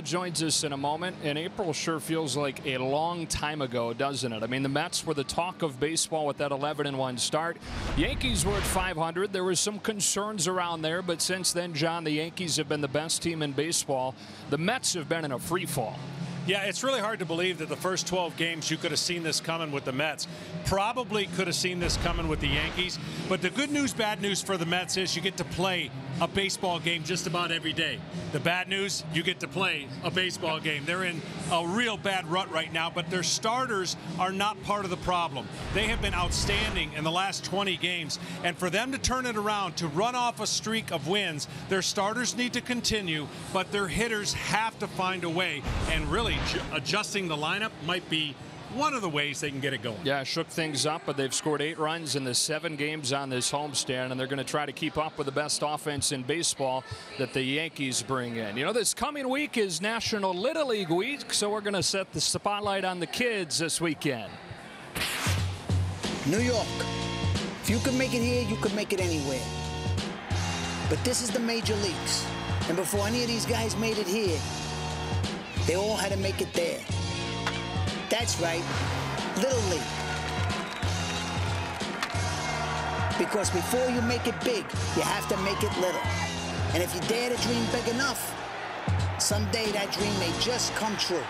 Joins us in a moment, and April sure feels like a long time ago, doesn't it? I mean, the Mets were the talk of baseball with that 11-1 start. Yankees were at 500. There was some concerns around there, but since then, John, the Yankees have been the best team in baseball. The Mets have been in a free fall. Yeah, it's really hard to believe that the first 12 games you could have seen this coming with the Mets. Probably could have seen this coming with the Yankees. But the good news, bad news for the Mets is you get to play a baseball game just about every day. The bad news, you get to play a baseball game. They're in a real bad rut right now, but their starters are not part of the problem. They have been outstanding in the last 20 games. And for them to turn it around, to run off a streak of wins, their starters need to continue, but their hitters have to find a way. And really, adjusting the lineup might be one of the ways they can get it going. Yeah, shook things up, but they've scored 8 runs in the 7 games on this homestand, and they're going to try to keep up with the best offense in baseball that the Yankees bring in. You know, this coming week is National Little League Week, so we're going to set the spotlight on the kids this weekend. New York. If you can make it here, you can make it anywhere. But this is the major leagues, and before any of these guys made it here, they all had to make it there. That's right, Little League. Because before you make it big, you have to make it little. And if you dare to dream big enough, someday that dream may just come true.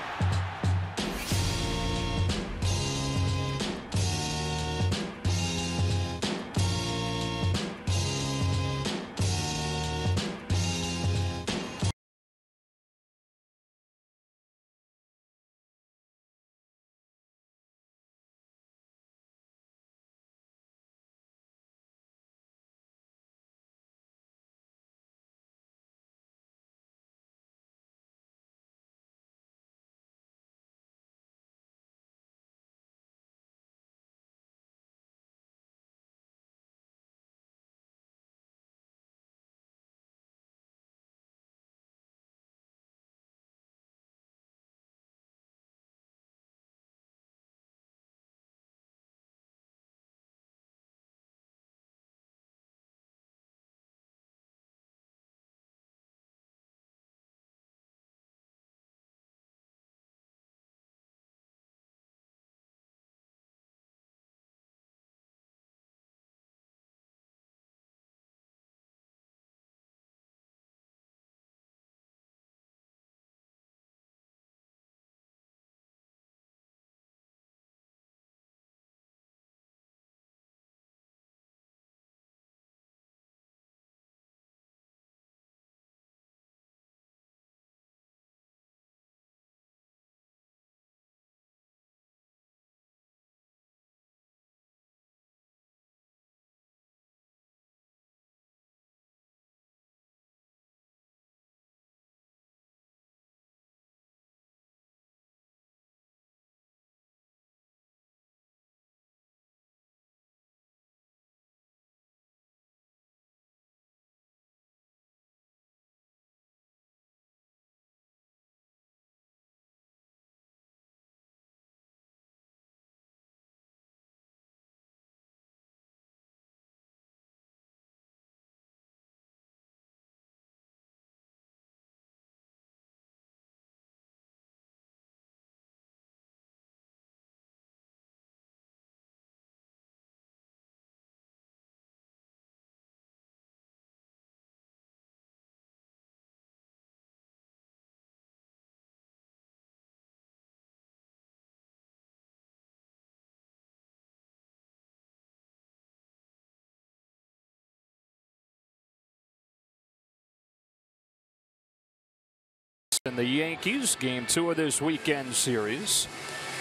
In the Yankees, game 2 of this weekend series,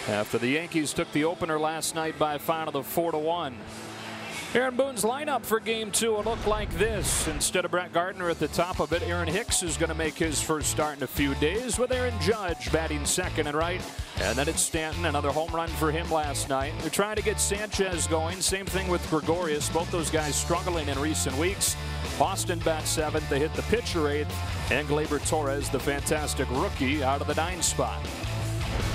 after the Yankees took the opener last night by a final of 4-1. Aaron Boone's lineup for game 2 will look like this. Instead of Brett Gardner at the top of it, Aaron Hicks is going to make his first start in a few days, with Aaron Judge batting second and right. And then it's Stanton, another home run for him last night. They're trying to get Sanchez going. Same thing with Gregorius. Both those guys struggling in recent weeks. Boston bats 7th. They hit the pitcher 8th. And Gleyber Torres, the fantastic rookie, out of the 9 spot.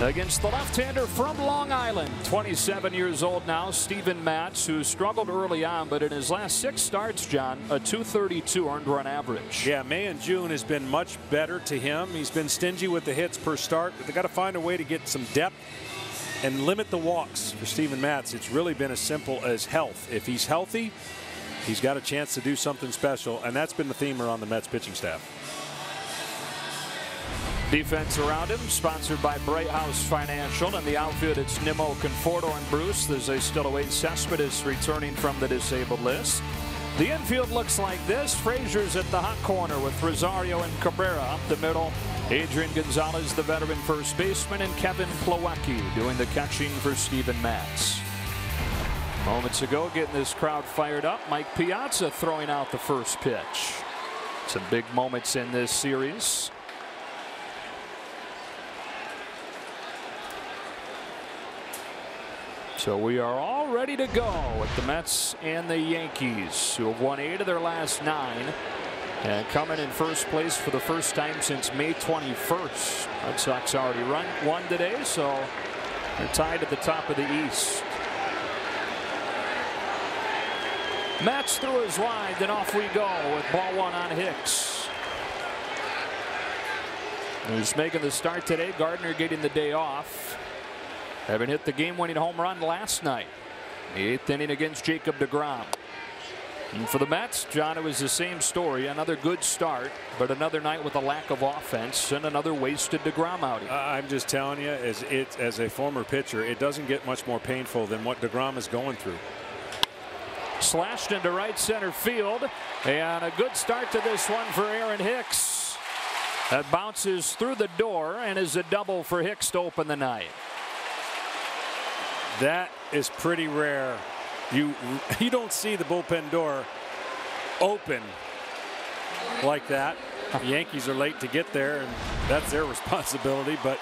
against the left-hander from Long Island, 27 years old now, Steven Matz, who struggled early on, but in his last 6 starts, John, a .232 earned run average. Yeah, May and June has been much better to him. He's been stingy with the hits per start, but they got to find a way to get some depth and limit the walks for Steven Matz. It's really been as simple as health. If he's healthy, he's got a chance to do something special, and that's been the theme around the Mets pitching staff. Defense around him, sponsored by Bright House Financial. And the outfield, it's Nimmo, Conforto, and Bruce as they still await Cespedes returning from the disabled list. The infield looks like this. Fraser's at the hot corner with Rosario and Cabrera up the middle. Adrian Gonzalez, the veteran first baseman, and Kevin Plawecki doing the catching for Steven Matz. Moments ago, getting this crowd fired up, Mike Piazza throwing out the first pitch. Some big moments in this series. So we are all ready to go with the Mets and the Yankees, who have won 8 of their last 9 and coming in first place for the first time since May 21st. Red Sox already won today, so they're tied at the top of the East. Mets threw is wide, then off we go with ball 1 on Hicks. Who's making the start today. Gardner getting the day off. Having hit the game-winning home run last night. The 8th inning against Jacob deGrom. And for the Mets, John, it was the same story. Another good start, but another night with a lack of offense and another wasted deGrom outing. I'm just telling you, as a former pitcher, it doesn't get much more painful than what deGrom is going through. Slashed into right center field, and a good start to this one for Aaron Hicks. That bounces through the door and is a double for Hicks to open the night. That is pretty rare. You don't see the bullpen door open like that. The Yankees are late to get there, and that's their responsibility. But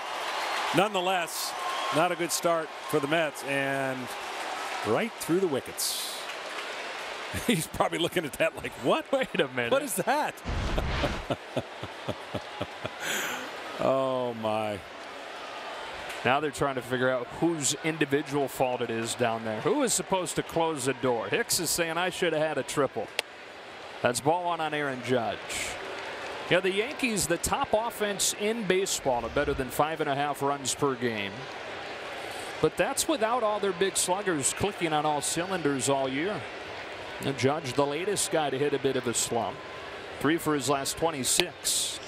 nonetheless, not a good start for the Mets, and right through the wickets. He's probably looking at that like, what? Wait a minute. What is that? Oh, my. Now they're trying to figure out whose individual fault it is down there. Who is supposed to close the door? Hicks is saying, I should have had a triple. That's ball 1 on Aaron Judge. Yeah, the Yankees, the top offense in baseball, at better than 5.5 runs per game. But that's without all their big sluggers clicking on all cylinders all year. And Judge, the latest guy to hit a bit of a slump. 3 for his last 26.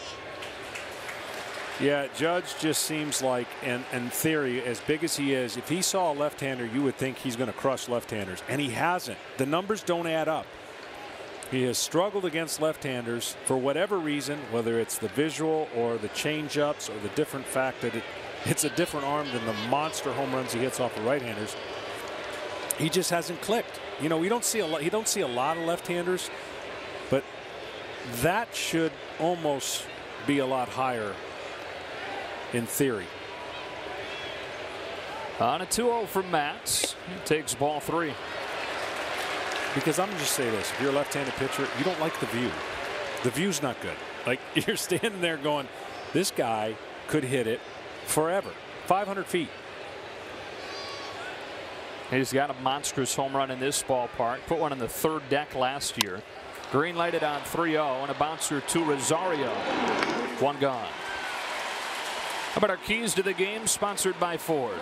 Yeah, Judge just seems like, in theory, as big as he is, if he saw a left-hander, you would think he's going to crush left-handers, and he hasn't. The numbers don't add up. He has struggled against left-handers for whatever reason, whether it's the visual or the change-ups or the different fact that it's a different arm than the monster home runs he hits off of right-handers. He just hasn't clicked. You know, you don't see a lot of left-handers, but that should almost be a lot higher in theory. On a 2-0 from Matz. He takes ball 3. Because I'm going to just say this. If you're a left-handed pitcher, you don't like the view. The view's not good. Like, you're standing there going, this guy could hit it forever. 500 feet. He's got a monstrous home run in this ballpark. Put one on the 3rd deck last year. Green lighted on 3-0 and a bouncer to Rosario. 1 gone. How about our keys to the game, sponsored by Ford?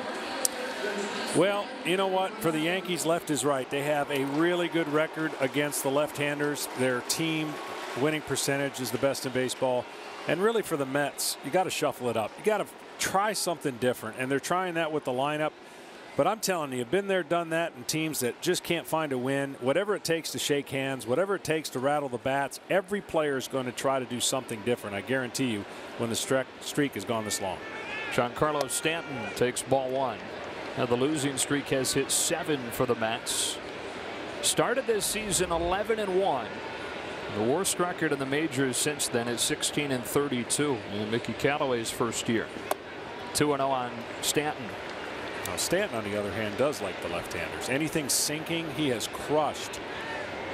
Well, you know what? For the Yankees, left is right. They have a really good record against the left-handers. Their team winning percentage is the best in baseball. And really for the Mets, you got to shuffle it up. You got to try something different. And they're trying that with the lineup. But I'm telling you, been there, done that in teams that just can't find a win. Whatever it takes to shake hands, whatever it takes to rattle the bats, every player is going to try to do something different. I guarantee you, when the streak has gone this long. Giancarlo Stanton takes ball 1. Now the losing streak has hit 7 for the Mets. Started this season 11-1. The worst record in the majors since then is 16-32 in Mickey Callaway's first year. 2-0 on Stanton. Now Stanton, on the other hand, does like the left-handers. Anything sinking, he has crushed.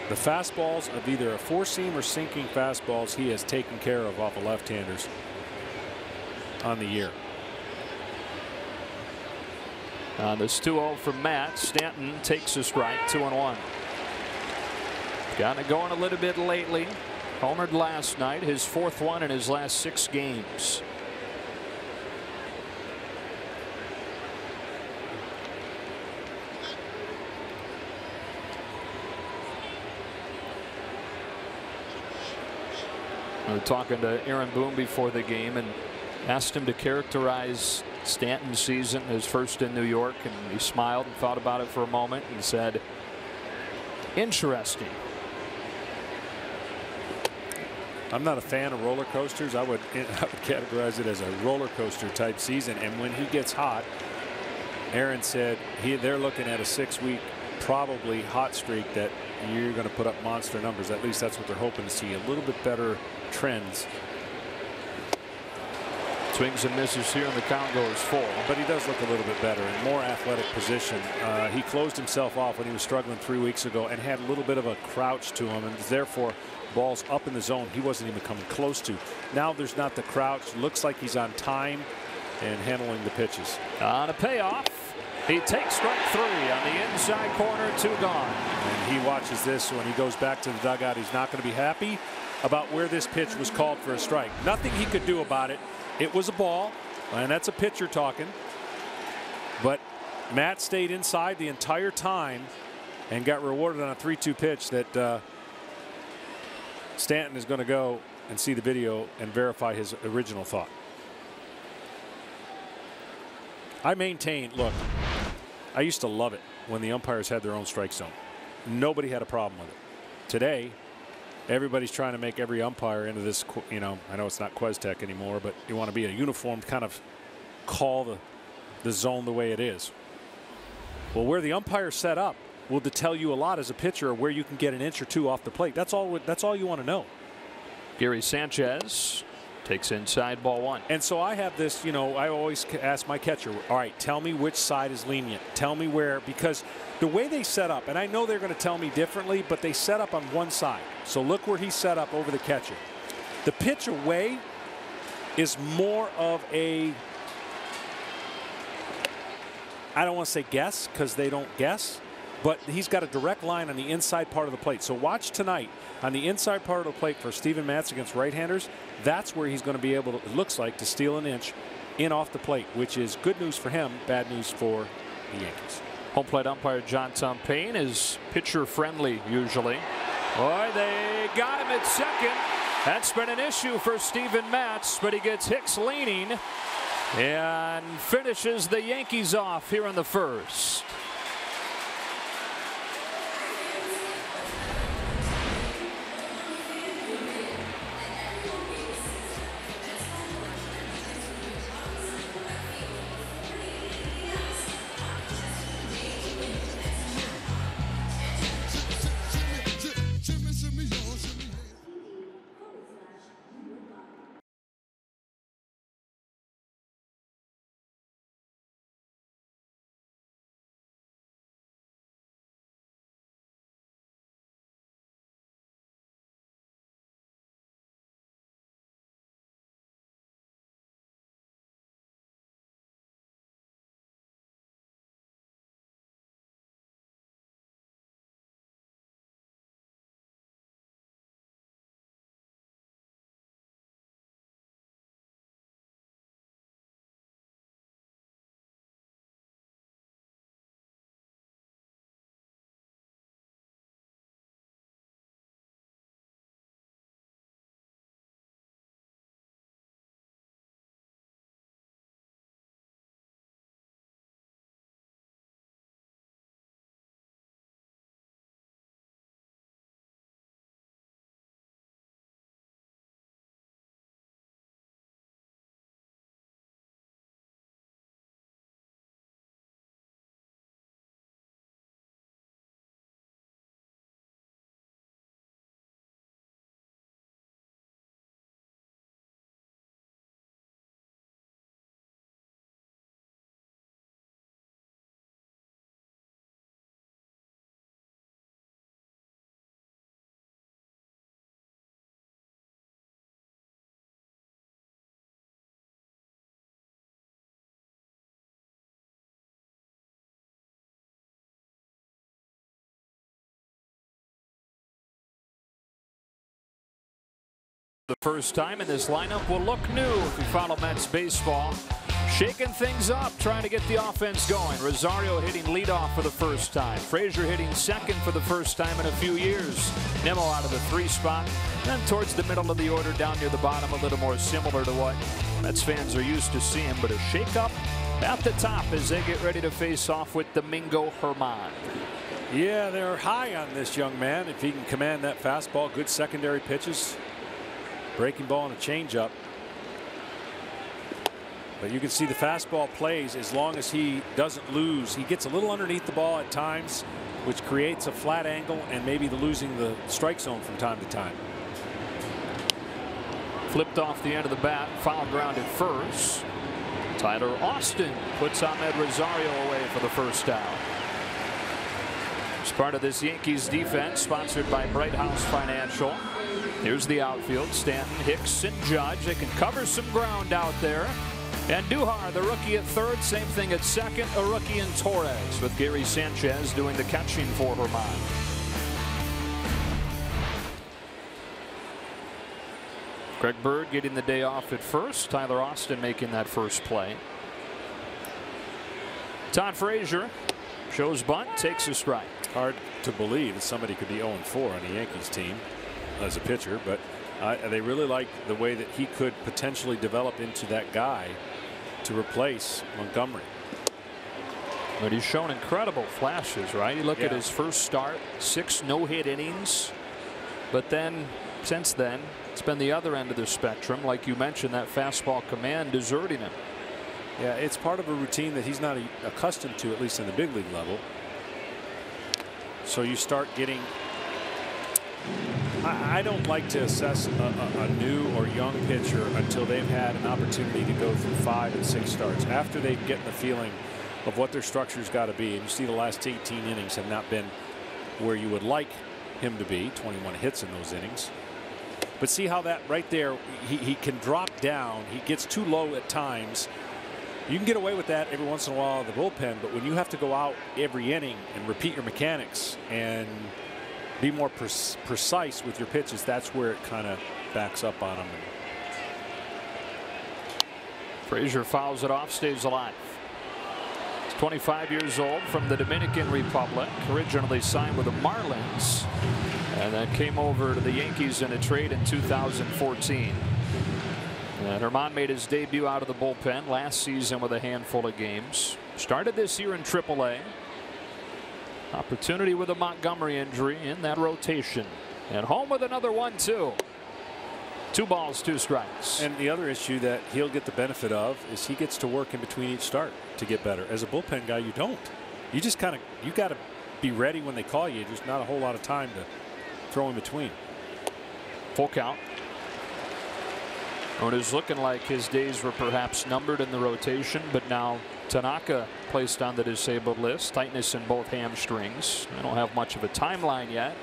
The fastballs of either a four-seam or sinking fastballs he has taken care of off of left-handers on the year. This 2-0 from Matt. Stanton takes a strike, 2-1. Got it going a little bit lately. Homered last night, his 4th one in his last 6 games. We were talking to Aaron Boone before the game and asked him to characterize Stanton's season, his first in New York, and he smiled and thought about it for a moment and said, interesting. I'm not a fan of roller coasters. I would categorize it as a roller coaster type season. And when he gets hot, Aaron said they're looking at a 6-week probably hot streak that you're going to put up monster numbers. At least that's what they're hoping to see. A little bit better trends. Swings and misses here, and the count goes full. But he does look a little bit better in more athletic position. He closed himself off when he was struggling 3 weeks ago and had a little bit of a crouch to him, and therefore balls up in the zone he wasn't even coming close to. Now there's not the crouch. Looks like he's on time and handling the pitches. On a payoff, he takes strike 3 on the inside corner, 2 gone. And he watches this when he goes back to the dugout. He's not going to be happy about where this pitch was called for a strike. Nothing he could do about it. It was a ball, and that's a pitcher talking. But Matt stayed inside the entire time and got rewarded on a 3-2 pitch that Stanton is going to go and see the video and verify his original thought. I maintain, look, I used to love it when the umpires had their own strike zone. Nobody had a problem with it. Today, everybody's trying to make every umpire into this, you know, I know it's not Questec anymore, but you want to be a uniform kind of call the zone the way it is. Well, where the umpire's set up will tell you a lot as a pitcher where you can get an inch or 2 off the plate. That's all you want to know. Gary Sanchez takes inside, ball 1. And so I have this, you know, I always ask my catcher, all right, tell me which side is lenient. Tell me where, because the way they set up, and I know they're going to tell me differently, but they set up on one side. So look where he's set up over the catcher. The pitch away is more of a, I don't want to say guess because they don't guess, but he's got a direct line on the inside part of the plate. So watch tonight on the inside part of the plate for Steven Matz against right-handers. That's where he's going to be able to, it looks like, to steal an inch in off the plate, which is good news for him, bad news for the Yankees. Home plate umpire John Tom Payne is pitcher friendly usually. Boy, they got him at second. That's been an issue for Steven Matz, but he gets Hicks leaning and finishes the Yankees off here in the first. the first time, and this lineup will look new if you follow Mets baseball. Shaking things up, trying to get the offense going. Rosario hitting leadoff for the first time. Fraser hitting second for the first time in a few years. Nimmo out of the 3 spot. And towards the middle of the order, down near the bottom, a little more similar to what Mets fans are used to seeing. But a shake-up at the top as they get ready to face off with Domingo Herman. Yeah, they're high on this young man. If he can command that fastball, good secondary pitches, breaking ball and a changeup. But you can see the fastball plays as long as he doesn't lose. He gets a little underneath the ball at times, which creates a flat angle and maybe losing the strike zone from time to time. Flipped off the end of the bat, foul ground at first. Tyler Austin puts Ahmed Rosario away for the first down. As part of this Yankees defense, sponsored by Bright House Financial. Here's the outfield. Stanton, Hicks, and Judge. They can cover some ground out there. And Andujar, the rookie at third, same thing at second, a rookie in Torres, with Gary Sanchez doing the catching for Herman. Greg Bird getting the day off at first. Tyler Austin making that first play. Todd Frazier shows bunt, takes a strike. Hard to believe that somebody could be 0-4 on the Yankees team as a pitcher, but they really like the way that he could potentially develop into that guy to replace Montgomery. But he's shown incredible flashes, right? You look at his first start, 6 no-hit innings. But then, since then, it's been the other end of the spectrum. Like you mentioned, that fastball command deserting him. Yeah, it's part of a routine that he's not accustomed to, at least in the big league level. So you start getting. I don't like to assess a new or young pitcher until they've had an opportunity to go through 5 and 6 starts. After they get the feeling of what their structure's got to be, and you see the last 18 innings have not been where you would like him to be. 21 hits in those innings. But see how that right there, he can drop down. He gets too low at times. You can get away with that every once in a while in the bullpen, but when you have to go out every inning and repeat your mechanics and be more precise with your pitches, that's where it kind of backs up on him. Frazier fouls it off, stays alive. He's 25 years old, from the Dominican Republic, originally signed with the Marlins, and then came over to the Yankees in a trade in 2014. And Herman made his debut out of the bullpen last season with a handful of games. Started this year in AAA. Opportunity with a Montgomery injury in that rotation. And home with another 1-2. 2 balls, 2 strikes. And the other issue that he'll get the benefit of is he gets to work in between each start to get better. As a bullpen guy, you don't. You just kind of, you got to be ready when they call you. There's not a whole lot of time to throw in between. Full count. It is looking like his days were perhaps numbered in the rotation, but now Tanaka placed on the disabled list. Tightness in both hamstrings. I don't have much of a timeline yet.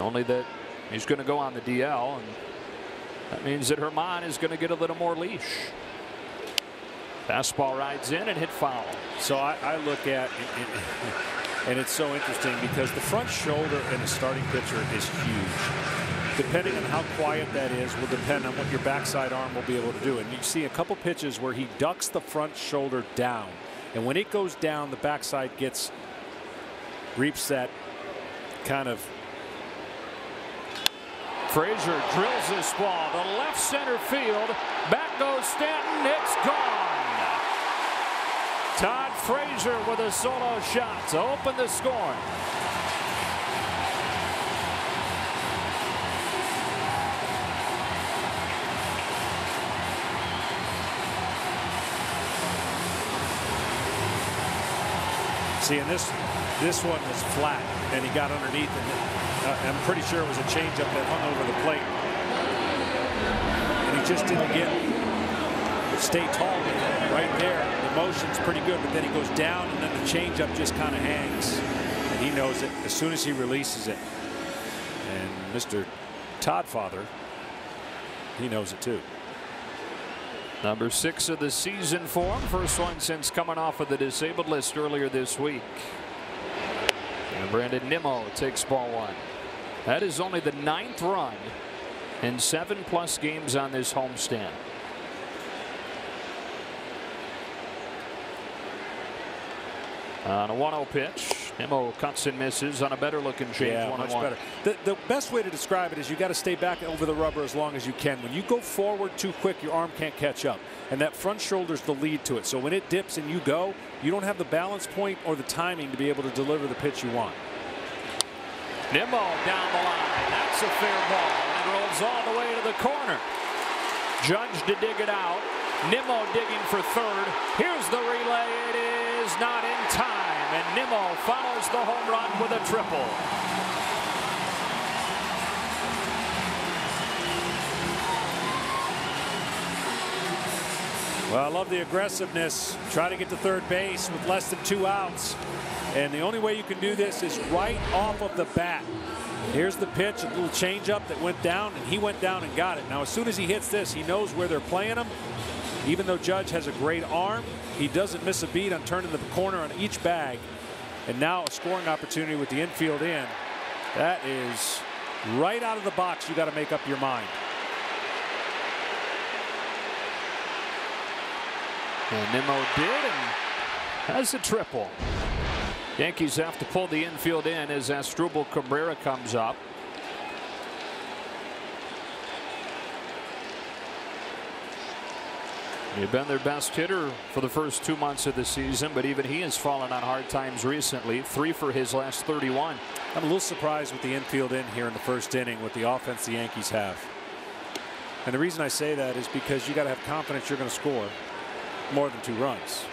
Only that he's going to go on the DL, and that means that Herman is going to get a little more leash. Fastball rides in and hit foul. So I look at, and it's so interesting because the front shoulder in a starting pitcher is huge. Depending on how quiet that is will depend on what your backside arm will be able to do. And you see a couple pitches where he ducks the front shoulder down. And when it goes down, the backside reaps that kind of. Frazier drills this ball to left center field. Back goes Stanton. It's gone. Todd Frazier with a solo shot to open the score. See, and this one was flat, and he got underneath, and I'm pretty sure it was a changeup that hung over the plate, and he just didn't stay tall right there. The motion's pretty good, but then he goes down, and then the changeup just kind of hangs, and he knows it as soon as he releases it. And Mr. Toddfather, he knows it too. Number 6 of the season for him. First one since coming off of the disabled list earlier this week. And Brandon Nimmo takes ball 1. That is only the 9th run in 7+ games on this homestand. On a 1-0 pitch, Nimmo cuts and misses on a better looking change. Yeah, much better. The best way to describe it is you got to stay back over the rubber as long as you can. When you go forward too quick, your arm can't catch up, and that front shoulder's the lead to it. So when it dips and you go, you don't have the balance point or the timing to be able to deliver the pitch you want. Nimmo down the line. That's a fair ball, and it rolls all the way to the corner. Judge to dig it out. Nimmo digging for third. Here's the relay. It is not in time, and Nimmo follows the home run with a triple. Well, I love the aggressiveness. Try to get to third base with less than 2 outs. And the only way you can do this is right off of the bat. Here's the pitch, a little changeup that went down, and he went down and got it. Now, as soon as he hits this, he knows where they're playing him. Even though Judge has a great arm, he doesn't miss a beat on turning the corner on each bag. And now a scoring opportunity with the infield in. That is right out of the box. You got to make up your mind. And Nimmo did, and has a triple. Yankees have to pull the infield in as Asdrubal Cabrera comes up. He's been their best hitter for the first 2 months of the season, but even he has fallen on hard times recently. 3 for his last 31. I'm a little surprised with the infield in here in the first inning with the offense the Yankees have. And the reason I say that is because you got to have confidence you're going to score more than 2 runs.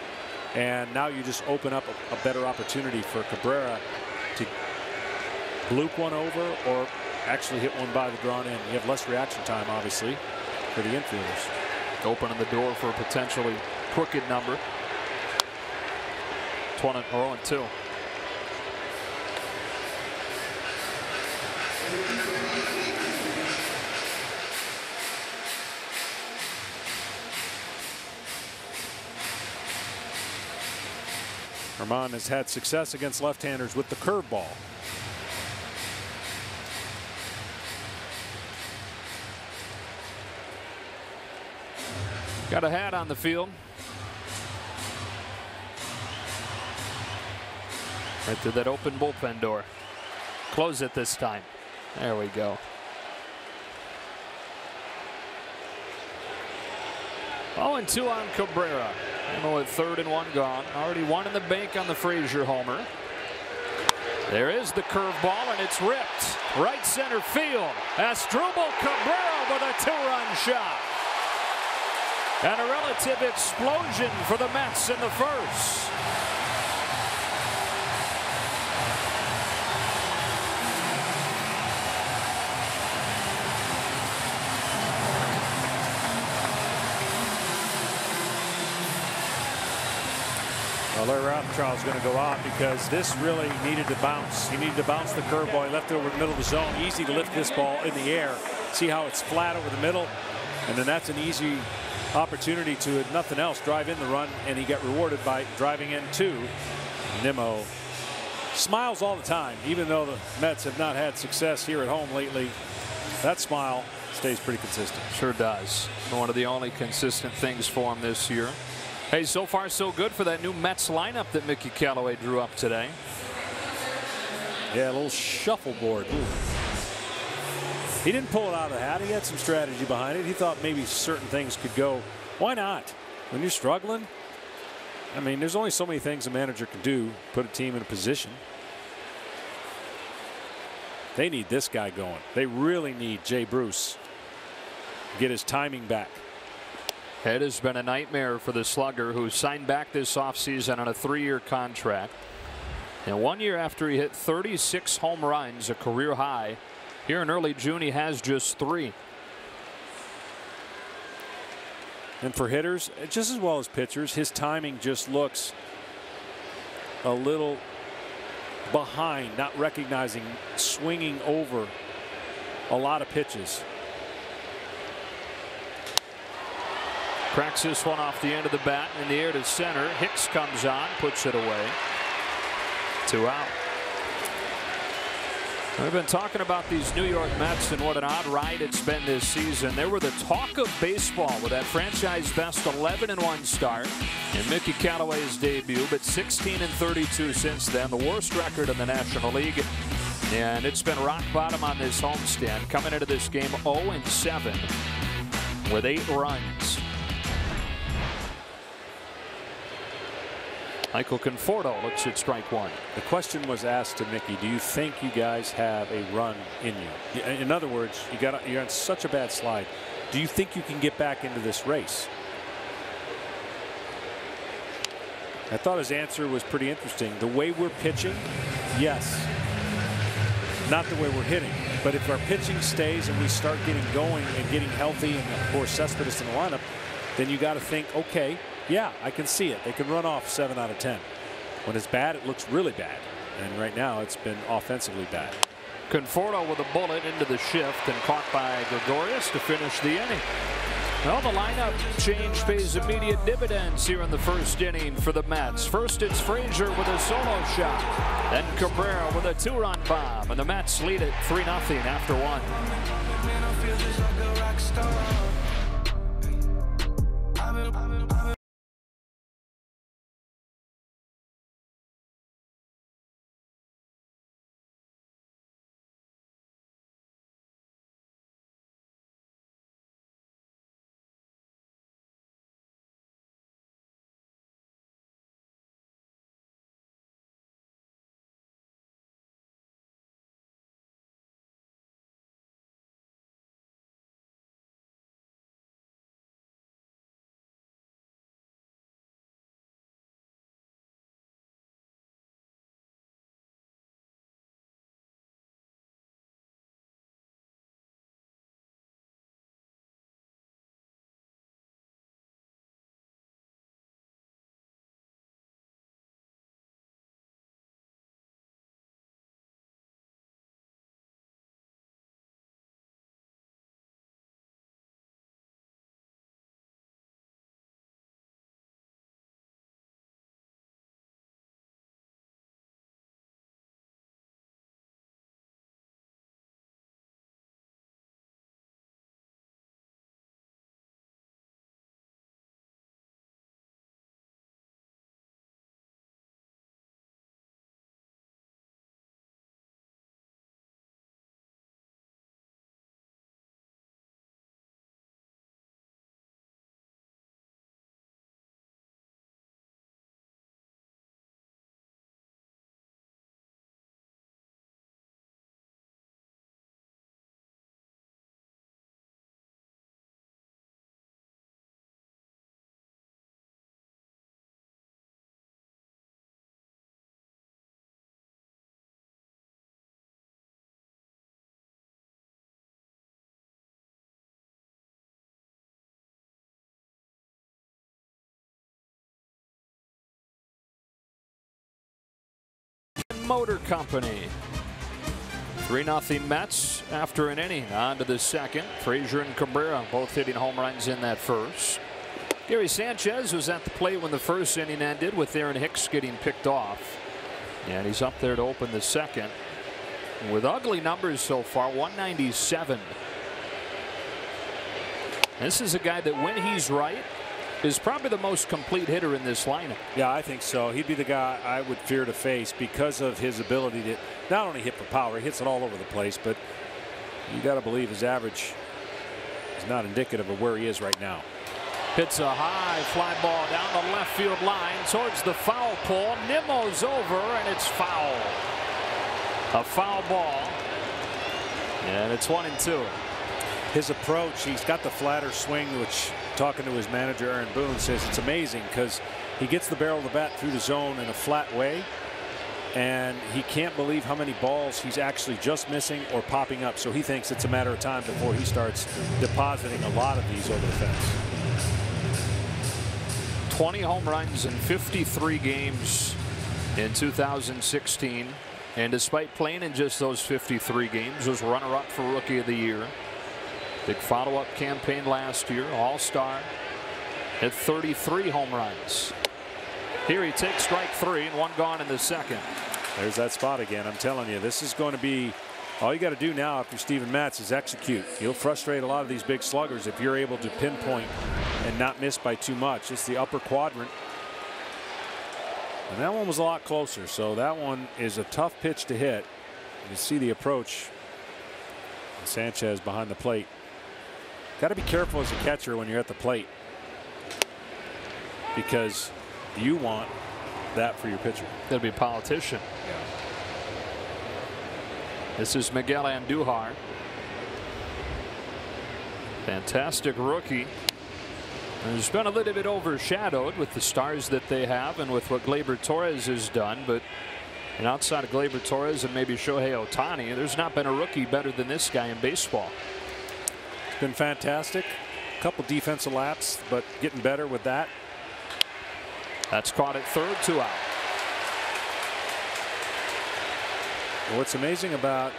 And now you just open up a better opportunity for Cabrera to bloop one over or actually hit one by the drawn end. You have less reaction time, obviously, for the infielders. Opening the door for a potentially crooked number. 0-2. Herman has had success against left-handers with the curveball. Got a hat on the field. Right through that open bullpen door. Close it this time. There we go. Oh, and 2 on Cabrera. Nimmo at 3rd and 1 gone. Already 1 in the bank on the Fraser homer. There is the curveball, and it's ripped. Right center field. Asdrubal Cabrera with a 2-run shot. And a relative explosion for the Mets in the first. Well, Larry Rothschild is going to go out because this really needed to bounce. He needed to bounce the curveball. He left it over the middle of the zone. Easy to lift this ball in the air. See how it's flat over the middle? And then that's an easy opportunity to, if nothing else, drive in the run, and he got rewarded by driving in 2. Nimmo smiles all the time, even though the Mets have not had success here at home lately. That smile stays pretty consistent. Sure does. One of the only consistent things for him this year. Hey, so far so good for that new Mets lineup that Mickey Callaway drew up today. Yeah, a little shuffleboard. Ooh. He didn't pull it out of the hat. He had some strategy behind it. He thought maybe certain things could go. Why not? When you're struggling, I mean, there's only so many things a manager can do. Put a team in a position. They need this guy going. They really need Jay Bruce to get his timing back. It has been a nightmare for the slugger, who signed back this offseason on a 3-year contract. And 1 year after he hit 36 home runs, a career high, here in early June he has just 3. And for hitters, just as well as pitchers, his timing just looks a little behind, not recognizing swinging over a lot of pitches. Cracks this one off the end of the bat in the air to center. Hicks comes on, puts it away. 2 out. We've been talking about these New York Mets and what an odd ride it's been this season. They were the talk of baseball with that franchise best 11-1 start in Mickey Callaway's debut, but 16-32 since then, the worst record in the National League. And it's been rock bottom on this homestand, coming into this game 0-7 with 8 runs. Michael Conforto looks at strike one. The question was asked to Mickey, do you think you guys have a run in you? In other words, you're on such a bad slide. Do you think you can get back into this race? I thought his answer was pretty interesting. The way we're pitching, yes. Not the way we're hitting. But if our pitching stays and we start getting going and getting healthy, and of course Cespedes in the lineup, then you got to think, okay, yeah, I can see it. They can run off 7 out of 10. When it's bad, it looks really bad. And right now, it's been offensively bad. Conforto with a bullet into the shift and caught by Gregorius to finish the inning. Well, the lineup change pays immediate dividends here in the first inning for the Mets. First, it's Fraser with a solo shot. Then Cabrera with a 2-run bomb. And the Mets lead it 3-0 after 1. Motor Company. 3-0 Mets after an inning. On to the second. Fraser and Cabrera both hitting home runs in that first. Gary Sanchez was at the plate when the first inning ended, with Aaron Hicks getting picked off. And he's up there to open the second with ugly numbers so far, 197. This is a guy that, when he's right, is probably the most complete hitter in this lineup. Yeah, I think so. He'd be the guy I would fear to face because of his ability to not only hit for power, he hits it all over the place, but you got to believe his average is not indicative of where he is right now. Hits a high fly ball down the left field line towards the foul pole. Nimmo's over, and it's foul. A foul ball, and it's 1-2. His approach, he's got the flatter swing, which, talking to his manager Aaron Boone, says it's amazing because he gets the barrel of the bat through the zone in a flat way, and he can't believe how many balls he's actually just missing or popping up. So he thinks it's a matter of time before he starts depositing a lot of these over the fence. 20 home runs in 53 games in 2016, and despite playing in just those 53 games, was runner-up for Rookie of the Year. Big follow-up campaign last year, all-star, at 33 home runs. Here he takes strike 3 and 1 gone in the second. There's that spot again. I'm telling you, this is going to be All you got to do now, if you're Steven Matz, is execute. You'll frustrate a lot of these big sluggers if you're able to pinpoint and not miss by too much. It's the upper quadrant. And that one was a lot closer, so that one is a tough pitch to hit. You see the approach. Sanchez behind the plate. Got to be careful as a catcher when you're at the plate, because you want that for your pitcher. Got to be a politician. Yeah. This is Miguel Andujar. Fantastic rookie. And he's been a little bit overshadowed with the stars that they have and with what Gleyber Torres has done, but outside of Gleyber Torres and maybe Shohei Ohtani, there's not been a rookie better than this guy in baseball. It's been fantastic. A couple defensive laps, but getting better with that. That's caught at third, 2 out. What's amazing about,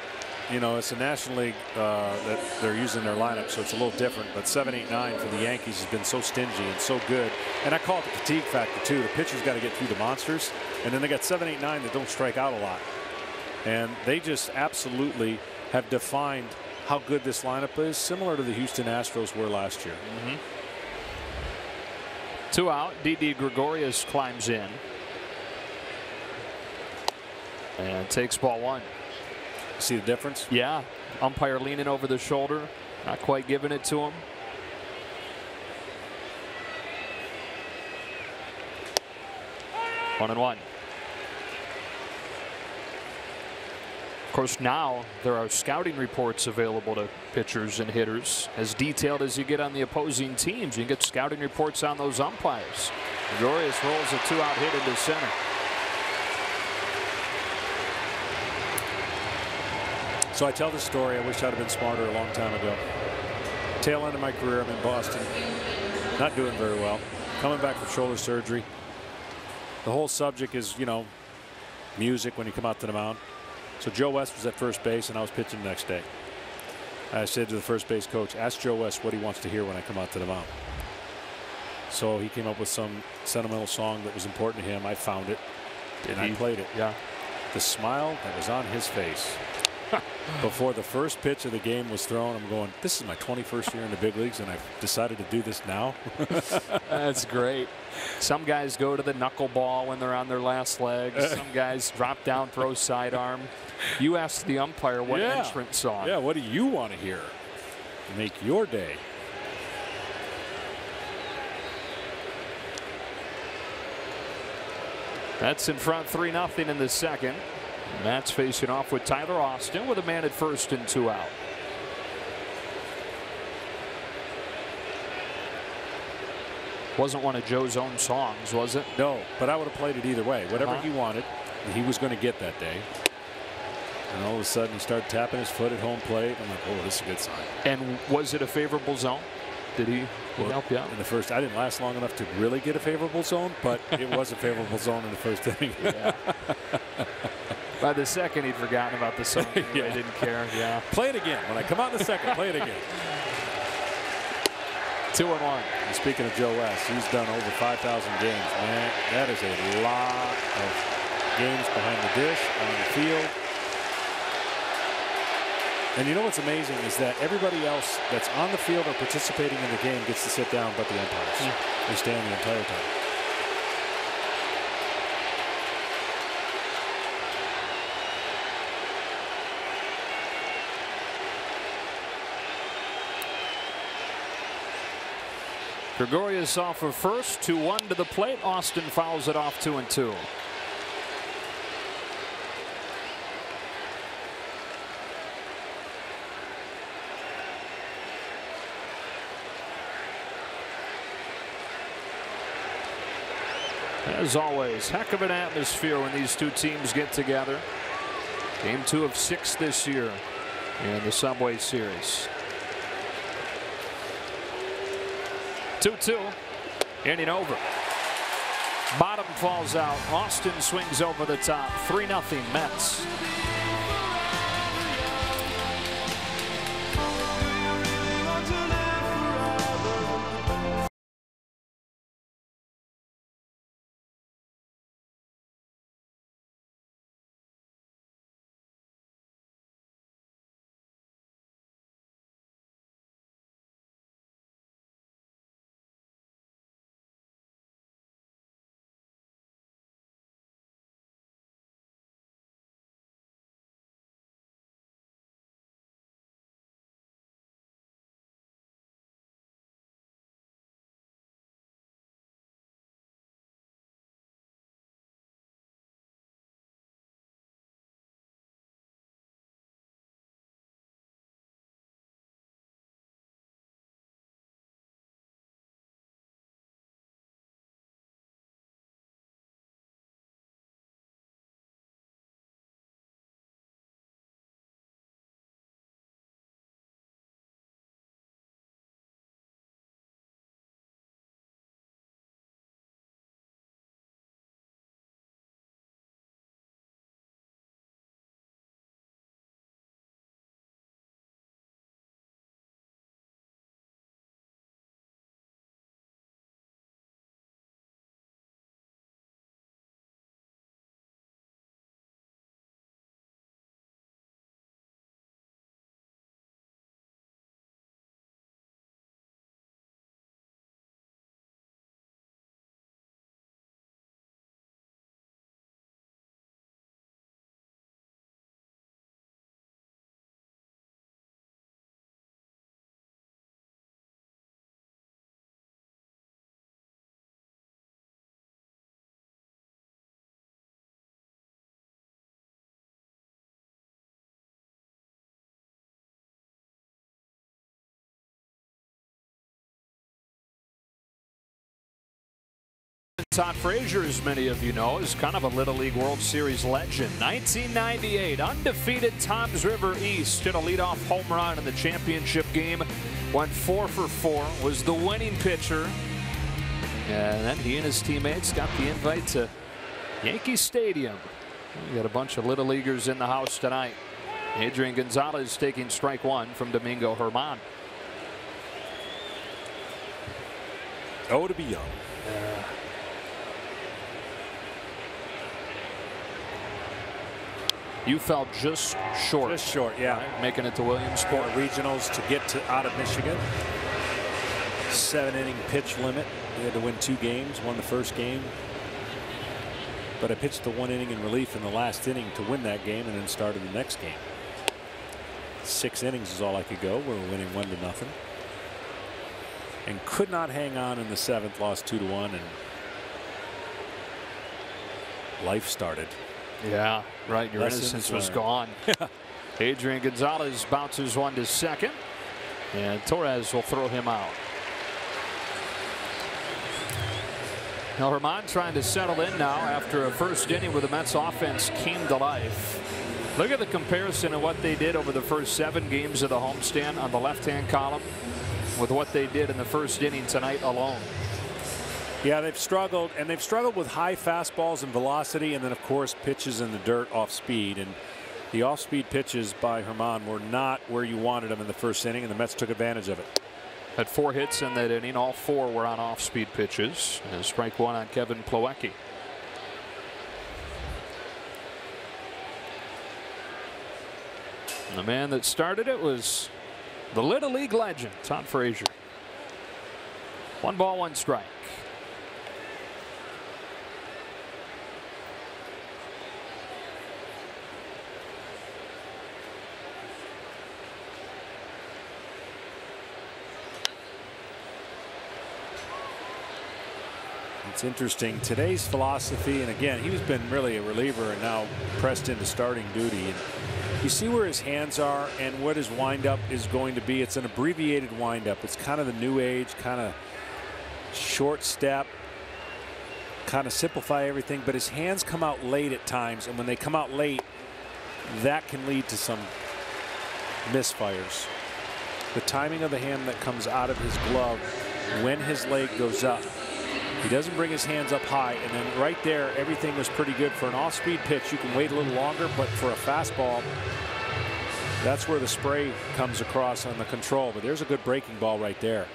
it's a National League that they're using their lineup, so it's a little different. But 7, 8, 9 for the Yankees has been so stingy and so good. And I call it the fatigue factor, too. The pitcher's got to get through the monsters. And then they got 7, 8, 9 that don't strike out a lot. And they just absolutely have defined how good this lineup is, similar to the Houston Astros were last year. 2 out. Didi Gregorius climbs in and takes ball 1. See the difference? Yeah. Umpire leaning over the shoulder, not quite giving it to him. One and one. Of course, now there are scouting reports available to pitchers and hitters. As detailed as you get on the opposing teams, you can get scouting reports on those umpires. Gregorius rolls a 2-out hit into center. So I tell this story. I wish I'd have been smarter a long time ago. Tail end of my career, I'm in Boston. Not doing very well. Coming back from shoulder surgery. The whole subject is, music when you come out to the mound. So Joe West was at first base, and I was pitching the next day. I said to the first base coach, ask Joe West what he wants to hear when I come out to the mound. So he came up with some sentimental song that was important to him. I found it, and I played it. Yeah. The smile that was on his face before the first pitch of the game was thrown, I'm going, this is my 21st year in the big leagues, and I've decided to do this now. That's great. Some guys go to the knuckleball when they're on their last legs. Some guys drop down, throw sidearm. You ask the umpire what entrance song. Yeah, what do you want to hear? Make your day. That's in front 3-0 in the second. Matt's facing off with Tyler Austin with a man at first and 2 out. Wasn't one of Joe's own songs, was it? No, but I would have played it either way. Whatever he wanted, he was going to get that day. And all of a sudden, he started tapping his foot at home plate. I'm like, oh, this is a good sign. And was it a favorable zone? Did he help you out? In the first, I didn't last long enough to really get a favorable zone, but it was a favorable zone in the first inning. Yeah. By the second, he'd forgotten about the song. He didn't care. Yeah. Play it again. When I come out in the second, play it again. 2-1. And speaking of Joe West, he's done over 5,000 games. Man, that is a lot of games behind the dish, on the field. And you know what's amazing is that everybody else that's on the field or participating in the game gets to sit down but the umpires. They stand the entire time. Gregorius off of first, 2-1 to the plate. Austin fouls it off 2-2. As always, heck of an atmosphere when these two teams get together. Game 2 of 6 this year in the Subway Series. 2-2. Inning over. Bottom falls out. Austin swings over the top. 3-0 Mets. Todd Fraser, as many of you know, is kind of a Little League World Series legend. 1998, undefeated Toms River East hit a leadoff home run in the championship game. Went 4 for 4, was the winning pitcher. And then he and his teammates got the invite to Yankee Stadium. We got a bunch of Little Leaguers in the house tonight. Adrian Gonzalez taking strike one from Domingo Herman. Oh, to be young. You fell just short. Just short, yeah. Right, making it to Williamsport. Regionals to get out of Michigan. 7-inning pitch limit. We had to win 2 games. Won the first game. But I pitched the 1 inning in relief in the last inning to win that game, and then started the next game. 6 innings is all I could go. We were winning 1-0. And could not hang on in the 7th. Lost 2-1, and life started. Yeah, right. Your innocence was gone. Adrian Gonzalez bounces one to second, and Torres will throw him out. Now Herman trying to settle in now after a first inning where the Mets offense came to life. Look at the comparison of what they did over the first 7 games of the homestand on the left-hand column with what they did in the first inning tonight alone. Yeah, they've struggled, and they've struggled with high fastballs and velocity, and then of course pitches in the dirt off speed. And the off-speed pitches by Herman were not where you wanted them in the first inning, and the Mets took advantage of it. Had 4 hits in that inning. All 4 were on off-speed pitches. And strike one on Kevin Plawecki. And the man that started it was the Little League legend, Todd Fraser. 1 ball, 1 strike. It's interesting. Today's philosophy, and again, he's been really a reliever and now pressed into starting duty. And you see where his hands are and what his windup is going to be. It's an abbreviated windup. It's kind of the new age, kind of short step, kind of simplify everything. But his hands come out late at times, and when they come out late, that can lead to some misfires. The timing of the hand that comes out of his glove when his leg goes up. He doesn't bring his hands up high, and then right there, everything was pretty good. For an off-speed pitch, you can wait a little longer, but for a fastball, that's where the spray comes across on the control. But there's a good breaking ball right there.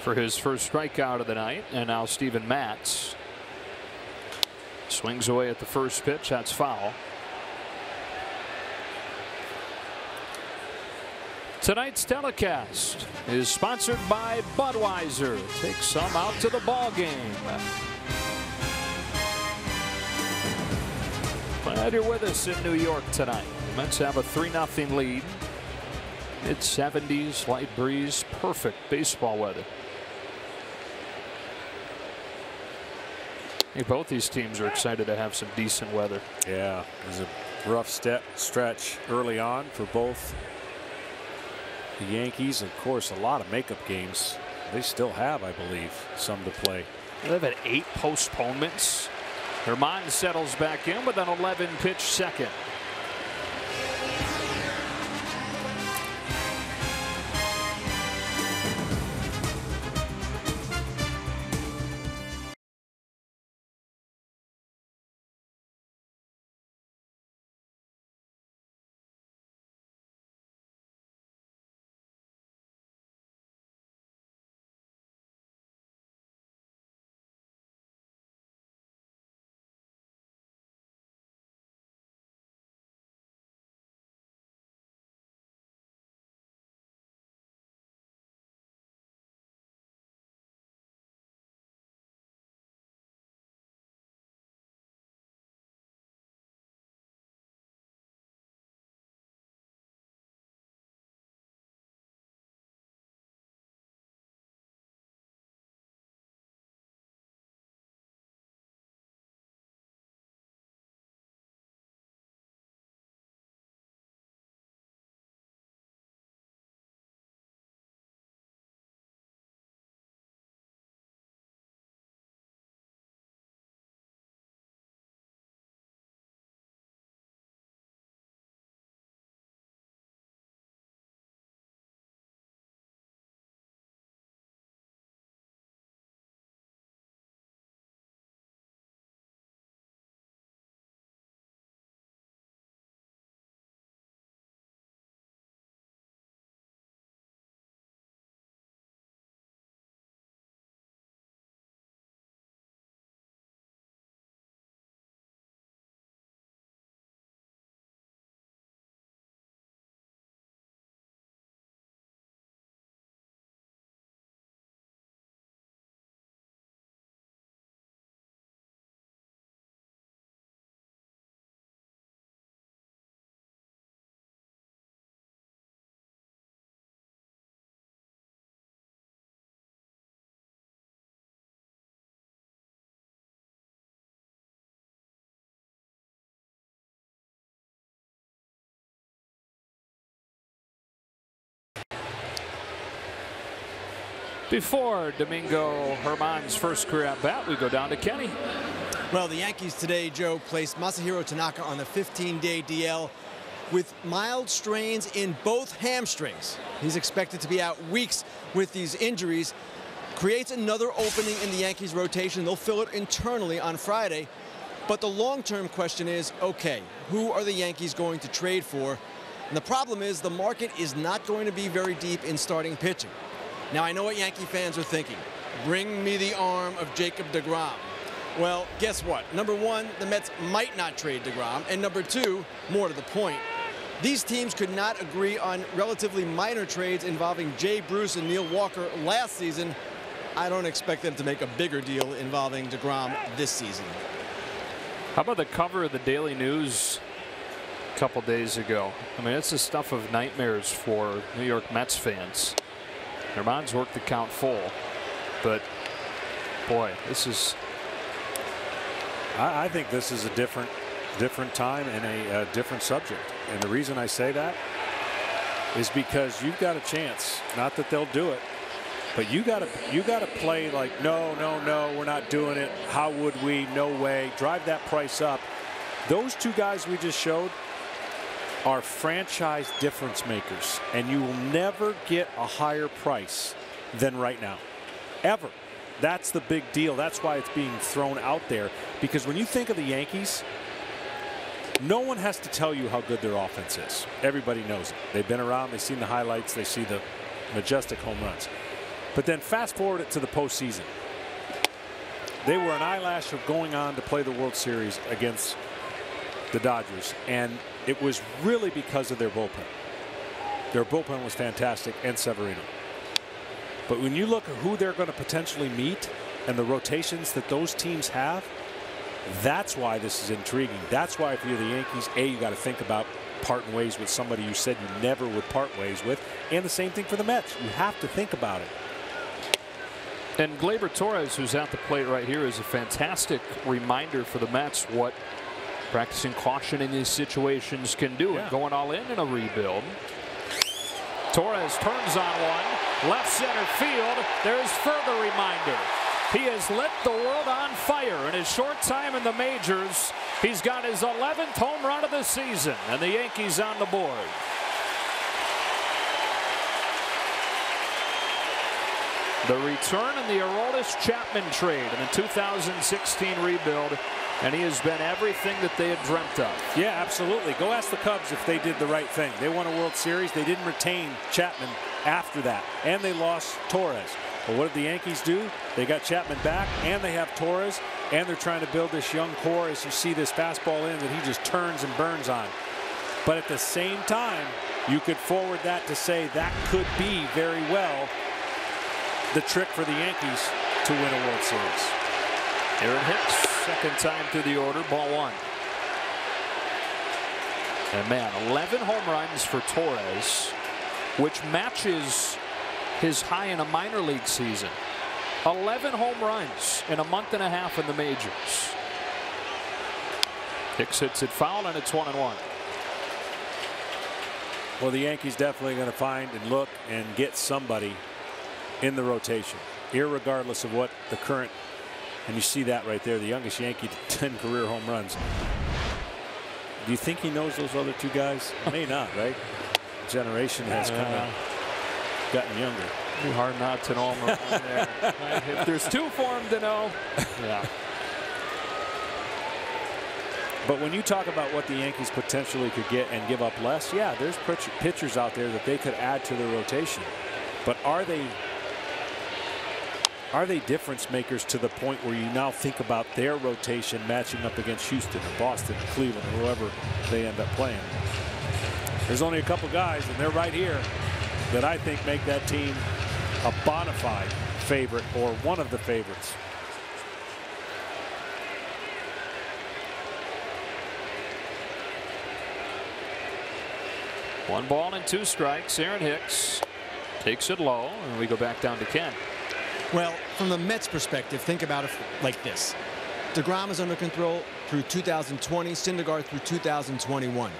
For his first strikeout of the night, and now Steven Matz swings away at the first pitch. That's foul. Tonight's telecast is sponsored by Budweiser. Take some out to the ball game. Glad you're with us in New York tonight. The Mets have a 3-0 lead. Mid-70s, light breeze, perfect baseball weather. Hey, both these teams are excited to have some decent weather. Yeah, it was a rough stretch early on for both. The Yankees, of course, a lot of makeup games. They still have, I believe, some to play. They've had 8 postponements. Herman settles back in with an 11-pitch second. Before Domingo Herman's first career at bat, we go down to Kenny. Well, the Yankees today, Joe, placed Masahiro Tanaka on the 15-day DL with mild strains in both hamstrings. He's expected to be out weeks with these injuries. Creates another opening in the Yankees rotation. They'll fill it internally on Friday. But the long-term question is, okay, who are the Yankees going to trade for? And the problem is the market is not going to be very deep in starting pitching. Now, I know what Yankee fans are thinking. Bring me the arm of Jacob deGrom. Well, guess what? Number one, the Mets might not trade deGrom. And number two, more to the point, these teams could not agree on relatively minor trades involving Jay Bruce and Neil Walker last season. I don't expect them to make a bigger deal involving deGrom this season. How about the cover of the Daily News a couple days ago? I mean, it's the stuff of nightmares for New York Mets fans. Herman's worked the count full, but boy, this is. I think this is a different time and a different subject. And the reason I say that is because you've got a chance. Not that they'll do it, but you got to play like no, we're not doing it. How would we? No way. Drive that price up. Those two guys we just showed are franchise difference makers, and you will never get a higher price than right now, ever. That's the big deal. That's why it's being thrown out there, because when you think of the Yankees, no one has to tell you how good their offense is. Everybody knows it. They've been around, they've seen the highlights, they see the majestic home runs. But then fast forward it to the postseason. They were an eyelash of going on to play the World Series against the Dodgers, and it was really because of their bullpen. Their bullpen was fantastic, and Severino. But when you look at who they're going to potentially meet and the rotations that those teams have, that's why this is intriguing. That's why if you're the Yankees, you got to think about parting ways with somebody you said you never would part ways with. And the same thing for the Mets. You have to think about it. And Gleyber Torres, who's at the plate right here, is a fantastic reminder for the Mets what practicing caution in these situations can do, and going all in a rebuild. Torres turns on one, left center field. There's further reminder. He has lit the world on fire in his short time in the majors. He's got his 11th home run of the season, and the Yankees on the board. The return in the Aroldis Chapman trade in the 2016 rebuild, and he has been everything that they had dreamt of. Yeah, absolutely. Go ask the Cubs if they did the right thing. They won a World Series. They didn't retain Chapman after that, and they lost Torres. But what did the Yankees do? They got Chapman back, and they have Torres, and they're trying to build this young core, as you see this fastball in that he just turns and burns on. But at the same time, you could forward that to say that could be very well the trick for the Yankees to win a World Series. Aaron Hicks, second time through the order, ball one. And man, 11 home runs for Torres, which matches his high in a minor league season. 11 home runs in a month and a half in the majors. Hicks hits it foul, and it's 1-1. Well, the Yankees definitely going to find and look and get somebody in the rotation, irregardless of what the current. And you see that right there, the youngest Yankee to 10 career home runs. Do you think he knows those other two guys? May not, right? The generation has kind of gotten younger. It'd be hard not to know him around there. If there's two for him to know. Yeah. But when you talk about what the Yankees potentially could get and give up less, yeah, there's pitchers out there that they could add to the rotation. But are they difference makers to the point where you now think about their rotation matching up against Houston or Boston or Cleveland or whoever they end up playing? There's only a couple guys, and they're right here, that I think make that team a bona fide favorite or one of the favorites. One ball and two strikes. Aaron Hicks takes it low, and we go back down to Ken. Well, from the Mets perspective, think about it like this. deGrom is under control through 2020, Syndergaard through 2021.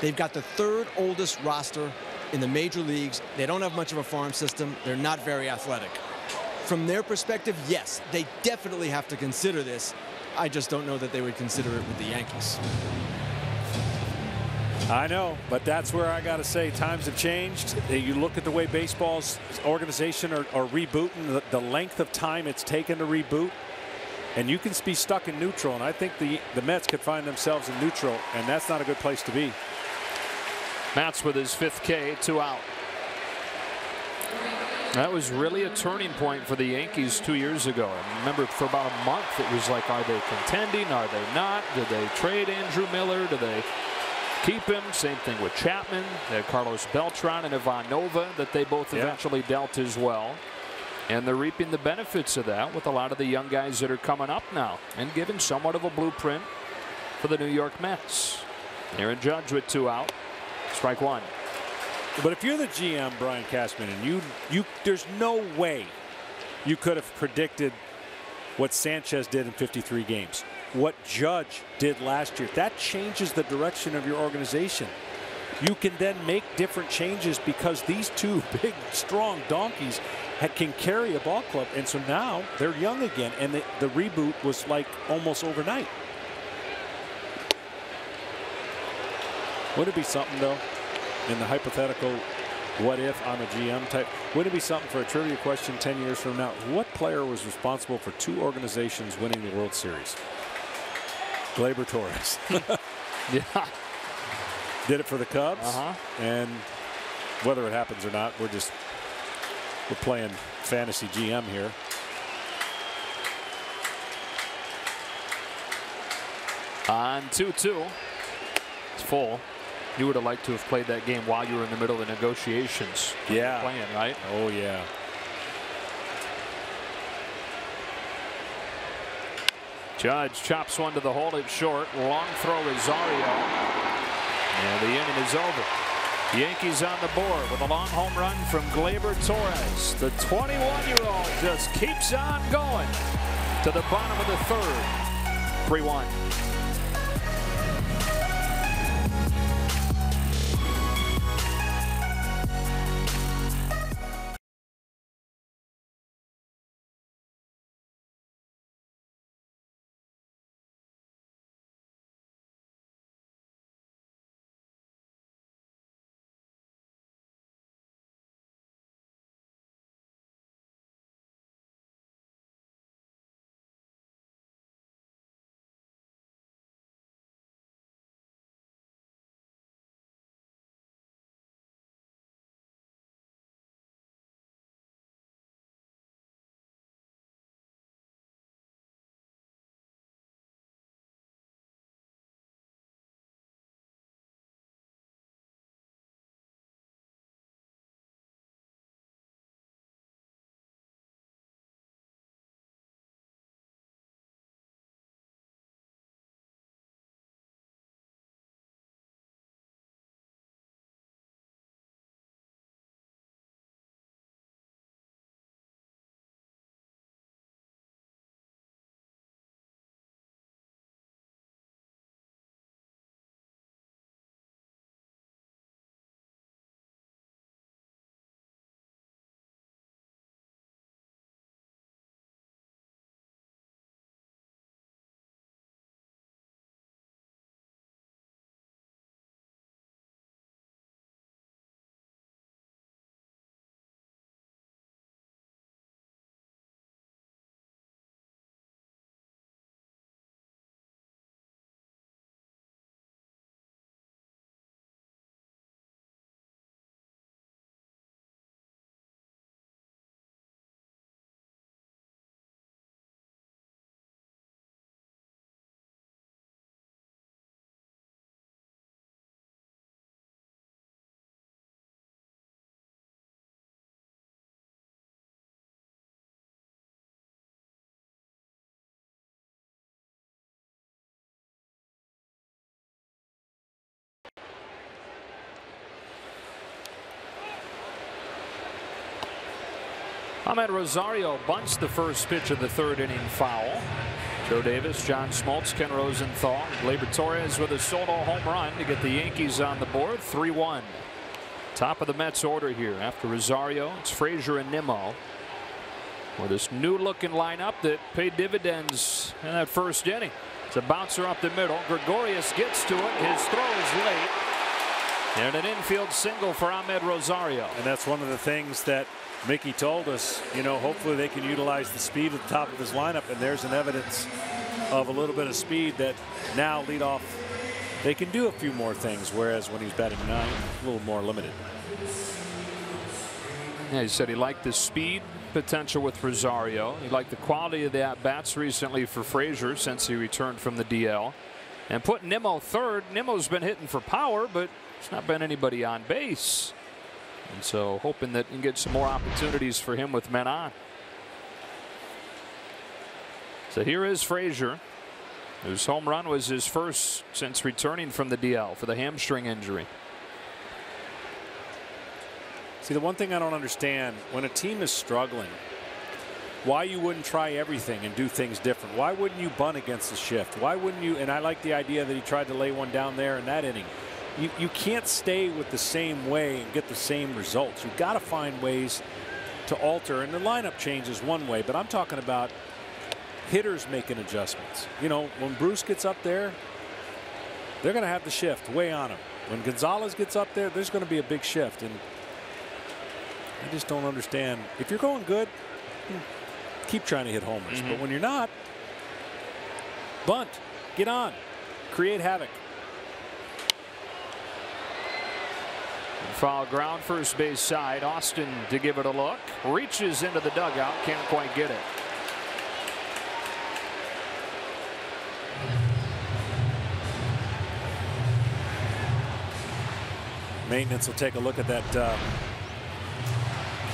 They've got the third oldest roster in the major leagues. They don't have much of a farm system. They're not very athletic. from their perspective, yes, they definitely have to consider this. I just don't know that they would consider it with the Yankees. I know, but that's where I got to say times have changed. You look at the way baseball's organization are rebooting, the length of time it's taken to reboot, and you can be stuck in neutral, and I think the Mets could find themselves in neutral, and that's not a good place to be. Matz with his 5th K, 2 out. That was really a turning point for the Yankees 2 years ago. I remember for about a month it was like, are they contending? Are they not? Did they trade Andrew Miller? Do they keep him? Same thing with Chapman. They had Carlos Beltran and Ivan Nova that they both eventually dealt as well. And they're reaping the benefits of that with a lot of the young guys that are coming up now and giving somewhat of a blueprint for the New York Mets. Aaron Judge with 2 out. Strike 1. But if you're the GM, Brian Cashman, and there's no way you could have predicted what Sanchez did in 53 games, what Judge did last year, that changes the direction of your organization. You can then make different changes because these two big, strong donkeys can carry a ball club. And so now they're young again, and the reboot was like almost overnight. Wouldn't it be something, though, in the hypothetical what if I'm a GM type, wouldn't it be something for a trivia question 10 years from now? What player was responsible for 2 organizations winning the World Series? Gleyber Torres. Yeah. Did it for the Cubs. And whether it happens or not, we're playing fantasy GM here. On 2-2. It's full. You would have liked to have played that game while you were in the middle of negotiations. Yeah. Playing, right? Oh, yeah. Judge chops one to the hole. It's short. Long throw, Rosario. And the inning is over. Yankees on the board with a long home run from Gleyber Torres. The 21-year-old just keeps on going to the bottom of the 3rd. 3-1. Ahmed Rosario bunts the first pitch of the 3rd inning foul. Joe Davis, John Smoltz, Ken Rosenthal, Gleyber Torres with a solo home run to get the Yankees on the board. 3-1. Top of the Mets order here after Rosario. It's Fraser and Nimmo. with this new-looking lineup that paid dividends in that first inning. It's a bouncer up the middle. Gregorius gets to it. His throw is late. And an infield single for Ahmed Rosario. And that's one of the things that Mickey told us, you know, hopefully they can utilize the speed at the top of his lineup, and there's an evidence of a little bit of speed that now lead off. They can do a few more things, whereas when he's batting 9, a little more limited. Yeah, he said he liked the speed potential with Rosario. He liked the quality of the at-bats recently for Fraser since he returned from the DL. And put Nimmo third. Nimmo's been hitting for power, but there's not been anybody on base. And so hoping that you can get some more opportunities for him with men on. So here is Fraser, whose home run was his first since returning from the DL for the hamstring injury. See, the one thing I don't understand, when a team is struggling, why you wouldn't try everything and do things different. Why wouldn't you bunt against the shift? Why wouldn't you? And I like the idea that he tried to lay one down there in that inning. You can't stay with the same way and get the same results. You've got to find ways to alter. And the lineup change is one way, but I'm talking about hitters making adjustments. You know, when Bruce gets up there, they're going to have the shift way on him. When Gonzalez gets up there, there's going to be a big shift. And I just don't understand. If you're going good, keep trying to hit homers. But when you're not, bunt, get on, create havoc. Foul ground, first base side. Austin to give it a look. Reaches into the dugout, can't quite get it. Maintenance will take a look at that.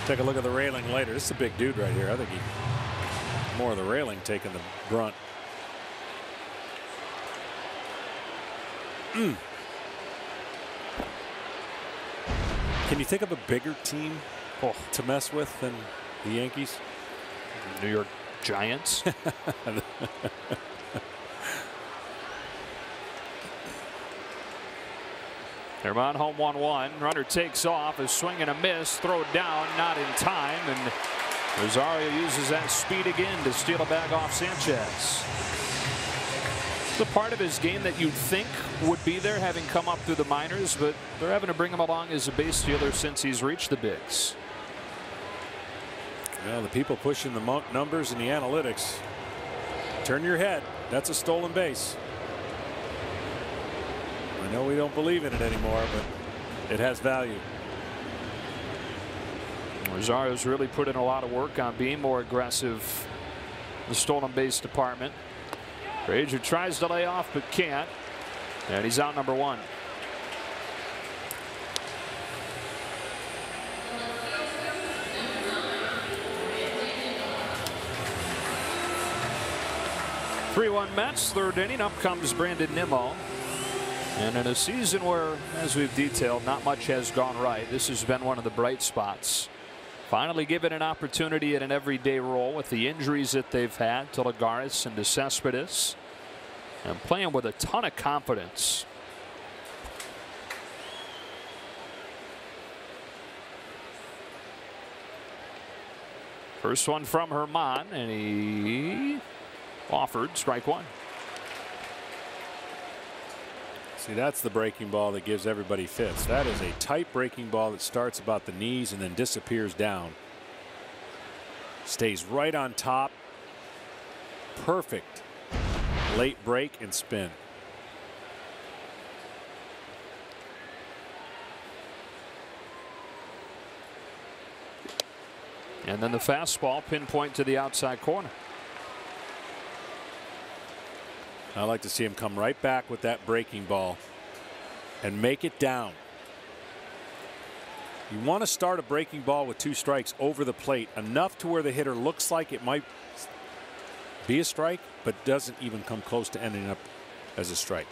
Take a look at the railing later. This is a big dude right here. I think he more of the railing taking the brunt. Can you think of a bigger team to mess with than the Yankees? New York Giants. Herman home 1-1. Runner takes off. A swing and a miss. Throw down, not in time. And Rosario uses that speed again to steal a bag off Sanchez. The part of his game that you'd think would be there, having come up through the minors, but they're having to bring him along as a base stealer since he's reached the bigs. Well, the people pushing the numbers and the analytics. Turn your head. That's a stolen base. I know we don't believe in it anymore, but it has value. Rosario's really put in a lot of work on being more aggressive in the stolen base department. Fraser tries to lay off but can't, and he's out number 1. (3-1) Mets, third inning. Up comes Brandon Nimmo. And in a season where, as we've detailed, not much has gone right, this has been one of the bright spots. Finally given an opportunity at an everyday role with the injuries that they've had to Lagares and to Cespedes, and playing with a ton of confidence. First one from Herman, and he offered strike 1. See, that's the breaking ball that gives everybody fits. That is a tight breaking ball that starts about the knees and then disappears down. Stays right on top. Perfect late break and spin. And then the fastball pinpoint to the outside corner. I like to see him come right back with that breaking ball and make it down. You want to start a breaking ball with 2 strikes over the plate, enough to where the hitter looks like it might be a strike, but doesn't even come close to ending up as a strike.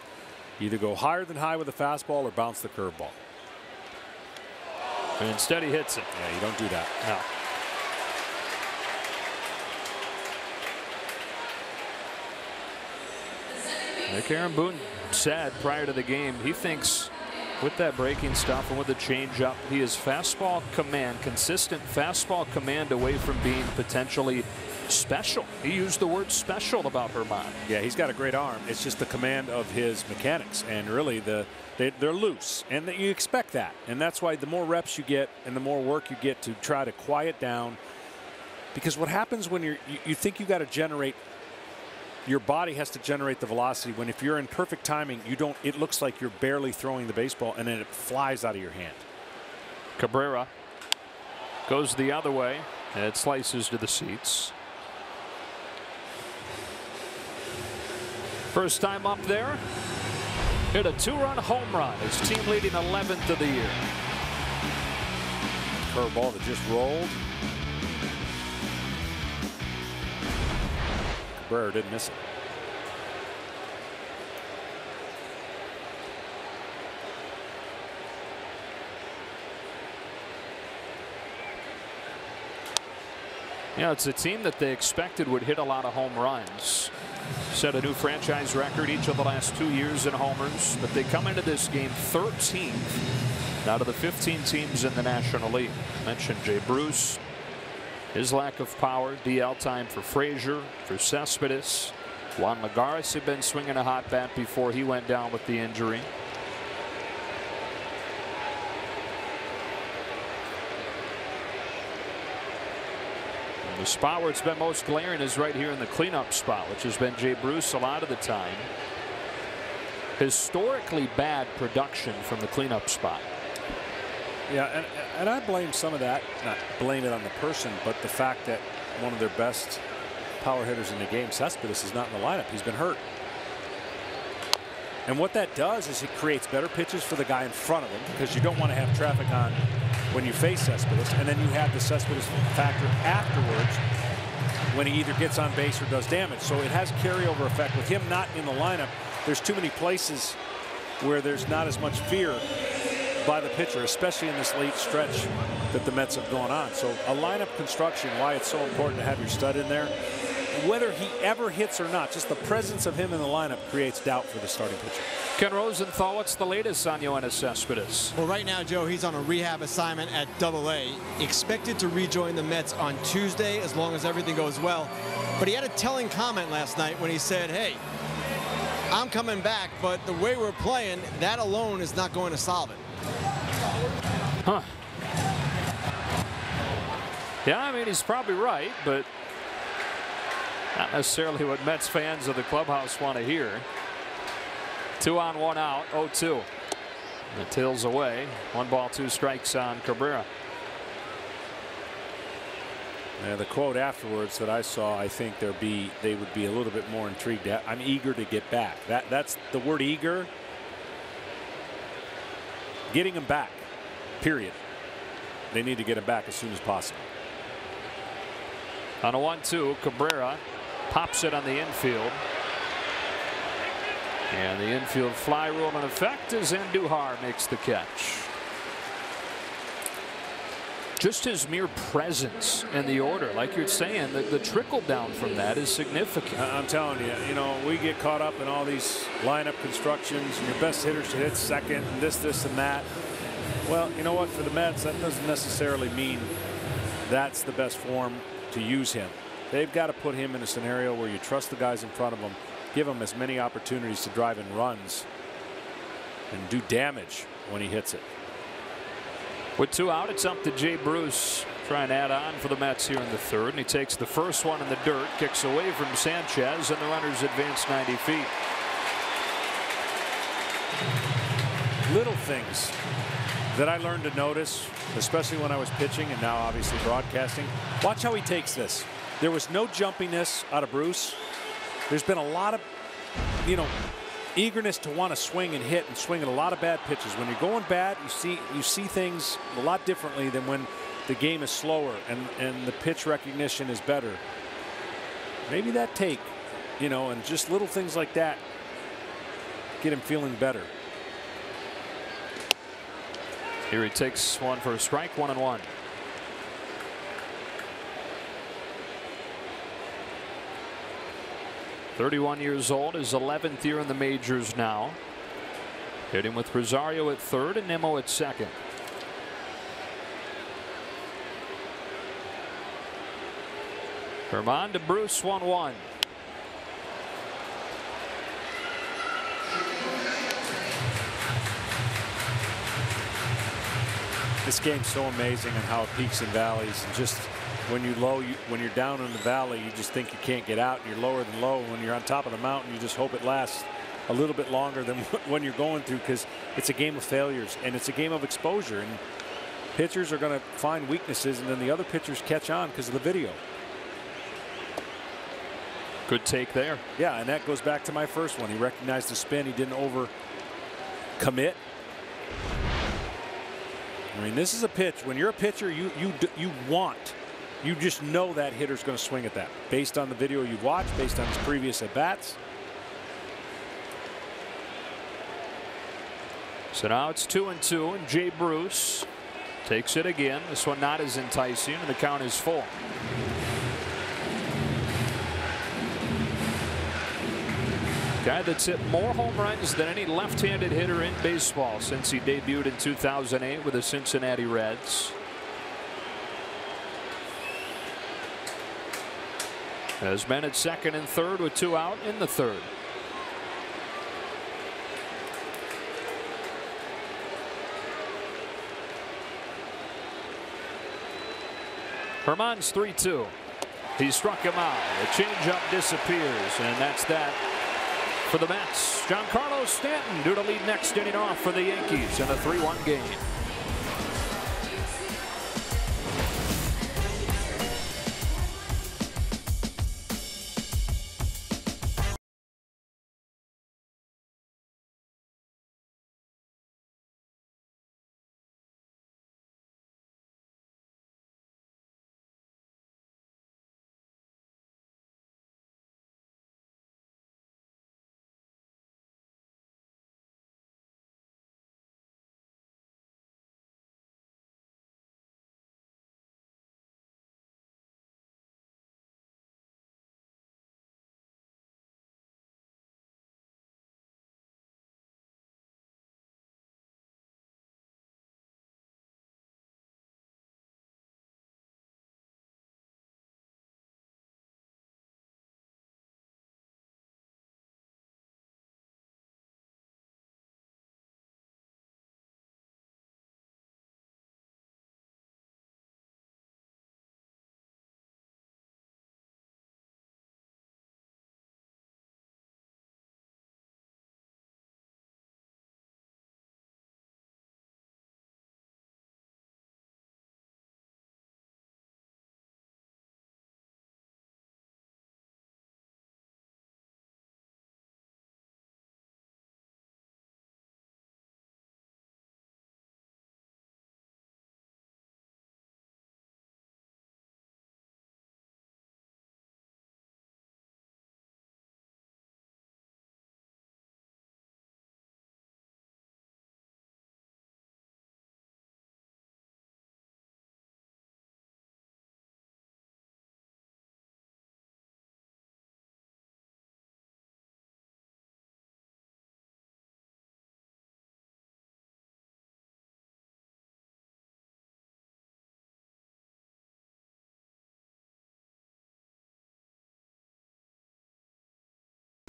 Either go higher than high with a fastball or bounce the curveball. And instead he hits it. Yeah, you don't do that. No. Nick Aaron Boone said prior to the game he thinks with that breaking stuff and with the changeup, he is fastball command, consistent fastball command away from being potentially special. He used the word special about Herman. Yeah, he's got a great arm. It's just the command of his mechanics, and really they're loose, and you expect that. And that's why the more reps you get and the more work you get to try to quiet down, because what happens when you think you got to generate, your body has to generate the velocity, when if you're in perfect timing, you don't, it looks like you're barely throwing the baseball and then it flies out of your hand. Cabrera goes the other way, and it slices to the seats. First time up there, hit a 2-run home run. His team leading 11th of the year. Curveball that just rolled. Cabrera didn't miss it. Yeah, it's a team that they expected would hit a lot of home runs. Set a new franchise record each of the last 2 years in homers, but they come into this game 13th out of the 15 teams in the National League. I mentioned Jay Bruce, his lack of power, DL time for Fraser, for Cespedes. Juan Lagares had been swinging a hot bat before he went down with the injury. The spot where it's been most glaring is right here in the cleanup spot, which has been Jay Bruce a lot of the time. Historically bad production from the cleanup spot. Yeah, and I blame some of that, not blame it on the person, but the fact that one of their best power hitters in the game, Cespedes, is not in the lineup. He's been hurt. And what that does is it creates better pitches for the guy in front of him, because you don't want to have traffic on when you face Cespedes, and then you have the Cespedes factor afterwards when he either gets on base or does damage. So it has carryover effect. With him not in the lineup, there's too many places where there's not as much fear by the pitcher, especially in this late stretch that the Mets have gone on. So a lineup construction, why it's so important to have your stud in there. Whether he ever hits or not, just the presence of him in the lineup creates doubt for the starting pitcher. Ken Rosenthal, what's the latest on Yoenis Cespedes? Well, right now, Joe, he's on a rehab assignment at AA. Expected to rejoin the Mets on Tuesday as long as everything goes well. But he had a telling comment last night when he said, hey, I'm coming back, but the way we're playing, that alone is not going to solve it. Huh. Yeah, I mean, he's probably right, but not necessarily what Mets fans of the clubhouse want to hear. 2 on 1 out, 0-2. The tails away. 1 ball, 2 strikes on Cabrera. And the quote afterwards that I saw, I think they would be a little bit more intrigued. I'm eager to get back. That's the word eager. Getting him back, period. They need to get him back as soon as possible. On a 1-2, Cabrera pops it on the infield. And the infield fly rule in effect as Andujar makes the catch. Just his mere presence in the order, like you're saying, the trickle down from that is significant. I'm telling you, we get caught up in all these lineup constructions, and your best hitter should hit second, and this, and that. Well, you know what? For the Mets, that doesn't necessarily mean that's the best form to use him. They've got to put him in a scenario where you trust the guys in front of him, give him as many opportunities to drive in runs and do damage when he hits it. With 2 out, it's up to Jay Bruce. Trying to add on for the Mets here in the 3rd. And he takes the first one in the dirt, kicks away from Sanchez, and the runners advance 90 feet. Little things that I learned to notice, especially when I was pitching and now obviously broadcasting. Watch how he takes this. There was no jumpiness out of Bruce. There's been a lot of, eagerness to want to swing and hit and swing at a lot of bad pitches. When you're going bad, you see things a lot differently than when the game is slower and the pitch recognition is better. Maybe that take, and just little things like that get him feeling better. Here he takes one for a strike, 1-1. .31 years old, his 11th year in the majors now. Hitting with Rosario at third and Nimmo at second. Herman to Bruce, 1-1. This game's so amazing and how it peaks and valleys. And just when you're down in the valley, you just think you can't get out. You're lower than low. When you're on top of the mountain, you just hope it lasts a little bit longer than when you're going through, because it's a game of failures and it's a game of exposure. And pitchers are going to find weaknesses, and then the other pitchers catch on because of the video. Good take there. Yeah, and that goes back to my first one. He recognized the spin. He didn't over commit. I mean, this is a pitch. When you're a pitcher, you just know that hitter's going to swing at that based on the video you've watched, based on his previous at bats. So now it's 2-2, and Jay Bruce takes it again. This one not as enticing, and the count is 4. Guy that's hit more home runs than any left-handed hitter in baseball since he debuted in 2008 with the Cincinnati Reds. Has been at second and third with 2 out in the third. Herman's 3-2. He struck him out. The changeup disappears, and that's that for the Mets. Giancarlo Stanton due to lead next inning off for the Yankees in a 3-1 game.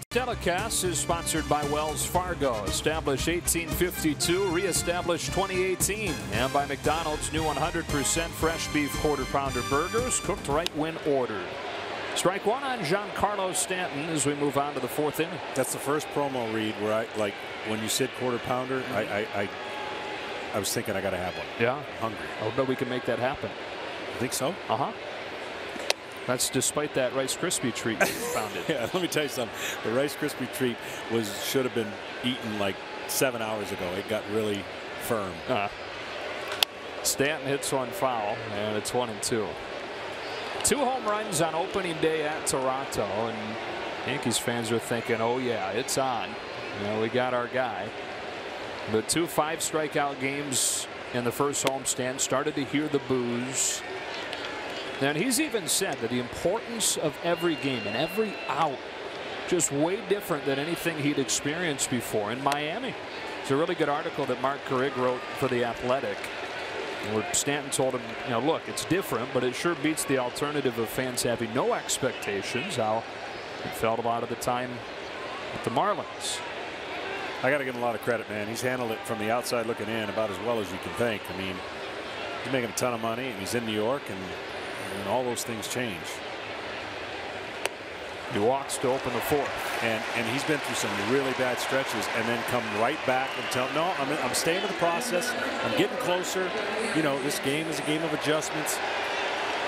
Telecast is sponsored by Wells Fargo, established 1852, reestablished 2018, and by McDonald's new 100% fresh beef quarter pounder burgers, cooked right when ordered. Strike one on Giancarlo Stanton as we move on to the 4th inning. That's the first promo read where I, like, when you said quarter pounder, I was thinking I got to have one. Yeah. I'm hungry. I bet we can make that happen. I think so. Uh-huh. That's despite that Rice Krispie treat you found it. Yeah, let me tell you something. The Rice Krispie treat should have been eaten like 7 hours ago. It got really firm. Stanton hits one foul, and it's 1-2. 2 home runs on opening day at Toronto, and Yankees fans are thinking, oh yeah, it's on. You know, we got our guy. But 2 5-strikeout games in the first homestand, started to hear the boos. And he's even said that the importance of every game and every out just way different than anything he'd experienced before in Miami. It's a really good article that Mark Carrig wrote for The Athletic, where Stanton told him, you know, look, it's different, but it sure beats the alternative of fans having no expectations. How it felt a lot of the time with the Marlins. I got to give him a lot of credit, man. He's handled it from the outside looking in about as well as you can think. I mean, he's making a ton of money, and he's in New York, and all those things change. He walks to open the fourth. And he's been through some really bad stretches and then come right back and tell, no, I'm staying with the process. I'm getting closer. You know, this game is a game of adjustments.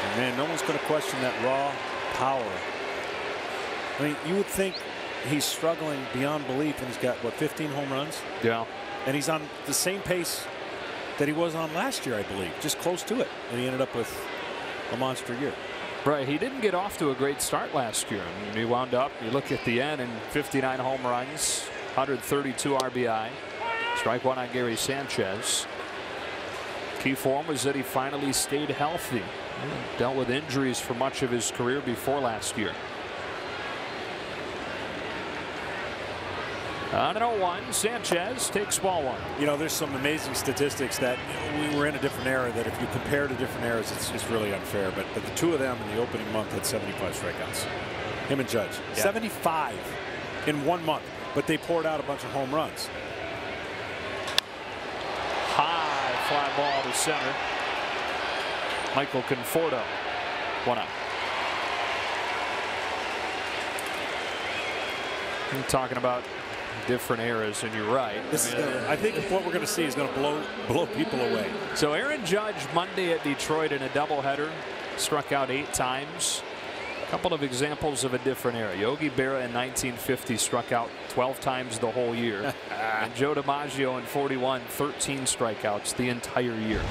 And, man, no one's going to question that raw power. I mean, you would think he's struggling beyond belief, and he's got, what, 15 home runs? Yeah. And he's on the same pace that he was on last year, I believe, just close to it. And he ended up with a monster year. Right, he didn't get off to a great start last year. I mean, he wound up, you look at the end, and 59 home runs, 132 RBI. Strike one on Gary Sanchez. Key for him was that he finally stayed healthy. He dealt with injuries for much of his career before last year. On an 0-1, Sanchez takes ball one. You know, there's some amazing statistics that we were in a different era that if you compare to different eras, it's really unfair. But the two of them in the opening month had 75 strikeouts. Him and Judge. Yeah. 75 in 1 month. But they poured out a bunch of home runs. High fly ball to center. Michael Conforto, 1 out. You're talking about different eras, and you're right. I think what we're going to see is going to blow people away. So Aaron Judge Monday at Detroit in a doubleheader, struck out 8 times. A couple of examples of a different era. Yogi Berra in 1950 struck out 12 times the whole year. And Joe DiMaggio in 41, 13 strikeouts the entire year.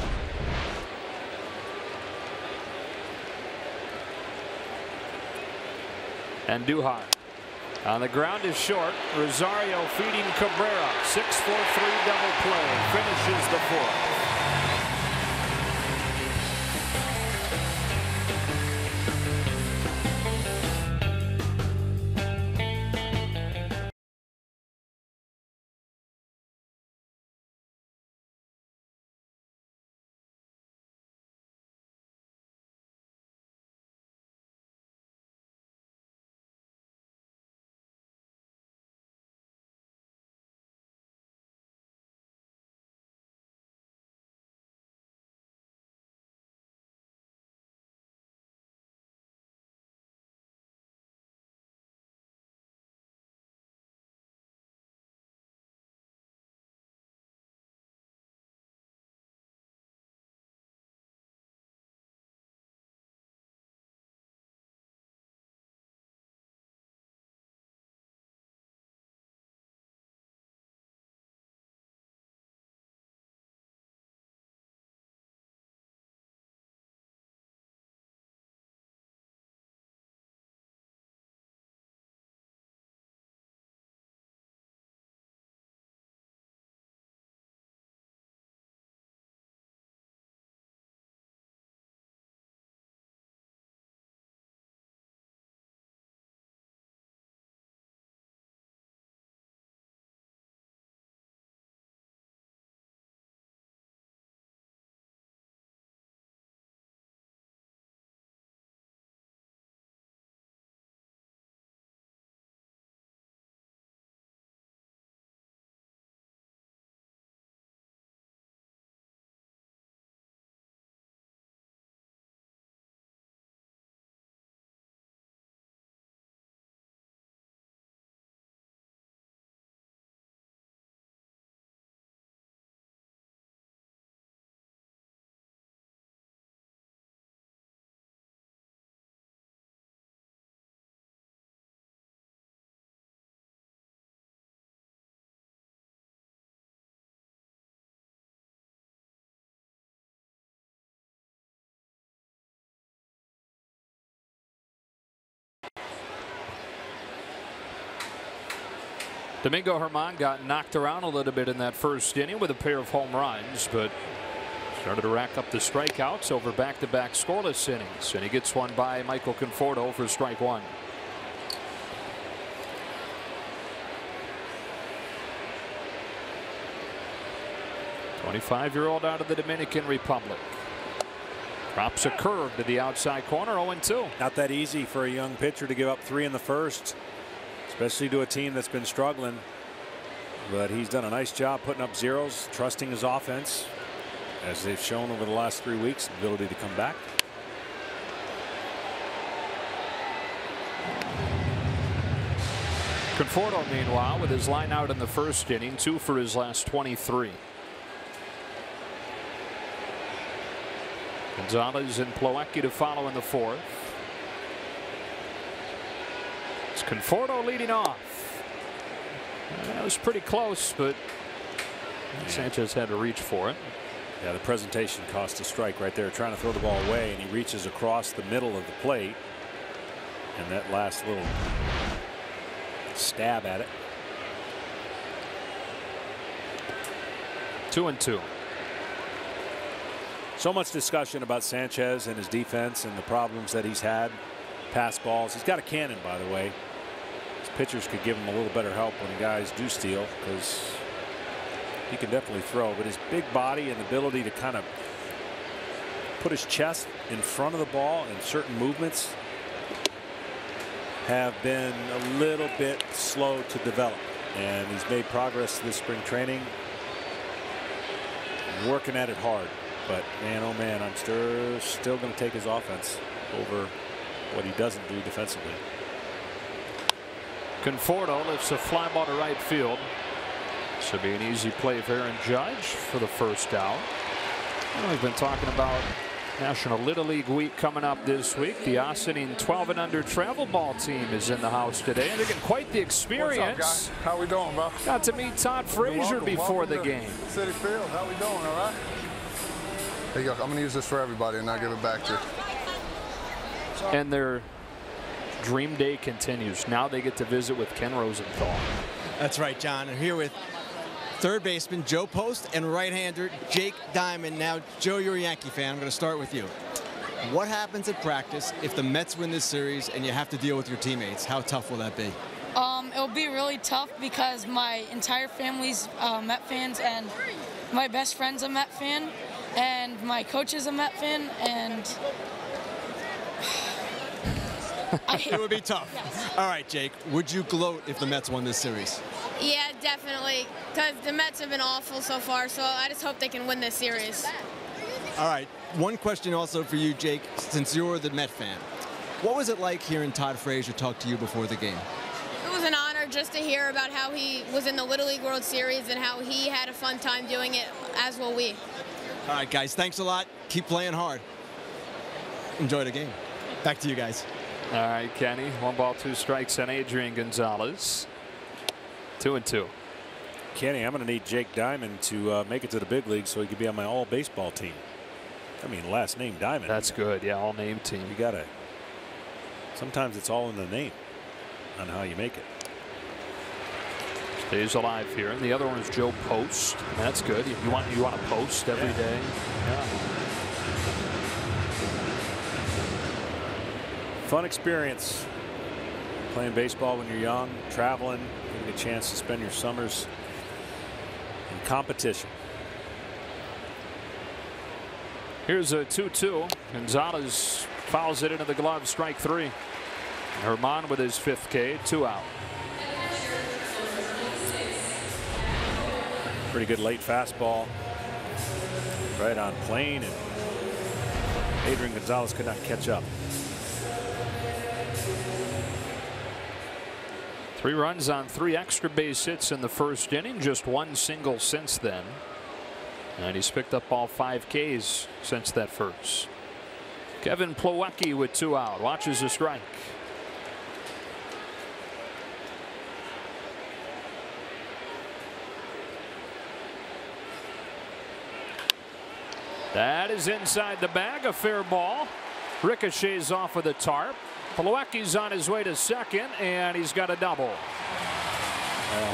Andujar on the ground is short. Rosario feeding Cabrera. 6-4-3 double play. Finishes the fourth. Domingo Herman got knocked around a little bit in that first inning with a pair of home runs, but started to rack up the strikeouts over back-to-back scoreless innings, and he gets one by Michael Conforto for strike one. 25-year-old out of the Dominican Republic. Drops a curve to the outside corner, 0-2. Not that easy for a young pitcher to give up 3 in the first, especially to a team that's been struggling. But he's done a nice job putting up zeros, trusting his offense, as they've shown over the last 3 weeks, the ability to come back. Conforto, meanwhile, with his line out in the first inning, 2 for his last 23. Gonzalez and Plawecki to follow in the fourth. It's Conforto leading off. That was pretty close, but Sanchez had to reach for it. Yeah, the presentation cost a strike right there, trying to throw the ball away, and he reaches across the middle of the plate. And that last little stab at it. 2-2. So much discussion about Sanchez and his defense and the problems that he's had. Pass balls. He's got a cannon, by the way. His pitchers could give him a little better help when guys do steal, because he can definitely throw. But his big body and ability to kind of put his chest in front of the ball in certain movements have been a little bit slow to develop. And he's made progress this spring training. Working at it hard. But man, oh man, I'm still going to take his offense over what he doesn't do defensively. Conforto lifts a fly ball to right field. Should be an easy play for Aaron Judge for the first out. Well, we've been talking about National Little League Week coming up this week. The Ossining 12 and under travel ball team is in the house today, and they're getting quite the experience. What's up, guys? How we doing, bro? Got to meet Todd Fraser before the game. City Field. How we doing? All right. There you go. I'm going to use this for everybody, and I'll give it back to you. And their dream day continues. Now they get to visit with Ken Rosenthal. That's right, John. And here with third baseman Joe Post and right-hander Jake Diamond. Now, Joe, you're a Yankee fan. I'm going to start with you. What happens at practice if the Mets win this series and you have to deal with your teammates? How tough will that be? It'll be really tough because my entire family's Met fans, and my best friend's a Met fan, and my coach is a Met fan, and it would be tough. Yeah. All right, Jake, would you gloat if the Mets won this series? Yeah, definitely, because the Mets have been awful so far, so I just hope they can win this series. All right, one question also for you, Jake, since you're the Met fan. What was it like hearing Todd Fraser talk to you before the game? It was an honor just to hear about how he was in the Little League World Series and how he had a fun time doing it, as will we. All right, guys, thanks a lot. Keep playing hard. Enjoy the game. Back to you guys. All right, Kenny. 1 ball, 2 strikes on Adrian Gonzalez. 2-2. Kenny, I'm going to need Jake Diamond to make it to the big league so he could be on my all baseball team. I mean, last name Diamond. That's good. Yeah, all name team. You got to. Sometimes it's all in the name on how you make it. Stays alive here, and the other one is Joe Post. That's good. You want to post every day. Yeah. Fun experience playing baseball when you're young, traveling, getting a chance to spend your summers in competition. Here's a 2-2. Gonzalez fouls it into the glove, strike 3. Herman with his 5th K, 2 out. Pretty good late fastball. Right on plane, and Adrian Gonzalez could not catch up. 3 runs on 3 extra base hits in the first inning, just 1 single since then. And he's picked up all 5 Ks since that first. Kevin Plawecki with 2 out, watches a strike. That is inside the bag, a fair ball. Ricochets off with a tarp. Plawecki's on his way to second, and he's got a double.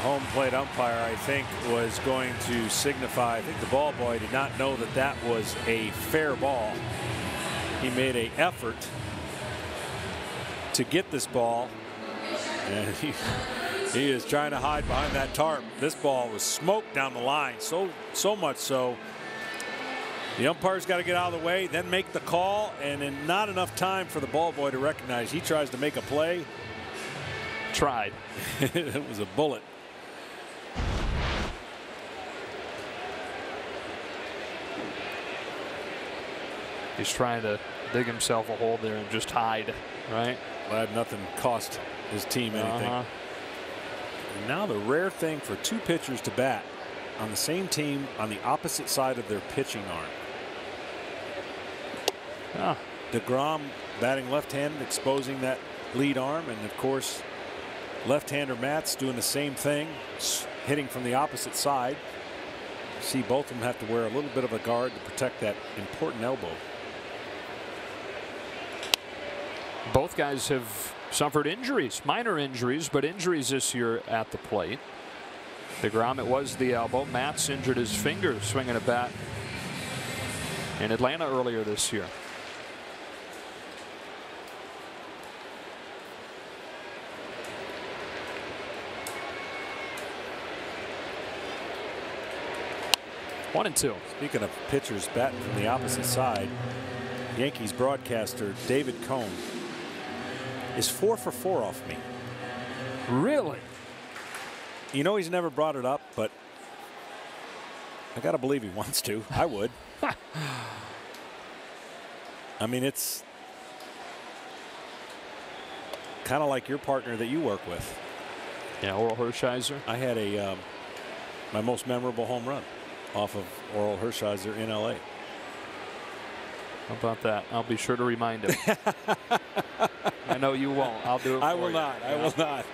Home plate umpire, I think, was going to signify. I think the ball boy did not know that that was a fair ball. He made an effort to get this ball, and He is trying to hide behind that tarp. This ball was smoked down the line, so much so. The umpire's got to get out of the way, then make the call, and then not enough time for the ball boy to recognize. He tries to make a play. Tried. It was a bullet. He's trying to dig himself a hole there and just hide, right? Glad nothing cost his team anything. And now the rare thing for two pitchers to bat on the same team on the opposite side of their pitching arm. DeGrom batting left-handed, exposing that lead arm, and of course left-hander Matt's doing the same thing, hitting from the opposite side. See both of them have to wear a little bit of a guard to protect that important elbow. Both guys have suffered injuries, minor injuries, but injuries this year at the plate. DeGrom, it was the elbow. Matt's injured his finger swinging a bat in Atlanta earlier this year. One and two. Speaking of pitchers batting from the opposite side, Yankees broadcaster David Cohn is 4 for 4 off me. Really? You know, he's never brought it up, but I got to believe he wants to. I would. I mean, it's kind of like your partner that you work with. Yeah, Oral Hershiser. I had my most memorable home run off of Oral Hershiser in LA. How about that? I'll be sure to remind him. I know you won't. I'll do it for you. I will not. I will not.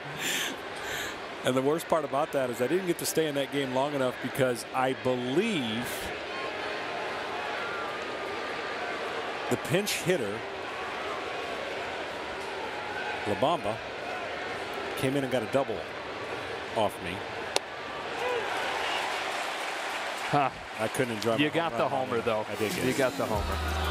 And the worst part about that is I didn't get to stay in that game long enough because I believe the pinch hitter, La Bamba, came in and got a double off me. Huh. I couldn't enjoy. You got the homer, though. I did get You it. got the homer.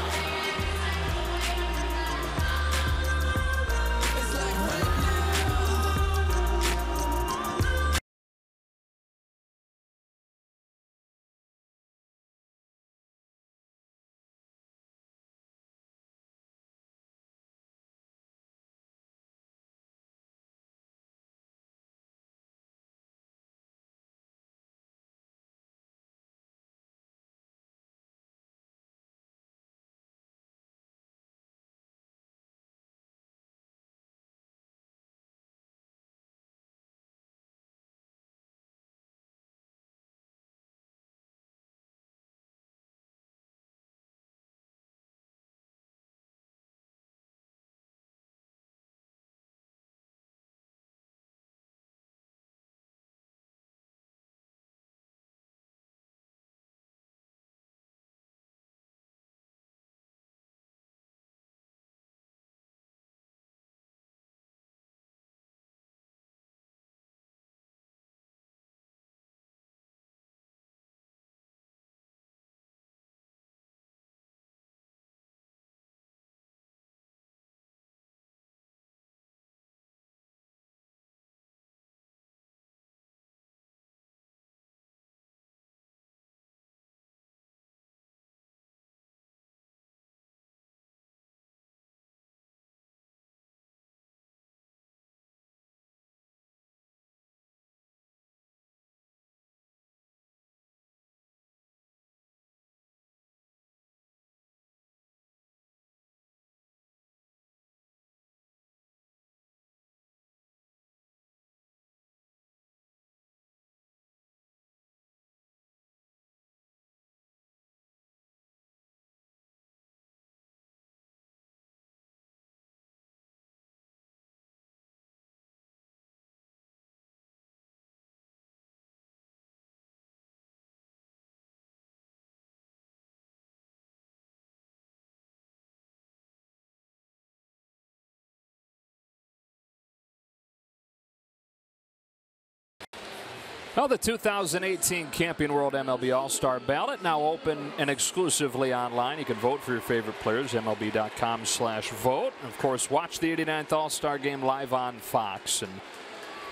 Well, the 2018 Camping World MLB All-Star Ballot now open and exclusively online. You can vote for your favorite players, MLB.com/vote. Of course, watch the 89th All-Star Game live on Fox. And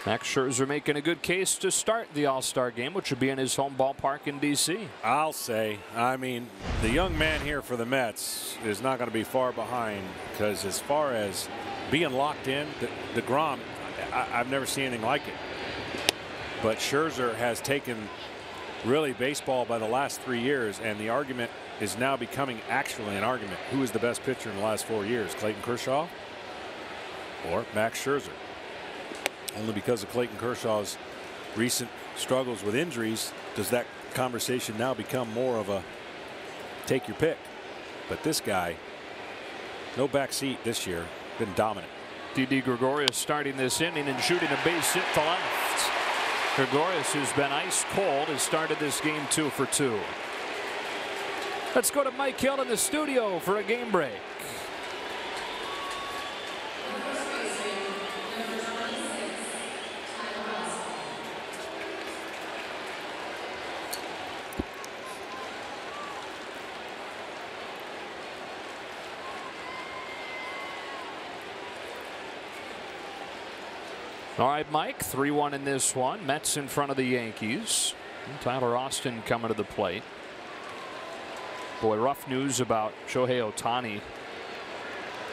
Max Scherzer making a good case to start the All-Star game, which would be in his home ballpark in D.C. I'll say, I mean, the young man here for the Mets is not going to be far behind, because as far as being locked in, DeGrom, I've never seen anything like it. But Scherzer has taken really baseball by the last 3 years, and the argument is now becoming actually an argument. Who is the best pitcher in the last 4 years? Clayton Kershaw or Max Scherzer? Only because of Clayton Kershaw's recent struggles with injuries does that conversation now become more of a take your pick. But this guy, no backseat this year, been dominant. Didi Gregorius starting this inning and shooting a base hit to left. Gregorius, who's been ice cold, has started this game 2 for 2. Let's go to Mike Hill in the studio for a game break. All right, Mike, 3-1 in this one. Mets in front of the Yankees. And Tyler Austin coming to the plate. Boy, rough news about Shohei Ohtani.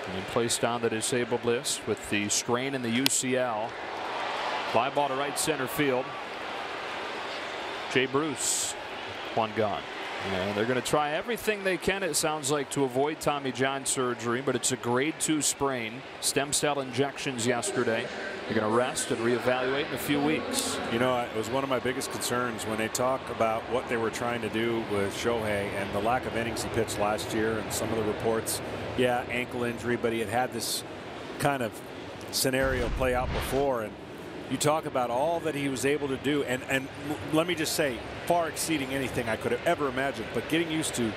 Being placed on the disabled list with the strain in the UCL. Fly ball to right center field. Jay Bruce, one gone. Yeah, they're going to try everything they can, it sounds like, to avoid Tommy John surgery, but it's a grade 2 sprain. Stem cell injections yesterday. They're going to rest and reevaluate in a few weeks. You know, it was one of my biggest concerns when they talk about what they were trying to do with Shohei and the lack of innings he pitched last year, and some of the reports, yeah, ankle injury, but he had this kind of scenario play out before. And you talk about all that he was able to do, and let me just say, far exceeding anything I could have ever imagined. But getting used to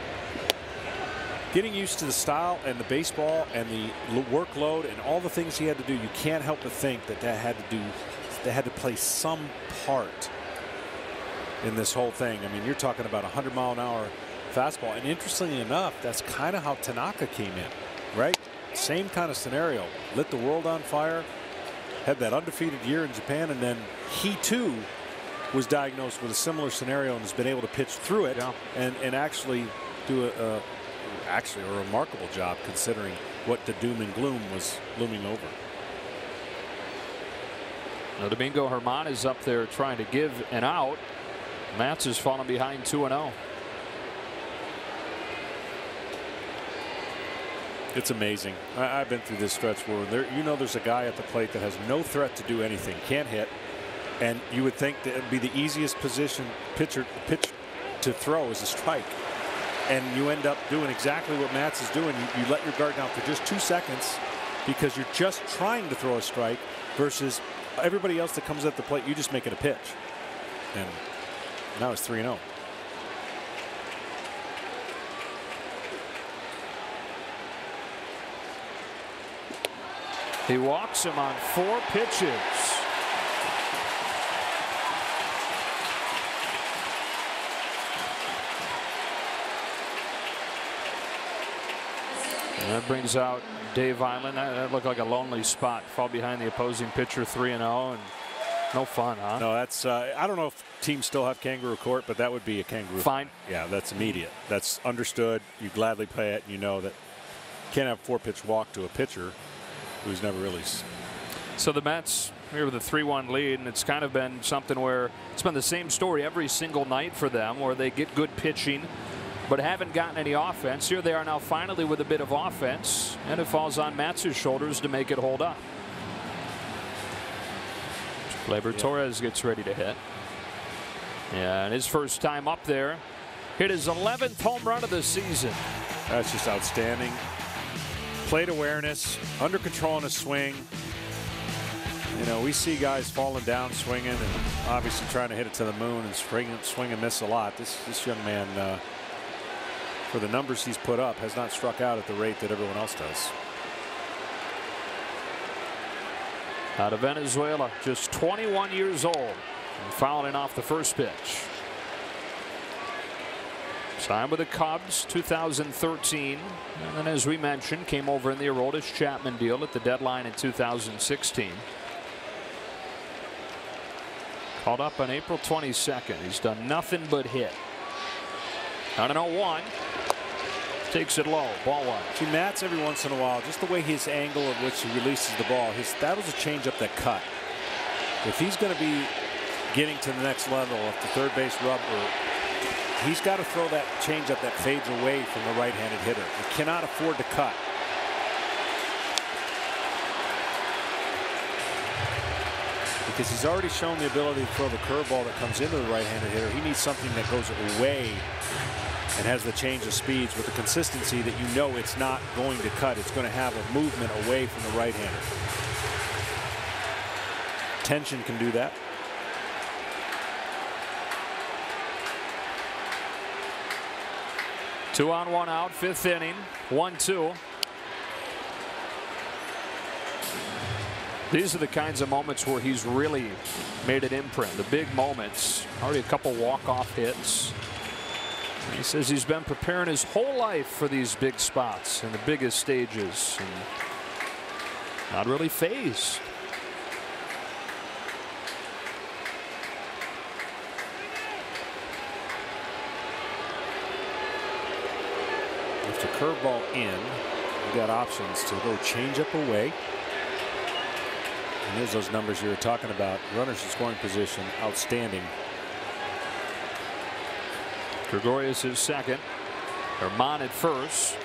the style and the baseball and the workload and all the things he had to do, you can't help but think that that had to play some part in this whole thing. I mean, you're talking about 100-mile-an-hour fastball, and interestingly enough, that's kind of how Tanaka came in, right? Same kind of scenario, lit the world on fire. Had that undefeated year in Japan, and then he too was diagnosed with a similar scenario and has been able to pitch through it, and actually do a remarkable job considering what the doom and gloom was looming over. Now Domingo Herman is up there trying to give an out. Mats has fallen behind 2-0. It's amazing. I've been through this stretch where there's a guy at the plate that has no threat to do anything, can't hit, and you would think that it'd be the easiest pitch to throw is a strike, and you end up doing exactly what Mats is doing. You let your guard down for just 2 seconds because you're just trying to throw a strike, versus everybody else that comes at the plate, you just make it a pitch, and now it's 3-0. He walks him on 4 pitches. And that brings out Dave Island. That looked like a lonely spot. Fall behind the opposing pitcher 3-0, and no fun, huh? No, that's I don't know if teams still have kangaroo court, but that would be a kangaroo fine. Yeah, that's immediate. That's understood. You gladly play it. You know that you can't have a 4-pitch walk to a pitcher who's never really. So the Mets here with a 3-1 lead, and it's kind of been something where it's been the same story every single night for them, where they get good pitching but haven't gotten any offense. Here they are now finally with a bit of offense, and it falls on Mats' shoulders to make it hold up. Gleyber Torres gets ready to hit. Yeah, and his first time up there, hit his 11th home run of the season. That's just outstanding. Plate awareness, under control in his swing. You know, we see guys falling down swinging and obviously trying to hit it to the moon and swing and miss a lot. This young man, for the numbers he's put up, has not struck out at the rate that everyone else does. Out of Venezuela, just 21 years old, and fouling off the first pitch. Signed with the Cubs 2013, and then, as we mentioned, came over in the Aroldis Chapman deal at the deadline in 2016. Called up on April 22nd. He's done nothing but hit. On an 0-1. Takes it low. Ball 1. See, Matt's every once in a while, just the way his angle at which he releases the ball, that was a changeup that cut. If he's going to be getting to the next level of the third base rubber, he's got to throw that changeup that fades away from the right-handed hitter. He cannot afford to cut. Because he's already shown the ability to throw the curveball that comes into the right-handed hitter. He needs something that goes away and has the change of speeds with the consistency that you know it's not going to cut. It's going to have a movement away from the right-hander. Tension can do that. Two on, one out, 5th inning, 1-2. These are the kinds of moments where he's really made an imprint. The big moments. Already a couple walk-off hits. He says he's been preparing his whole life for these big spots and the biggest stages. And not really phased. If the curveball in, you got options to go change up away. And there's those numbers you were talking about. Runners in scoring position, outstanding. Gregorius is second. Herman at first.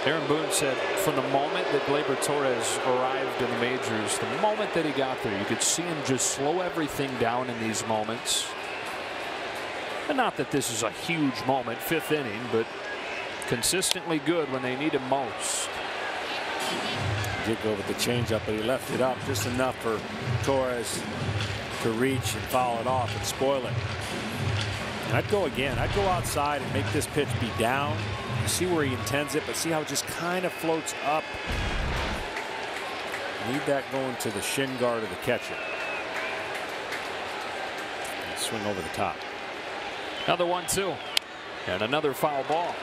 Aaron Boone said from the moment that Gleyber Torres arrived in the majors, the moment that he got there, you could see him just slow everything down in these moments. And not that this is a huge moment, 5th inning, but consistently good when they need him most. He did go with the changeup, but he left it up just enough for Torres to reach and foul it off and spoil it. And I'd go again. I'd go outside and make this pitch be down. You see where he intends it, but see how it just kind of floats up. Need that going to the shin guard of the catcher. And swing over the top. Another 1-2. And another foul ball.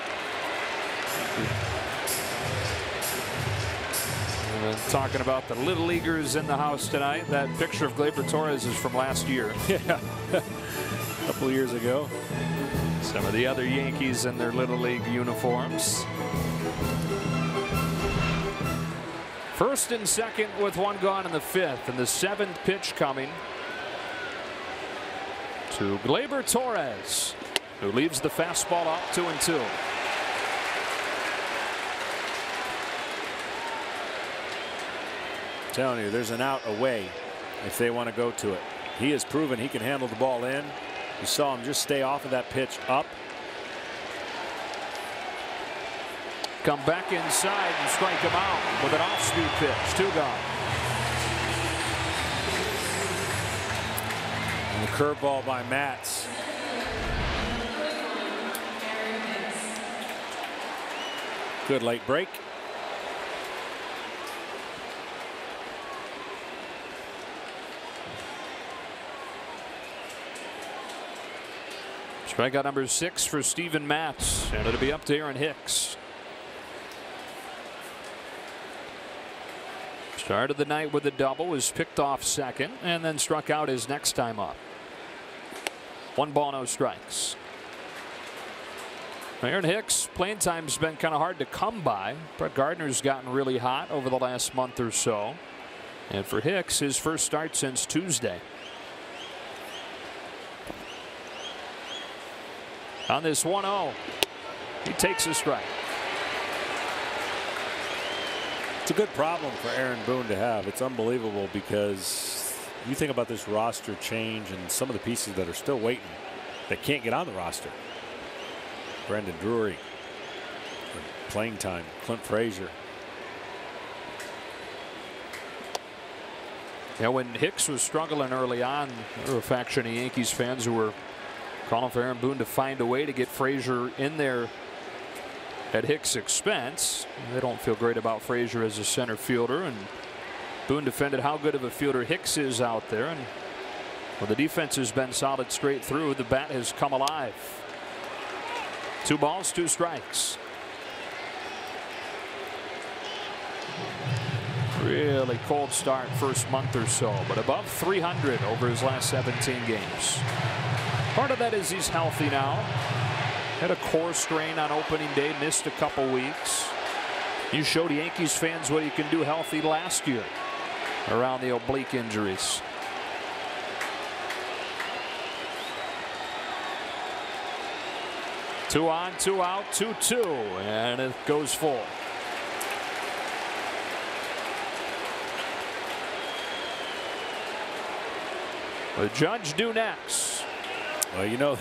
Talking about the little leaguers in the house tonight. That picture of Gleyber Torres is from last year. Yeah, a couple of years ago. Some of the other Yankees in their little league uniforms. First and second with one gone in the 5th, and the 7th pitch coming to Gleyber Torres, who leaves the fastball up 2-2. Telling you, there's an out away if they want to go to it. He has proven he can handle the ball in. You saw him just stay off of that pitch up. Come back inside and strike him out with an off-speed pitch. 2 gone. And the curveball by Matz. Good late break. Strikeout number 6 for Steven Matz, and it'll be up to Aaron Hicks. Started the night with a double, was picked off second, and then struck out his next time up. 1 ball, no strikes. Aaron Hicks, playing time's been kind of hard to come by. Brett Gardner's gotten really hot over the last month or so. And for Hicks, his first start since Tuesday. On this 1-0, he takes a strike. It's a good problem for Aaron Boone to have. It's unbelievable because you think about this roster change and some of the pieces that are still waiting that can't get on the roster. Brendan Drury, playing time. Clint Fraser. Yeah, when Hicks was struggling early on, there were a faction of Yankees fans who were calling for Aaron Boone to find a way to get Fraser in there at Hicks' expense. They don't feel great about Fraser as a center fielder, and Boone defended how good of a fielder Hicks is out there. And well, the defense has been solid straight through. The bat has come alive. 2 balls, 2 strikes. Really cold start first month or so, but above 300 over his last 17 games. Part of that is he's healthy now. Had a core strain on opening day, missed a couple weeks. You showed Yankees fans what he can do healthy last year around the oblique injuries. Two on, two out, 2-2, and it goes full. The Judge due next. Well, you know,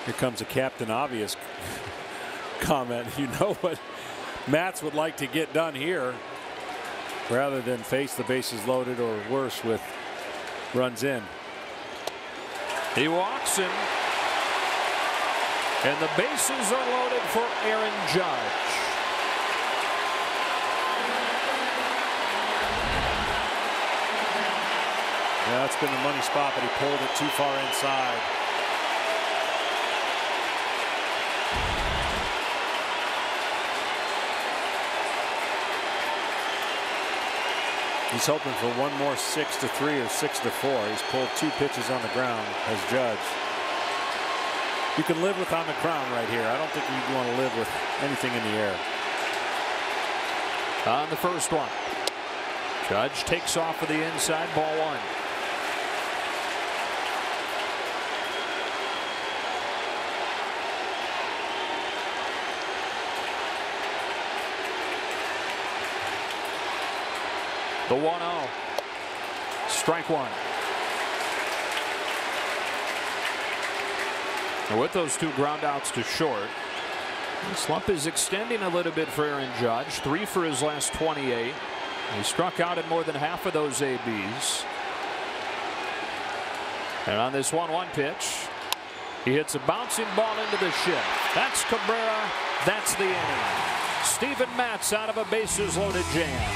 here comes a Captain Obvious comment. You know what Mats would like to get done here rather than face the bases loaded or worse with runs in. He walks in, and the bases are loaded for Aaron Judge. Yeah, that's been the money spot, but he pulled it too far inside. He's hoping for one more 6-3 or 6-4. He's pulled 2 pitches on the ground as Judge. You can live with on the ground right here. I don't think you want to live with anything in the air. On the first one, Judge takes off for the inside, ball 1. The 1-0. Strike 1. And with those 2 ground outs to short, the slump is extending a little bit for Aaron Judge. 3 for his last 28. He struck out in more than half of those ABs. And on this 1-1 pitch, he hits a bouncing ball into the shift. That's Cabrera. That's the inning. Steven Matz out of a bases loaded jam.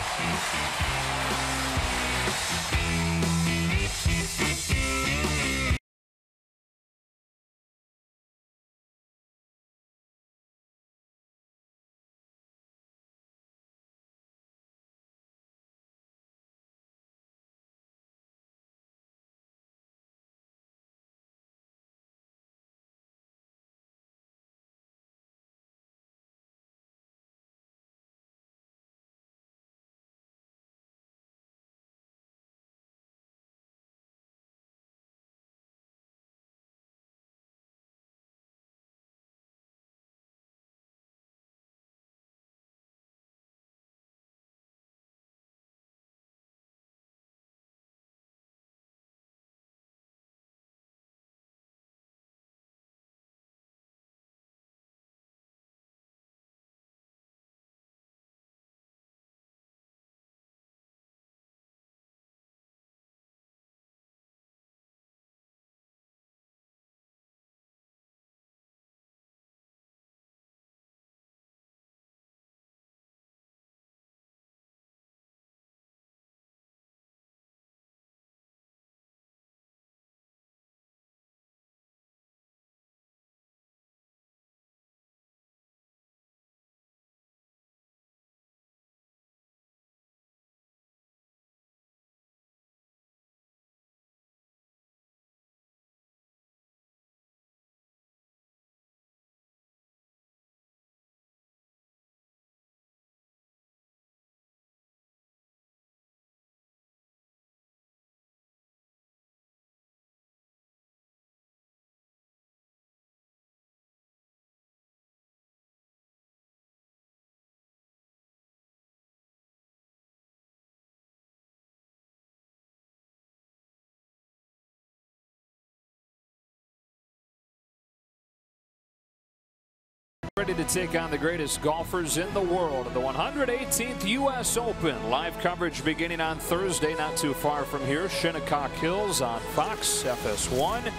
Ready to take on the greatest golfers in the world at the 118th U.S. Open. Live coverage beginning on Thursday, not too far from here. Shinnecock Hills on Fox FS1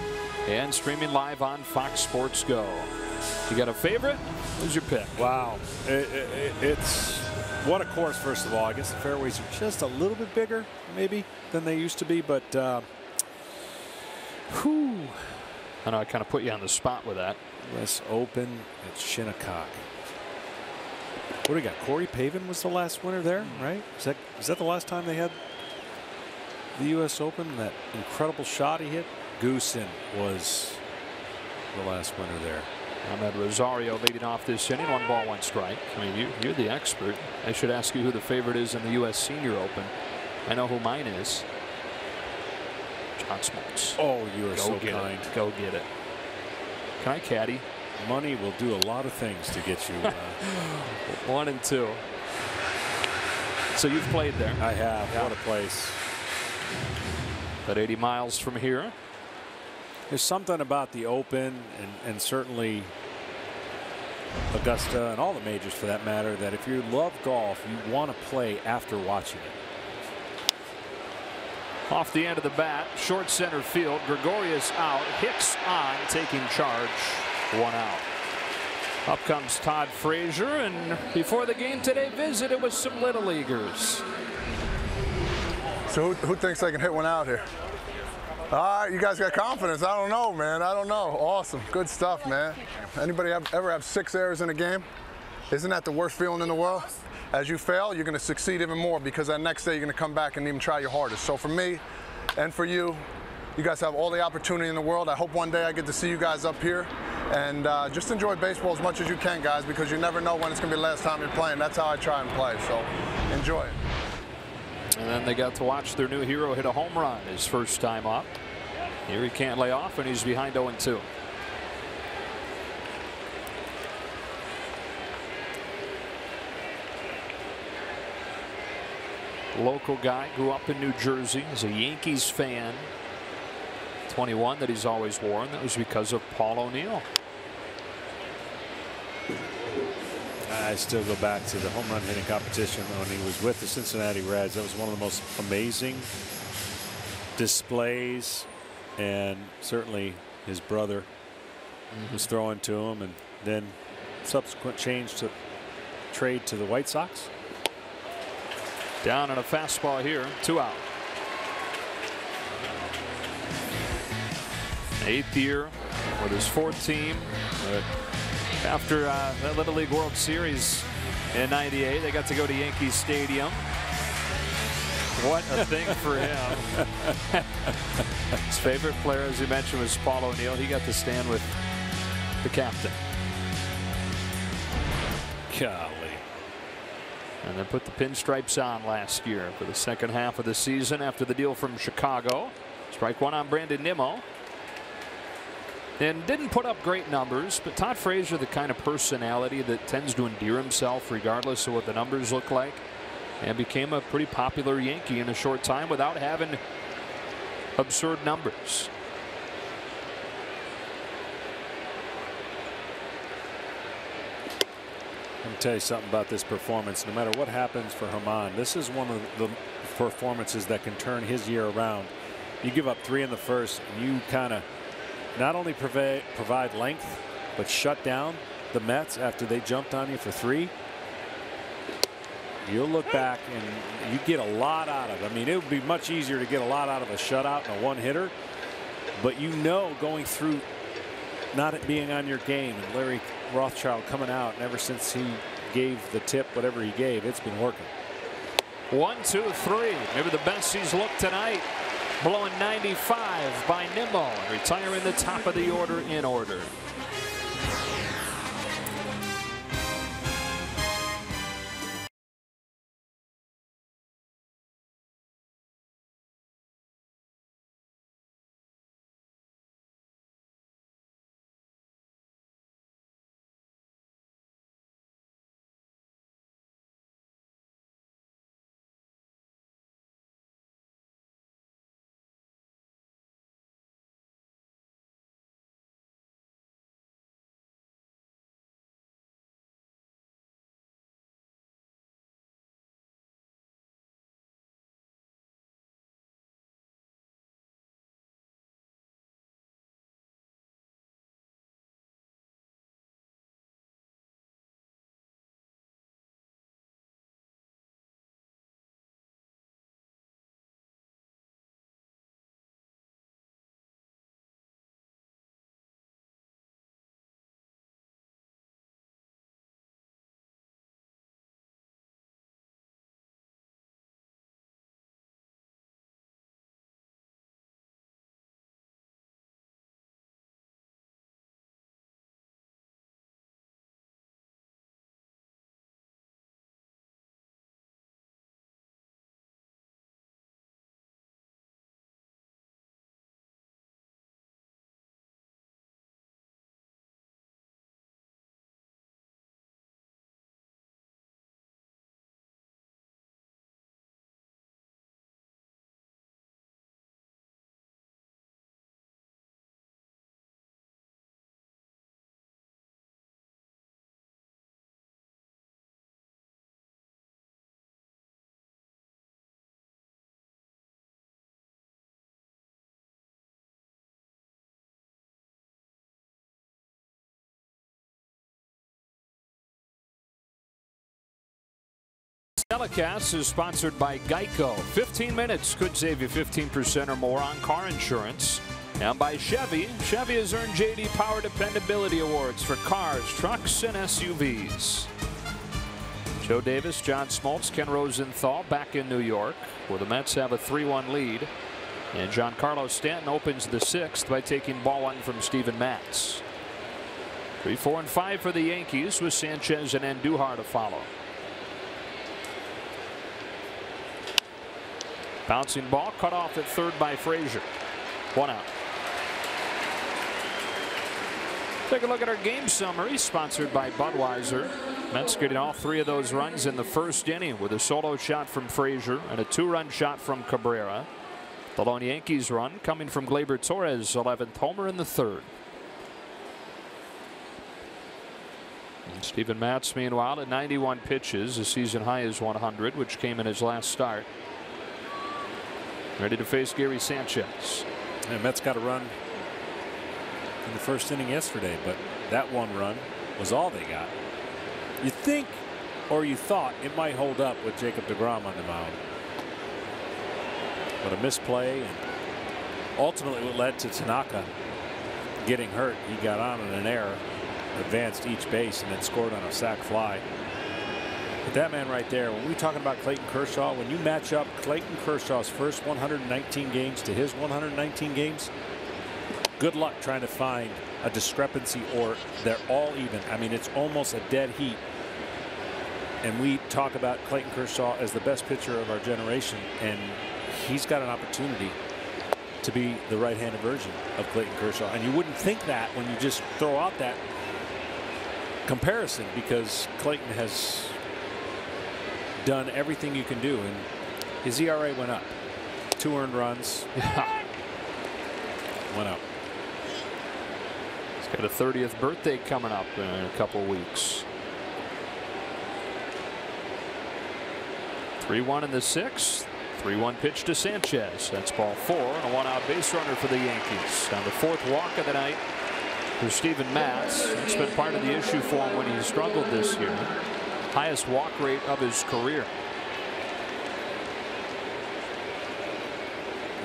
and streaming live on Fox Sports Go. You got a favorite? Who's your pick? Wow. It's what a course, first of all. I guess the fairways are just a little bit bigger, maybe, than they used to be, but whew. I know I kind of put you on the spot with that. Less open at Shinnecock. What do we got? Corey Pavin was the last winner there, right? Is that the last time they had the U.S. Open? That incredible shot he hit. Goosen was the last winner there. Ahmed Rosario leading off this inning. 1 ball, 1 strike. I mean, you're the expert. I should ask you who the favorite is in the U.S. Senior Open. I know who mine is. John Smoltz. Oh, you are so kind. Go get it. Can I caddy? Money will do a lot of things to get you. 1 and 2. So you've played there. I have. Yeah. What a place. About 80 miles from here. There's something about the Open and certainly Augusta and all the majors for that matter, that if you love golf, you want to play after watching it. Off the end of the bat, short center field. Gregorius out. Hicks on, taking charge. 1 out. Up comes Todd Frazier, and before the game today visited with some Little Leaguers. So who thinks they can hit one out here? All right, you guys got confidence. I don't know, man. I don't know. Awesome. Good stuff, man. Anybody ever have 6 errors in a game? Isn't that the worst feeling in the world? As you fail, you're going to succeed even more because that next day you're going to come back and even try your hardest. So for me and for you, you guys have all the opportunity in the world. I hope one day I get to see you guys up here. And just enjoy baseball as much as you can, guys, because you never know when it's going to be the last time you're playing. That's how I try and play. So enjoy it. And then they got to watch their new hero hit a home run his first time up. Here he can't lay off, and he's behind 0-2. Local guy, grew up in New Jersey, is a Yankees fan. 21 that he's always worn. That was because of Paul O'Neill. I still go back to the home run hitting competition when he was with the Cincinnati Reds. That was one of the most amazing displays, and certainly his brother was throwing to him, and then subsequent change to trade to the White Sox. Down on a fastball here, 2 out. 8th year with his 4th team. After that Little League World Series in '98, they got to go to Yankee Stadium. What a thing for him. His favorite player, as he mentioned, was Paul O'Neill. He got to stand with the captain. Golly. And then put the pinstripes on last year for the second half of the season after the deal from Chicago. Strike 1 on Brandon Nimmo. And didn't put up great numbers, but Todd Frazier, the kind of personality that tends to endear himself regardless of what the numbers look like, and became a pretty popular Yankee in a short time without having absurd numbers. Let me tell you something about this performance. No matter what happens for Herman, this is one of the performances that can turn his year around. You give up 3 in the first, and you kind of not only provide length, but shut down the Mets after they jumped on you for 3. You'll look back and you get a lot out of it. I mean, it would be much easier to get a lot out of a shutout and a 1-hitter, but you know, going through not being on your game and Larry Rothschild coming out, and ever since he gave the tip, whatever he gave, it's been working. 1, 2, 3. Maybe the best he's looked tonight. Blowing 95 by Nimmo, retiring the top of the order in order. Telecast is sponsored by Geico. 15 minutes could save you 15% or more on car insurance. And by Chevy. Chevy has earned J.D. Power Dependability Awards for cars, trucks, and SUVs. Joe Davis, John Smoltz, Ken Rosenthal back in New York, where the Mets have a 3-1 lead. And Giancarlo Stanton opens the 6th by taking ball 1 from Steven Matz. 3, 4, and 5 for the Yankees with Sanchez and Andujar to follow. Bouncing ball cut off at third by Fraser. 1 out. Take a look at our game summary sponsored by Budweiser. Mets getting all 3 of those runs in the first inning with a solo shot from Fraser and a 2-run shot from Cabrera. The lone Yankees run coming from Gleyber Torres' 11th homer in the 3rd. And Steven Matz, meanwhile, at 91 pitches. The season high is 100, which came in his last start. Ready to face Gary Sanchez. And Mets got a run in the first inning yesterday, but that 1 run was all they got. You think, or you thought, it might hold up with Jacob deGrom on the mound. But a misplay, and ultimately what led to Tanaka getting hurt. He got on an error, advanced each base, and then scored on a sac fly. But that man right there, when we're talking about Clayton Kershaw, when you match up Clayton Kershaw's first 119 games to his 119 games, good luck trying to find a discrepancy, or they're all even. I mean, it's almost a dead heat. And we talk about Clayton Kershaw as the best pitcher of our generation, and he's got an opportunity to be the right-handed version of Clayton Kershaw. And you wouldn't think that when you just throw out that comparison, because Clayton has done everything you can do, and his ERA went up. 2 earned runs. Went up. He's got a 30th birthday coming up in a couple weeks. 3-1 in the 6th. 3-1 pitch to Sanchez. That's ball 4 and a 1-out base runner for the Yankees. Down the 4th walk of the night for Steven Matz. It's been part of the issue for him when he struggled this year. Highest walk rate of his career.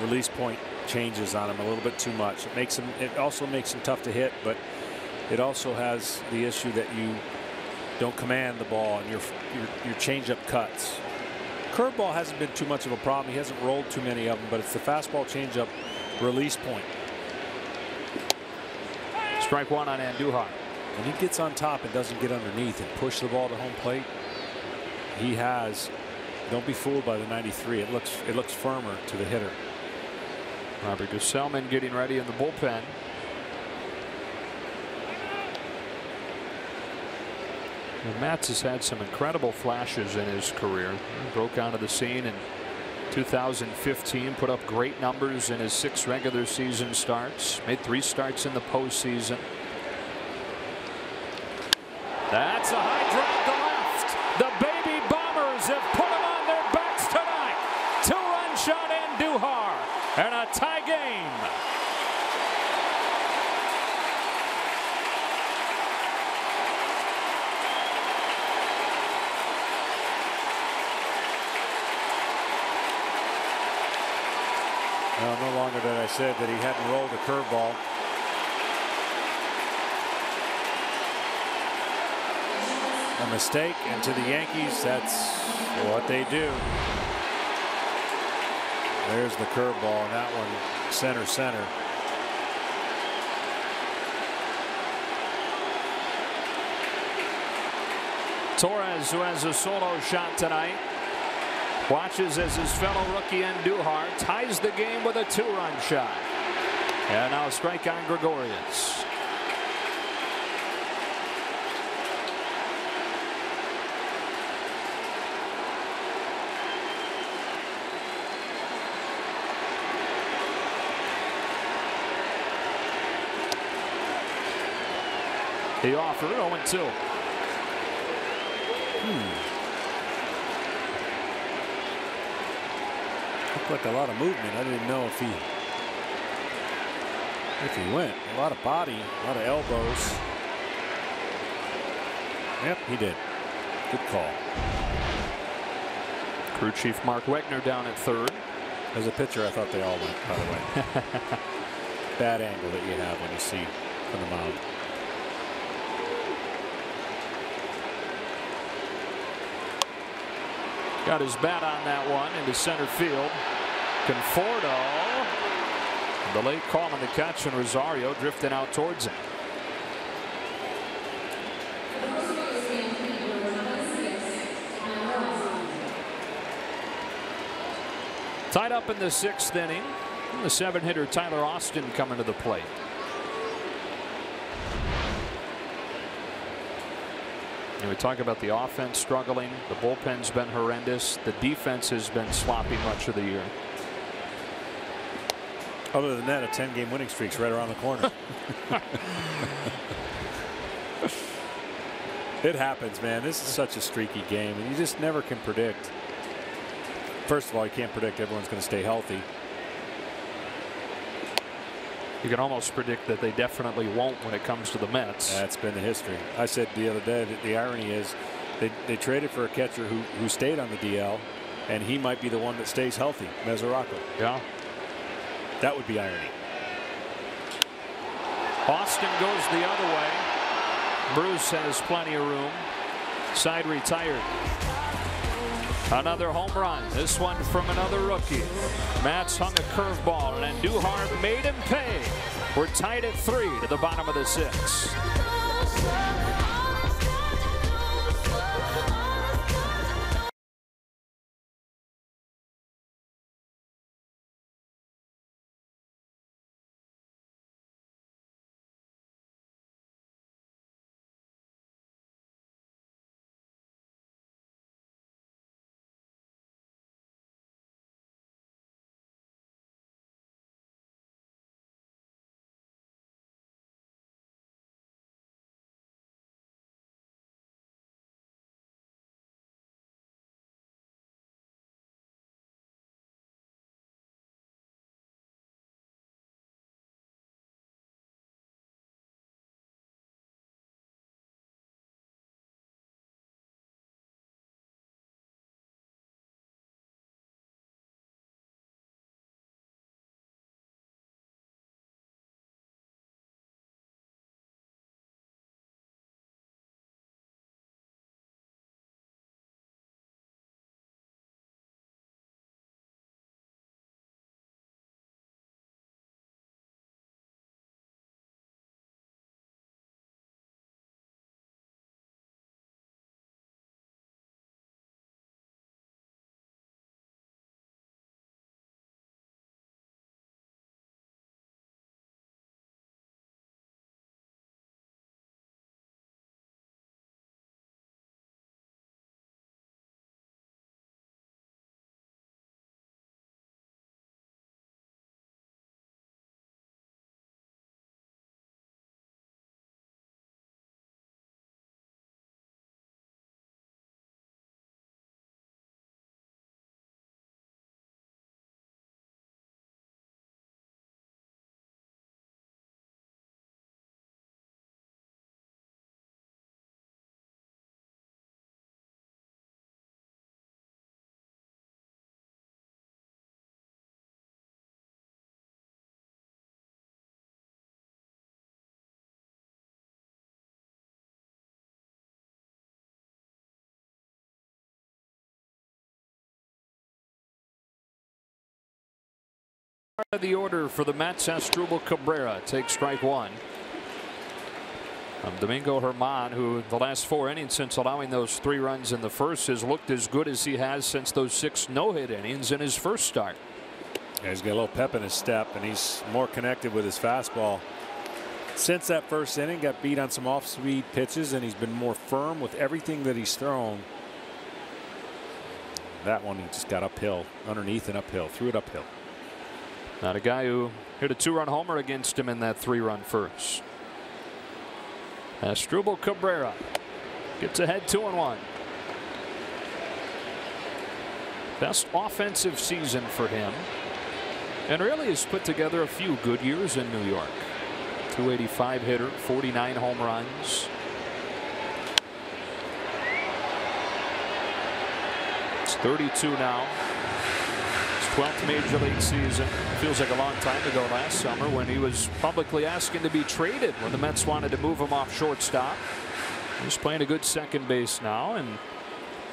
Release point changes on him a little bit too much. It makes him. It also makes him tough to hit, but it also has the issue that you don't command the ball and your changeup cuts. Curveball hasn't been too much of a problem. He hasn't rolled too many of them, but it's the fastball changeup release point. Strike 1 on Andujar. When he gets on top and doesn't get underneath and push the ball to home plate, he has. Don't be fooled by the 93. It looks firmer to the hitter. Robert Gesellman getting ready in the bullpen. And Matz has had some incredible flashes in his career. He broke onto the scene in 2015, put up great numbers in his 6 regular season starts, made 3 starts in the postseason. That's a high drive to left. The baby Bombers have put them on their backs tonight. 2-run shot Andujar and a tie game. Well, no longer that I said that he hadn't rolled a curveball. A mistake, and to the Yankees, that's what they do. There's the curveball, and that one center. Torres, who has a solo shot tonight, watches as his fellow rookie Andujar ties the game with a 2-run shot. And now a strike on Gregorius. The offer 0-2. Looked like a lot of movement. I didn't know if he went. A lot of body, a lot of elbows. Yep, he did. Good call. Crew chief Mark Wegner down at third. As a pitcher, I thought they all went, by the way. Bad angle that you have when you see from the mound. Got his bat on that one into center field. Conforto. The late call on the catch, and Rosario drifting out towards him. Tied up in the 6th inning. The 7-hitter Tyler Austin coming to the plate. And we talk about the offense struggling. The bullpen's been horrendous. The defense has been sloppy much of the year. Other than that, a 10-game winning streak's right around the corner. It happens, man. This is such a streaky game, and you just never can predict. First of all, you can't predict everyone's going to stay healthy. You can almost predict that they definitely won't when it comes to the Mets. That's been the history. I said the other day that the irony is they traded for a catcher who stayed on the DL, and he might be the one that stays healthy, Mesoraco. Yeah. That would be irony. Austin goes the other way. Bruce has plenty of room. Side retired. Another home run. This one from another rookie. Matz hung a curveball, and Andujar made him pay. We're tied at 3 to the bottom of the 6th. The order for the Mets. Asdrubal Cabrera takes strike 1. Domingo Herman, who the last 4 innings since allowing those 3 runs in the first has looked as good as he has since those 6 no-hit innings in his first start. Yeah, he's got a little pep in his step, and he's more connected with his fastball. Since that first inning, got beat on some off-speed pitches, and he's been more firm with everything that he's thrown. That one he just got uphill, underneath and uphill, threw it uphill. Not a guy who hit a 2-run homer against him in that 3-run first. Asdrubal Cabrera gets ahead 2-1. Best offensive season for him, and really has put together a few good years in New York. 285 hitter, 49 home runs. 32 now. His 12th major league season. Feels like a long time ago last summer when he was publicly asking to be traded when the Mets wanted to move him off shortstop. He's playing a good second base now, and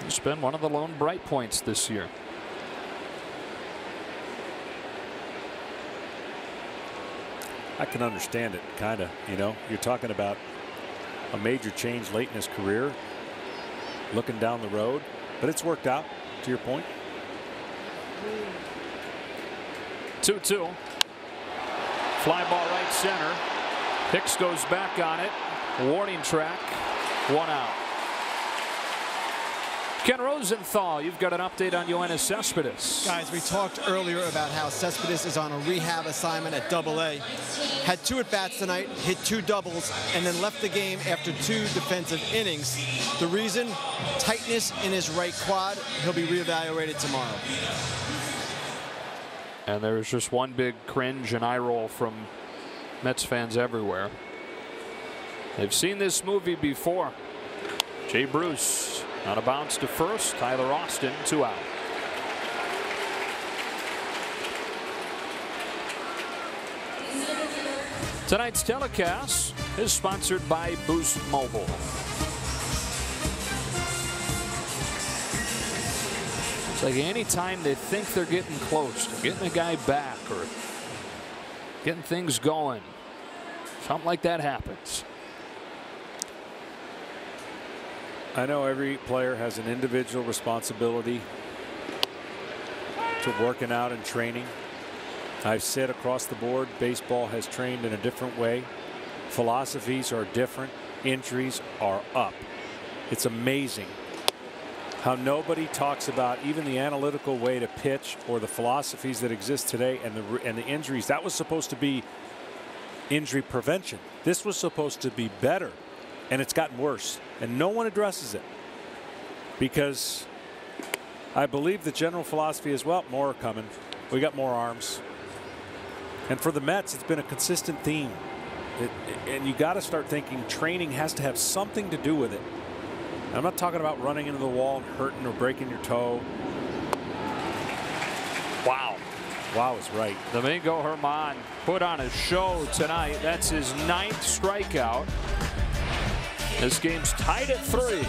he's been one of the lone bright points this year. I can understand it, kind of. You know, you're talking about a major change late in his career, looking down the road, but it's worked out, to your point. 2-2. Fly ball right center. Hicks goes back on it. Warning track. 1 out. Ken Rosenthal, you've got an update on Yoenis Cespedes. Guys, we talked earlier about how Cespedes is on a rehab assignment at AA. Had 2 at-bats tonight, hit 2 doubles, and then left the game after 2 defensive innings. The reason? Tightness in his right quad. He'll be reevaluated tomorrow. And there's just one big cringe and eye roll from Mets fans everywhere. They've seen this movie before. Jay Bruce on a bounce to first. Tyler Austin 2 out. Tonight's telecast is sponsored by Boost Mobile. It's like anytime they think they're getting close to getting a guy back or getting things going, something like that happens. I know every player has an individual responsibility to working out and training. I've said across the board, baseball has trained in a different way. Philosophies are different. Injuries are up. It's amazing how nobody talks about even the analytical way to pitch or the philosophies that exist today and the injuries. That was supposed to be injury prevention. This was supposed to be better, and it's gotten worse, and no one addresses it because I believe the general philosophy is, well, more are coming. We got more arms. And for the Mets, it's been a consistent theme. And you got to start thinking training has to have something to do with it. I'm not talking about running into the wall and hurting or breaking your toe. Wow. Wow is right. Domingo Herman put on a show tonight. That's his 9th strikeout. This game's tied at 3.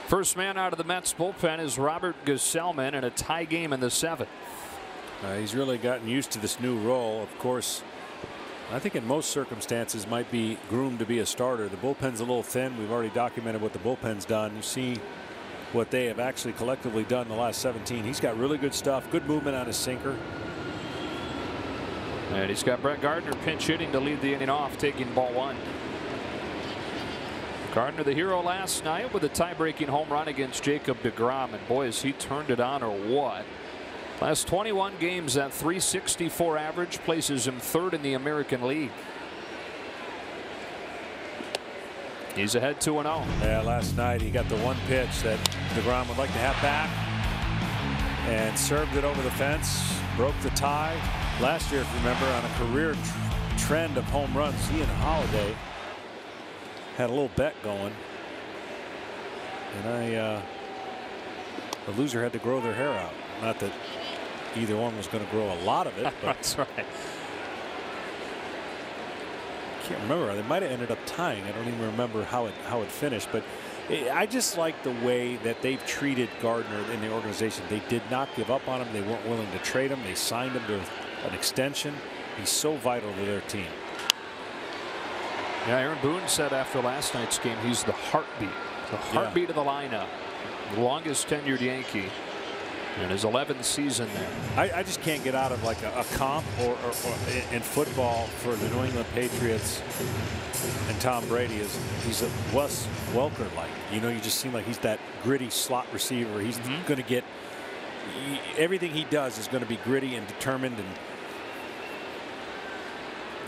First man out of the Mets bullpen is Robert Gesellman in a tie game in the 7th. He's really gotten used to this new role. Of course, I think in most circumstances might be groomed to be a starter. The bullpen's a little thin. We've already documented what the bullpen's done. You see what they have actually collectively done in the last 17. He's got really good stuff. Good movement on his sinker. And he's got Brett Gardner pinch hitting to lead the inning off, taking ball 1. Gardner, the hero last night with a tie-breaking home run against Jacob deGrom, and boy, has he turned it on or what. Last 21 games, that .364 average places him 3rd in the American League. He's ahead 2-0. Yeah, last night he got the one pitch that deGrom would like to have back and served it over the fence, broke the tie. Last year, if you remember, on a career trend of home runs, he and Holiday had a little bet going, and the loser had to grow their hair out. Not that either one was going to grow a lot of it, but that's right. Can't remember. They might have ended up tying. I don't even remember how it finished, but I just like the way that they've treated Gardner in the organization. They did not give up on him. They weren't willing to trade him. They signed him to an extension. He's so vital to their team. Yeah, Aaron Boone said after last night's game he's the heartbeat of the lineup. The longest tenured Yankee in his 11th season there. I just can't get out of like a comp or in football for the New England Patriots and Tom Brady. He's a Wes Welker like. You know, you just seem like he's that gritty slot receiver. He's going to get everything he does is going to be gritty and determined and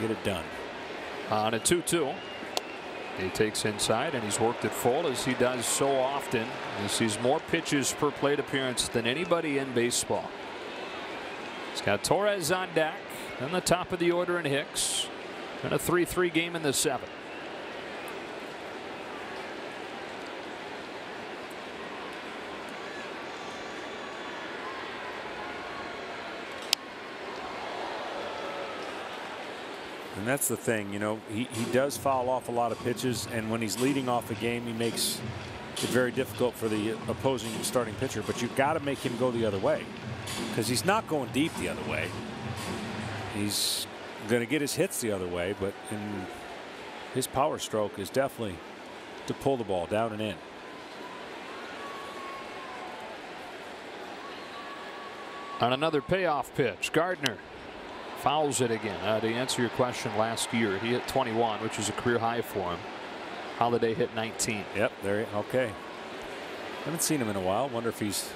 get it done. On a 2-2. He takes inside and he's worked it full as he does so often. He sees more pitches per plate appearance than anybody in baseball. He's got Torres on deck and the top of the order in Hicks. And a 3-3 game in the 7th. And that's the thing, you know, he does foul off a lot of pitches, and when he's leading off a game, he makes it very difficult for the opposing starting pitcher. But you've got to make him go the other way, because he's not going deep the other way. He's going to get his hits the other way, but his power stroke is definitely to pull the ball down and in. On another payoff pitch, Gardner fouls it again. To answer your question, last year he hit 21, which is a career high for him. Holiday hit 19. Yep, there. Okay. Haven't seen him in a while. Wonder if he's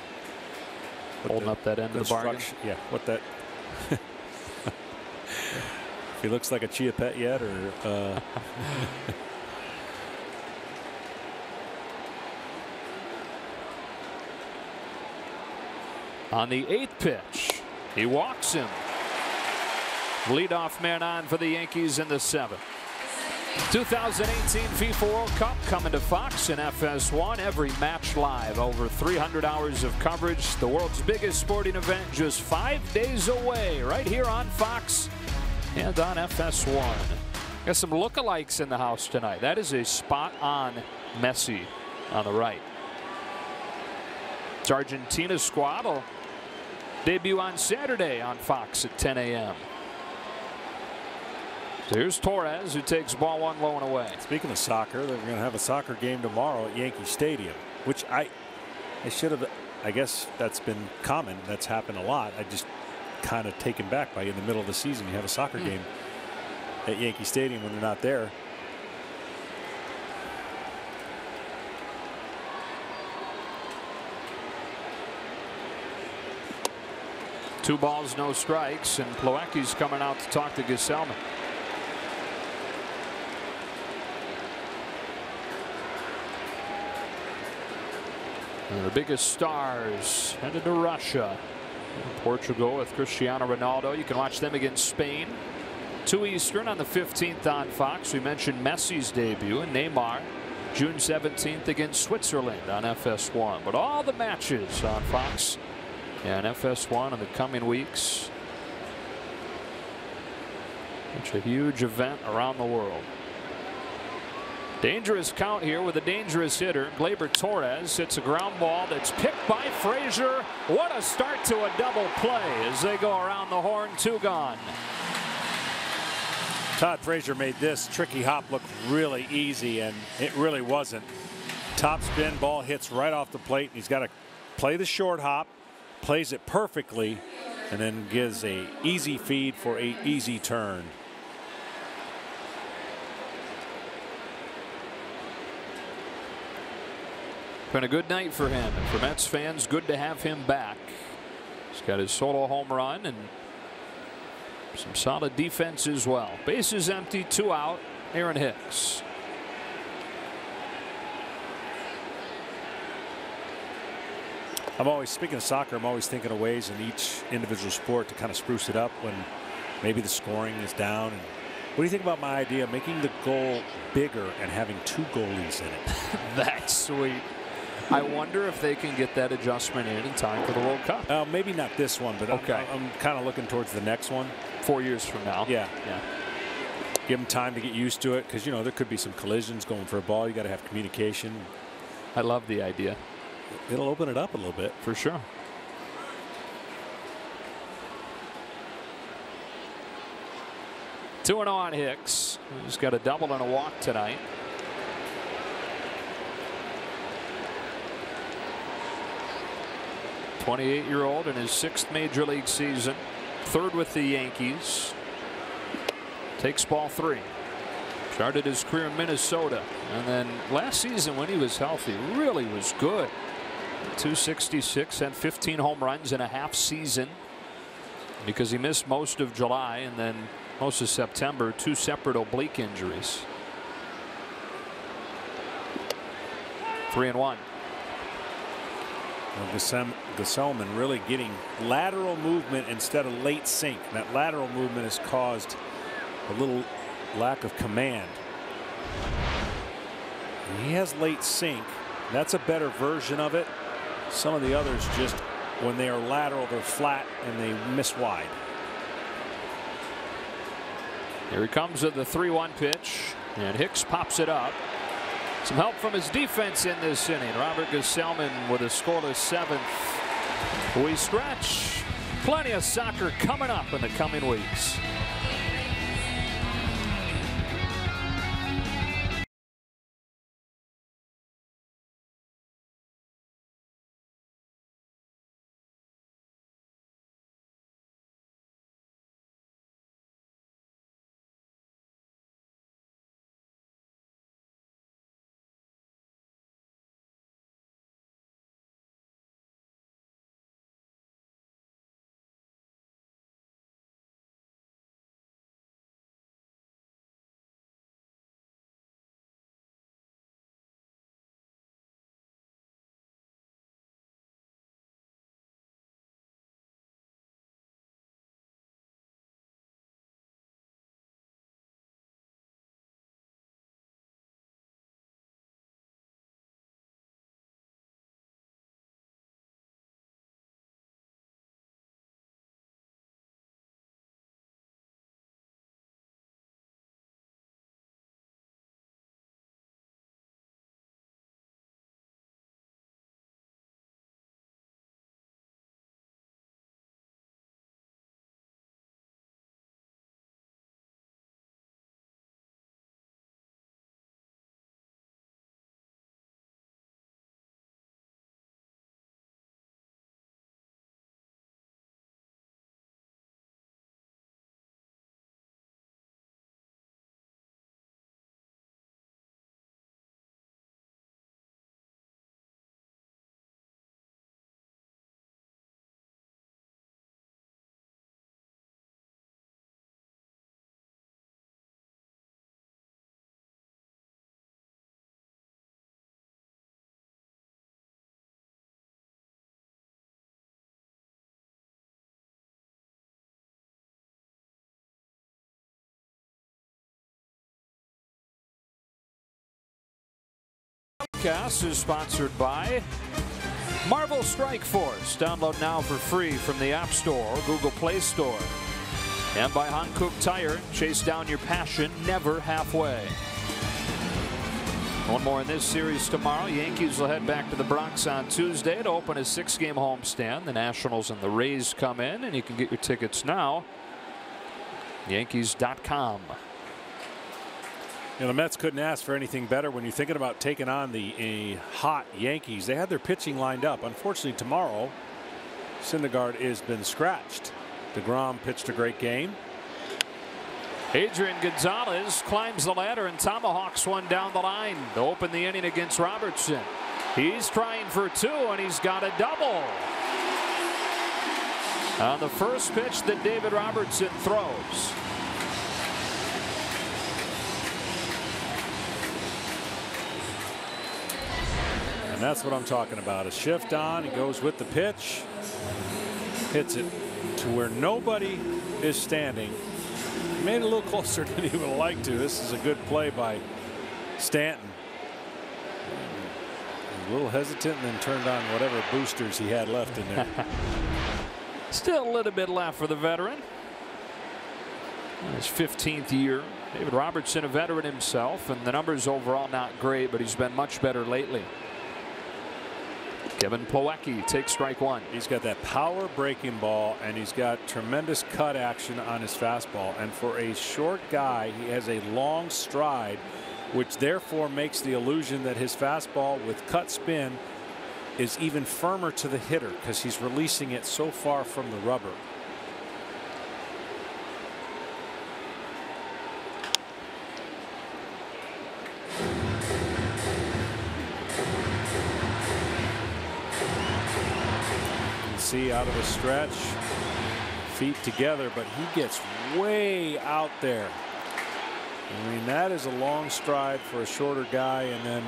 holding up that end of the bargain. Yeah, what that. If he looks like a chia pet yet, or. On the 8th pitch, he walks him. Leadoff man on for the Yankees in the 7th. 2018 FIFA World Cup coming to Fox and FS1. Every match live. Over 300 hours of coverage. The world's biggest sporting event just 5 days away. Right here on Fox and on FS1. Got some lookalikes in the house tonight. That is a spot-on Messi on the right. It's Argentina's squad will debut on Saturday on Fox at 10 a.m. So here's Torres, who takes ball 1 low and away. Speaking of soccer, they're going to have a soccer game tomorrow at Yankee Stadium, which I should have. I guess that's been common. That's happened a lot. I just kind of taken back by in the middle of the season you have a soccer game at Yankee Stadium when they're not there. Two balls, no strikes, and Plawecki's coming out to talk to Gesellman. The biggest stars headed to Russia. Portugal with Cristiano Ronaldo. You can watch them against Spain. 2 Eastern on the 15th on Fox. We mentioned Messi's debut and Neymar June 17th against Switzerland on FS1. But all the matches on Fox and FS1 in the coming weeks. It's a huge event around the world. Dangerous count here with a dangerous hitter. Gleyber Torres hits a ground ball that's picked by Fraser. What a start to a double play as they go around the horn. 2 gone. Todd Frazier made this tricky hop look really easy, and it really wasn't. Top spin, ball hits right off the plate. He's got to play the short hop, plays it perfectly, and then gives a easy feed for a easy turn. Been a good night for him, and for Mets fans, good to have him back. He's got his solo home run and some solid defense as well. Bases empty, 2 out. Aaron Hicks. I'm always, speaking of soccer, I'm always thinking of ways in each individual sport to kind of spruce it up when maybe the scoring is down. And what do you think about my idea of making the goal bigger and having 2 goalies in it? That's sweet. I wonder if they can get that adjustment in time for the World Cup. Maybe not this one, but okay. I'm kind of looking towards the next one. 4 years from now. Yeah. Give them time to get used to it, because, you know, there could be some collisions going for a ball. You got to have communication. I love the idea. It'll open it up a little bit. For sure. Two and on Hicks. He's got a double and a walk tonight. '28-year-old in his 6th major league season, 3rd with the Yankees. Takes ball 3. Started his career in Minnesota, and then last season when he was healthy really was good. 266 and 15 home runs in a half season, because he missed most of July and then most of September, 2 separate oblique injuries. 3-1. Well, Gesellman really getting lateral movement instead of late sink. That lateral movement has caused a little lack of command. And he has late sink. That's a better version of it. Some of the others, just when they are lateral, they're flat and they miss wide. Here he comes with the 3-1 pitch, and Hicks pops it up. Some help from his defense in this inning. Robert Gesellman with a scoreless 7th. We stretch. Plenty of soccer coming up in the coming weeks. Podcast is sponsored by Marvel Strike Force. Download now for free from the App Store or Google Play Store. And by Hankook Tire. Chase down your passion, never halfway. One more in this series tomorrow. Yankees will head back to the Bronx on Tuesday to open a 6-game homestand. The Nationals and the Reyes come in, and you can get your tickets now. Yankees.com. You know, the Mets couldn't ask for anything better when you're thinking about taking on the hot Yankees. They had their pitching lined up. Unfortunately, tomorrow, Syndergaard has been scratched. DeGrom pitched a great game. Adrian Gonzalez climbs the ladder and tomahawks one down the line to open the inning against Robertson. He's trying for 2, and he's got a double on the first pitch that David Robertson throws. And that's what I'm talking about. A shift on. He goes with the pitch. Hits it to where nobody is standing. He made it a little closer than he would have liked to. This is a good play by Stanton. A little hesitant and then turned on whatever boosters he had left in there. Still a little bit left for the veteran. His 15th year. David Robertson, a veteran himself, and the numbers overall not great, but he's been much better lately. Kevin Plawecki takes strike 1. He's got that power breaking ball, and he's got tremendous cut action on his fastball. And for a short guy, he has a long stride, which therefore makes the illusion that his fastball with cut spin is even firmer to the hitter because he's releasing it so far from the rubber. See out of the stretch, feet together, but he gets way out there. I mean, that is a long stride for a shorter guy, and then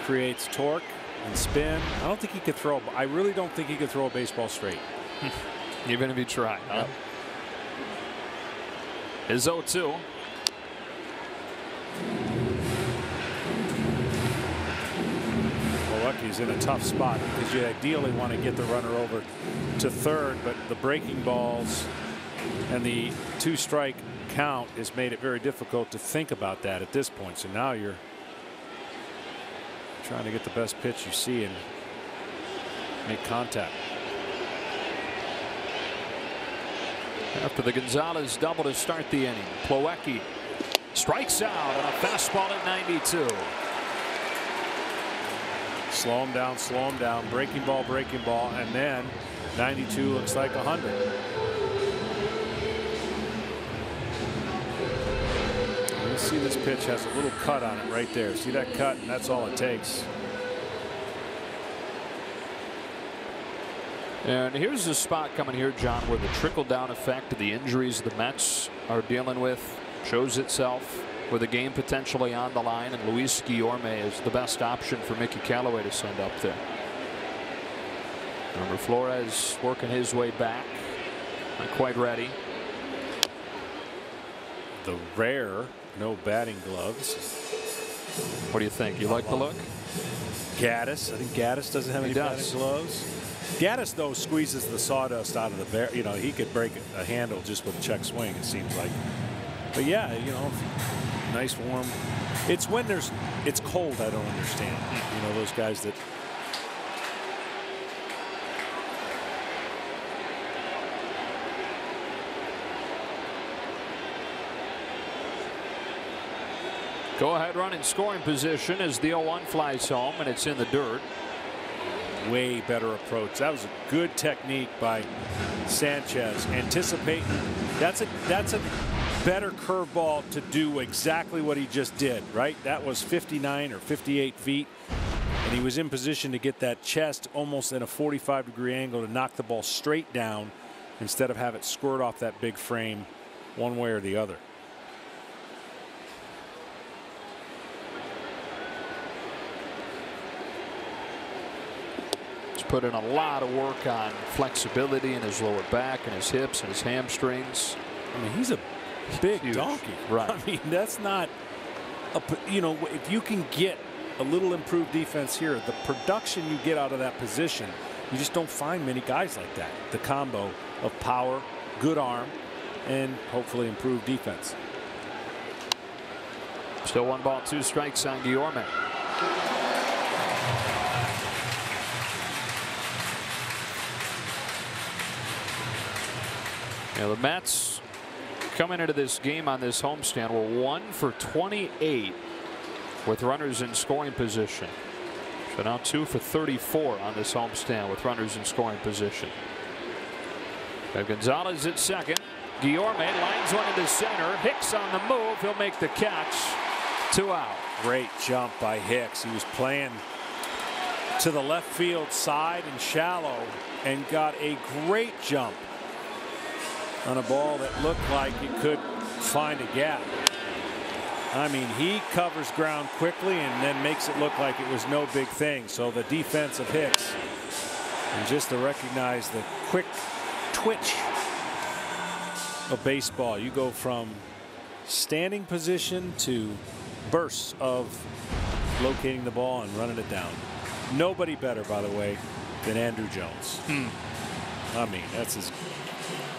creates torque and spin. I don't think he could throw. I really don't think he could throw a baseball straight. Even if he tried. Huh? His 0-2. He's in a tough spot because you ideally want to get the runner over to third, but the breaking balls and the 2-strike count has made it very difficult to think about that at this point. So now you're trying to get the best pitch you see and make contact. After the Gonzalez double to start the inning, Plawecki strikes out on a fastball at 92. Slow him down, breaking ball, and then 92 looks like 100. You see this pitch has a little cut on it right there. See that cut, and that's all it takes. And here's the spot coming here, John, where the trickle-down effect of the injuries the Mets are dealing with shows itself, with a game potentially on the line, and Luis Guillorme is the best option for Mickey Callaway to send up there. Remember, Flores working his way back, not quite ready. The rare no batting gloves. What do you think? You like the look? Gaddis. I think Gaddis doesn't have any batting gloves. Gaddis, though, squeezes the sawdust out of the barrel. You know, he could break a handle just with a check swing, it seems like. But yeah, you know, nice warm. It's when it's cold I don't understand. You know, those guys that. Go ahead run in scoring position as the 0-1 flies home, and it's in the dirt. Way better approach. That was a good technique by Sanchez. Anticipating. That's a better curveball to do exactly what he just did, right? That was 59 or 58 feet, and he was in position to get that chest almost in a 45-degree angle to knock the ball straight down instead of have it squirt off that big frame one way or the other. He's put in a lot of work on flexibility in his lower back and his hips and his hamstrings. I mean, he's a big donkey. Right. I mean, that's not you know, if you can get a little improved defense here, the production you get out of that position, you just don't find many guys like that. The combo of power, good arm, and hopefully improved defense. Still 1 ball, 2 strikes on Guillorme. Now the Mets coming into this game on this homestand were 1 for 28 with runners in scoring position. So now 2 for 34 on this homestand with runners in scoring position. Gonzalez at second. Guillorme lines one into center. Hicks on the move. He'll make the catch. 2 out. Great jump by Hicks. He was playing to the left field side and shallow and got a great jump on a ball that looked like it could find a gap. I mean, he covers ground quickly and then makes it look like it was no big thing. So the defense of Hicks, and just to recognize the quick twitch of baseball. You go from standing position to bursts of locating the ball and running it down. Nobody better, by the way, than Andrew Jones. I mean, that's his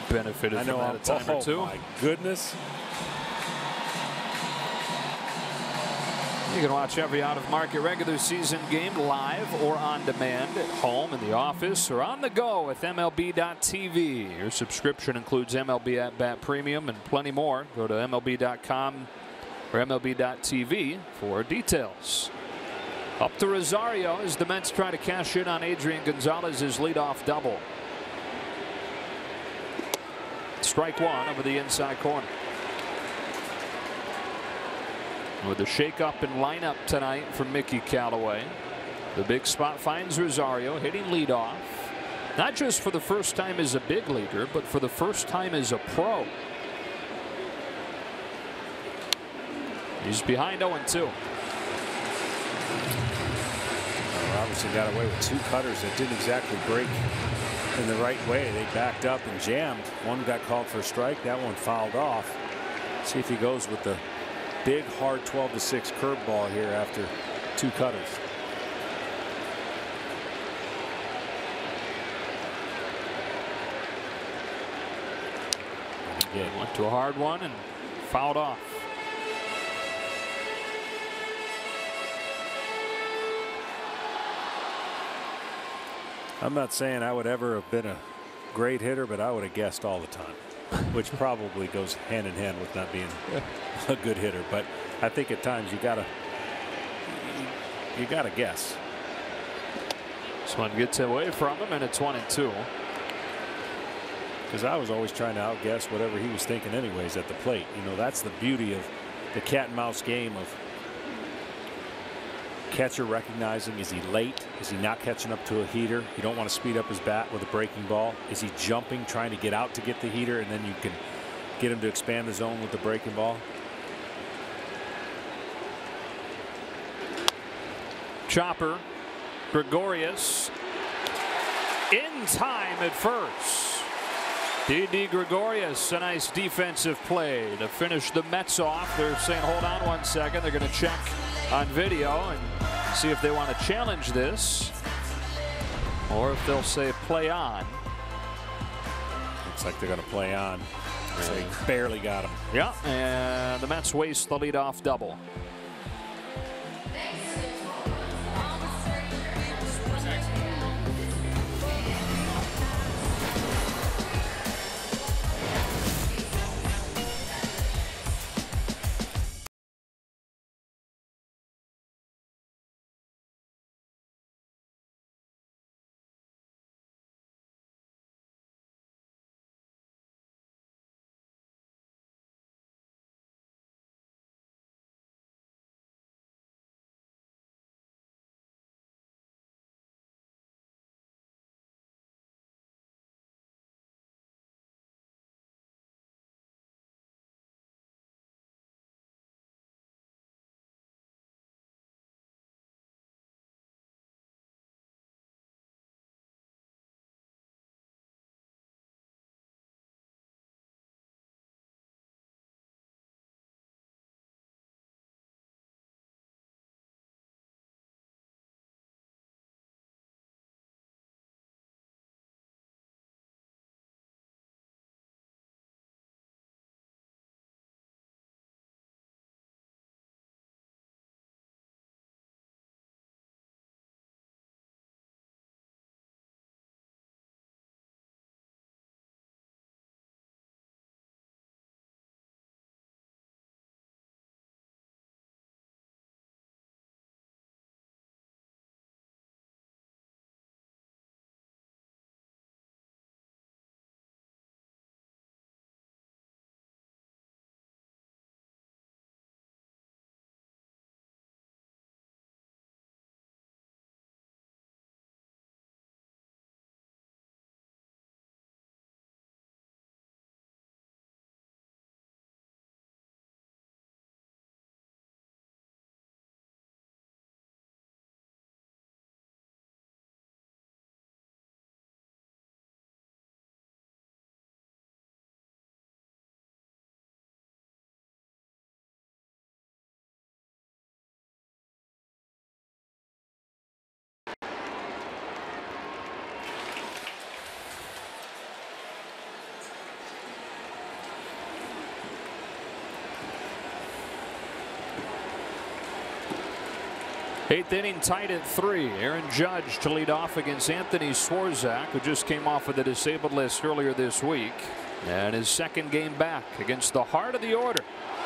benefited from that a time or two. Oh my goodness. You can watch every out-of-market regular season game live or on demand at home, in the office, or on the go with MLB.tv. Your subscription includes MLB At Bat Premium and plenty more. Go to MLB.com or MLB.tv for details. Up to Rosario as the Mets try to cash in on Adrian Gonzalez's leadoff double. Strike 1 over the inside corner. With the shakeup in lineup tonight from Mickey Callaway, the big spot finds Rosario hitting leadoff, not just for the first time as a big leaguer, but for the first time as a pro. He's behind 0-2. Robinson got away with 2 cutters that didn't exactly break in the right way. They backed up and jammed. One got called for a strike. That one fouled off. See if he goes with the big, hard 12-6 curveball here after 2 cutters. Again, went to a hard one and fouled off. I'm not saying I would ever have been a great hitter, but I would have guessed all the time, which probably goes hand in hand with not being a good hitter. But I think at times you gotta guess. This one gets away from him, and it's 1-2. Because I was always trying to outguess whatever he was thinking anyways at the plate. You know, that's the beauty of the cat and mouse game of catcher recognizing, is he late? Is he not catching up to a heater? You don't want to speed up his bat with a breaking ball. Is he jumping, trying to get out to get the heater, and then you can get him to expand the zone with the breaking ball? Chopper, Gregorius in time at first. D.D. Gregorius, a nice defensive play to finish the Mets off. They're saying, hold on 1 second. They're going to check on video and see if they want to challenge this, or if they'll say play on. Looks like they're going to play on. So they barely got him. Yeah, and the Mets waste the leadoff double. Eighth inning tied at 3. Aaron Judge to lead off against Anthony Swarzak, who just came off of the disabled list earlier this week. And his second game back against the heart of the order.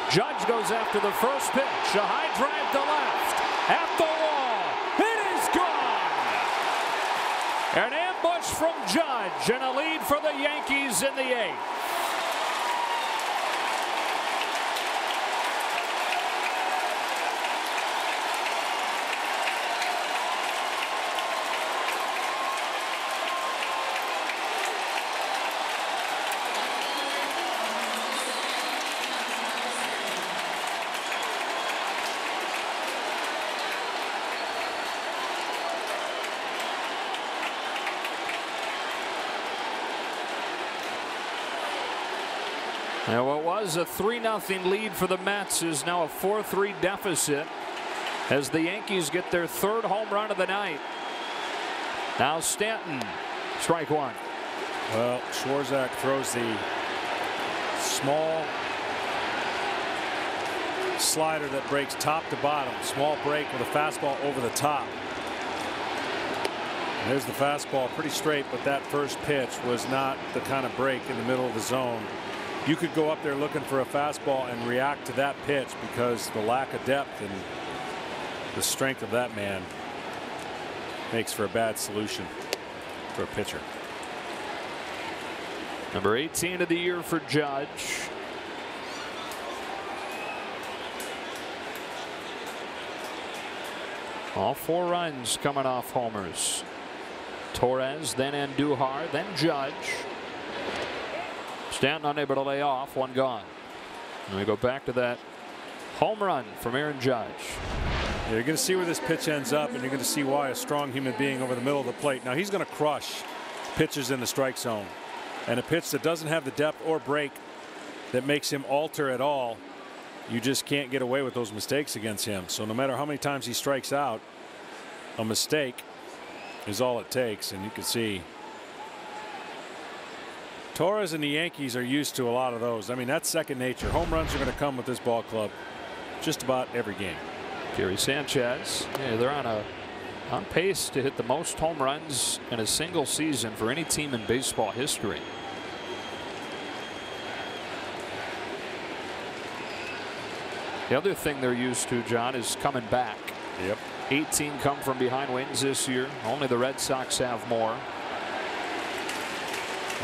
Judge goes after the first pitch. A high drive to left. At the wall. It is gone. An ambush from Judge and a lead for the Yankees in the 8th. Now what was a 3-0 lead for the Mets is now a 4-3 deficit as the Yankees get their 3rd home run of the night. Now Stanton, strike 1. Well, Swarzak throws the small slider that breaks top to bottom. Small break with a fastball over the top. There's the fastball, pretty straight, but that first pitch was not the kind of break in the middle of the zone. You could go up there looking for a fastball and react to that pitch because the lack of depth and the strength of that man makes for a bad solution for a pitcher. Number 18 of the year for Judge. All 4 runs coming off homers. Torres, then Andujar, then Judge. Stanton unable to lay off, 1 gone. And we go back to that home run from Aaron Judge. Yeah, you're going to see where this pitch ends up, and you're going to see why a strong human being over the middle of the plate. Now he's going to crush pitches in the strike zone, and a pitch that doesn't have the depth or break that makes him alter at all. You just can't get away with those mistakes against him. So no matter how many times he strikes out, a mistake is all it takes, and you can see Torres and the Yankees are used to a lot of those. I mean, that's second nature. Home runs are going to come with this ball club just about every game. Gary Sanchez, yeah, they're on pace to hit the most home runs in a single season for any team in baseball history. The other thing they're used to, John, is coming back. Yep. 18 come from behind wins this year. Only the Red Sox have more.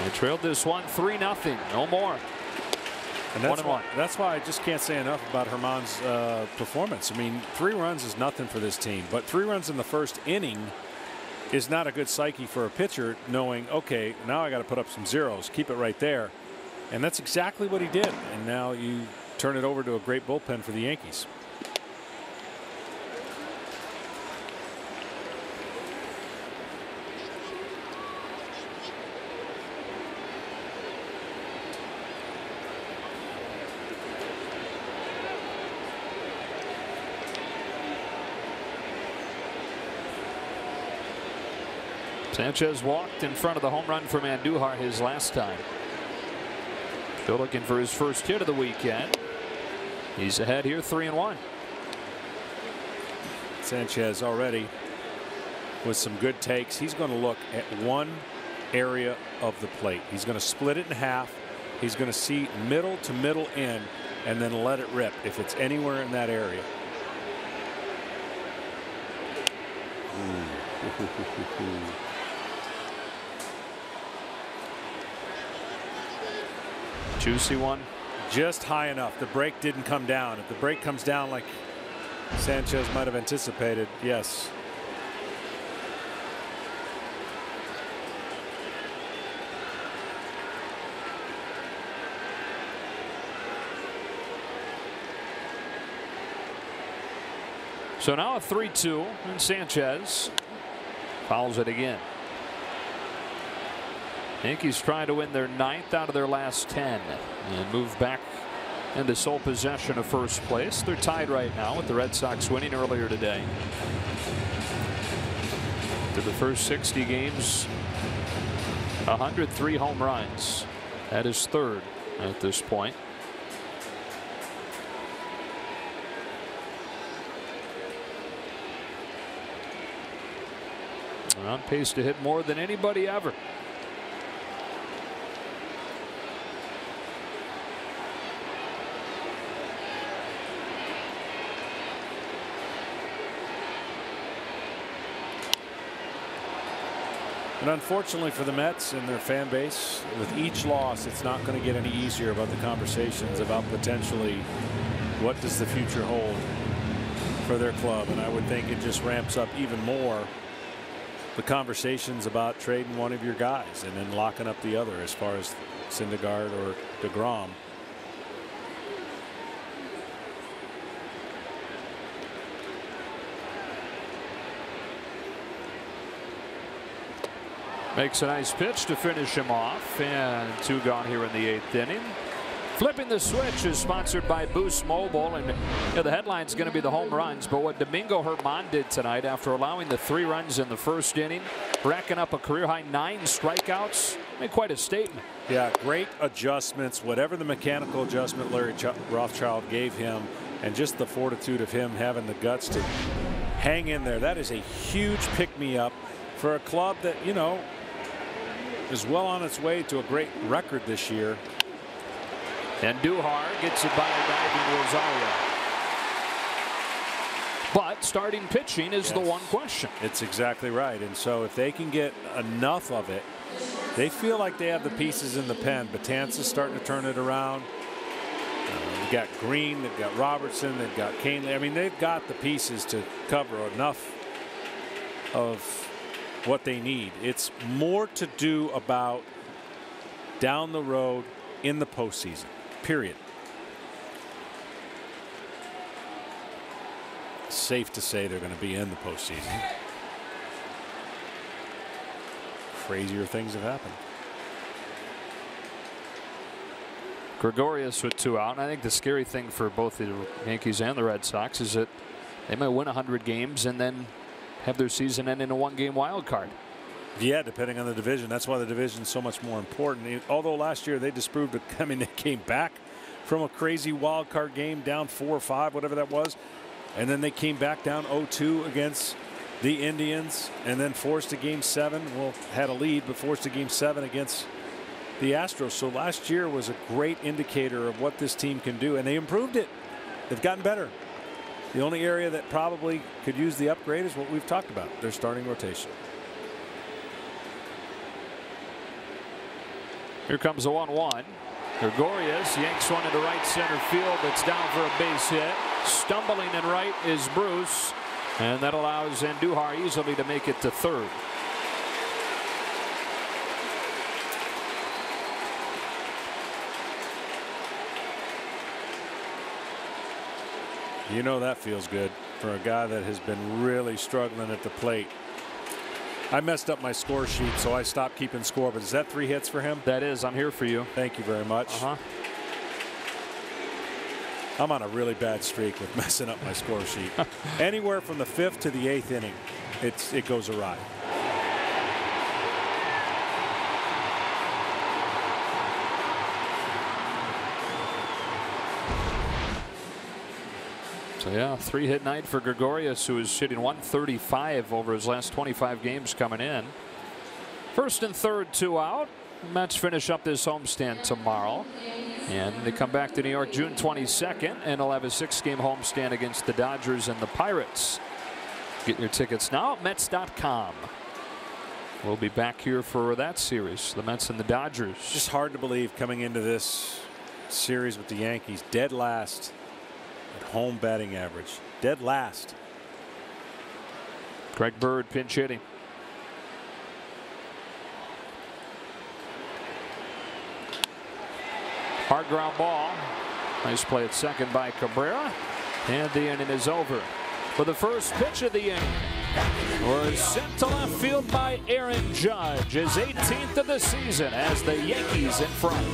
They trailed this one 3-0. No more. And that's why I just can't say enough about Herman's performance. I mean, 3 runs is nothing for this team, but 3 runs in the first inning is not a good psyche for a pitcher, knowing, okay, now I got to put up some zeros, keep it right there. And that's exactly what he did. And now you turn it over to a great bullpen for the Yankees. Sanchez walked in front of the home run from Andujar his last time. Still looking for his first hit of the weekend. He's ahead here 3-1. Sanchez already with some good takes. He's going to look at one area of the plate. He's going to split it in half. He's going to see middle to middle in and then let it rip if it's anywhere in that area. Juicy one. Just high enough. The break didn't come down. If the break comes down like Sanchez might have anticipated, yes. So now a 3-2, and Sanchez fouls it again. Yankees trying to win their 9th out of their last 10 and move back into sole possession of first place. They're tied right now with the Red Sox winning earlier today. Through the first 60 games, 103 home runs. That is 3rd at this point. and on pace to hit more than anybody ever. And unfortunately for the Mets and their fan base, with each loss, it's not going to get any easier about the conversations about potentially what does the future hold for their club. And I would think it just ramps up even more the conversations about trading one of your guys and then locking up the other, as far as Syndergaard or DeGrom. Makes a nice pitch to finish him off, and 2 gone here in the 8th inning. Flipping the switch is sponsored by Boost Mobile, and the headline's going to be the home runs, but what Domingo Herman did tonight after allowing the 3 runs in the 1st inning, racking up a career-high 9 strikeouts, made quite a statement. Yeah, great adjustments, whatever the mechanical adjustment Larry Rothschild gave him, and just the fortitude of him having the guts to hang in there. That is a huge pick-me-up for a club that, you know, is well on its way to a great record this year. And Andujar gets it by a diving Rosario. But starting pitching is the one question. It's exactly right. And so if they can get enough of it, they feel like they have the pieces in the pen. Betances starting to turn it around. They've got Green, they've got Robertson, they've got Canely. I mean, they've got the pieces to cover enough of what they need. It's more to do about down the road in the postseason, period. Safe to say they're going to be in the postseason. Crazier things have happened. Gregorius with 2 out, and I think the scary thing for both the Yankees and the Red Sox is that they might win 100 games and then have their season end in a 1-game wild card. Yeah, depending on the division. That's why the division is so much more important. Although last year they disproved it. I mean, they came back from a crazy wild card game down 4 or 5, whatever that was, and then they came back down 0-2 against the Indians, and then forced a game 7. Well, had a lead, but forced a game 7 against the Astros. So last year was a great indicator of what this team can do, and they improved it. They've gotten better. The only area that probably could use the upgrade is what we've talked about, their starting rotation. Here comes the 1-1. Gregorius yanks one into right center field. That's down for a base hit. Stumbling in right is Bruce, and that allows Andujar easily to make it to 3rd. You know that feels good for a guy that has been really struggling at the plate. I messed up my score sheet, so I stopped keeping score. But is that 3 hits for him? That is. I'm here for you. Thank you very much. I'm on a really bad streak with messing up my score sheet. Anywhere from the 5th to the 8th inning, it goes awry. So yeah, 3-hit night for Gregorius, who is hitting 135 over his last 25 games coming in. 1st and 3rd, 2 out. Mets finish up this homestand tomorrow, and they come back to New York June 22nd, and they'll have a 6-game homestand against the Dodgers and the Pirates. Get your tickets now at Mets.com. We'll be back here for that series, the Mets and the Dodgers. Just hard to believe coming into this series with the Yankees, dead last at home batting average. Dead last. Greg Bird pinch hitting. Hard ground ball. Nice play at second by Cabrera. And the inning is over. For the first pitch of the inning was sent to left field by Aaron Judge. His 18th of the season as the Yankees in front.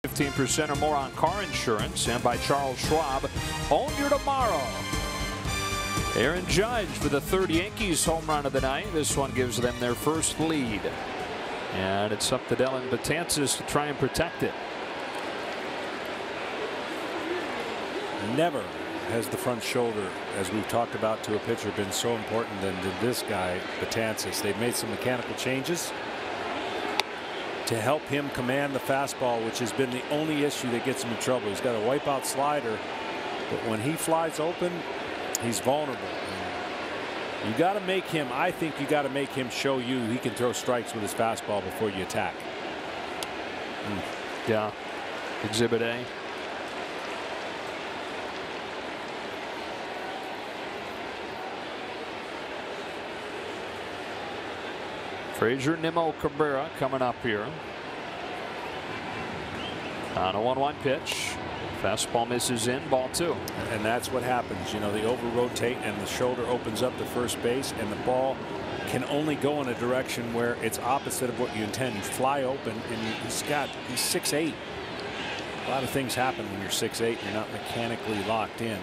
15% or more on car insurance. And by Charles Schwab. Own your tomorrow. Aaron Judge for the third Yankees home run of the night. This one gives them their first lead. And it's up to Dellin Betances to try and protect it. Never has the front shoulder, as we've talked about, to a pitcher been so important than to this guy, Betances. They've made some mechanical changes to help him command the fastball, which has been the only issue that gets him in trouble. He's got a wipeout slider, but when he flies open, he's vulnerable. You got to make him, I think you got to make him show you he can throw strikes with his fastball before you attack. Yeah. Exhibit A. Fraser, Nimmo, Cabrera coming up here. On a 1-1 pitch. Fastball misses in, ball 2. And that's what happens. You know, they over rotate and the shoulder opens up to first base and the ball can only go in a direction where it's opposite of what you intend. You fly open and he's 6'8". A lot of things happen when you're 6'8". You're not mechanically locked in.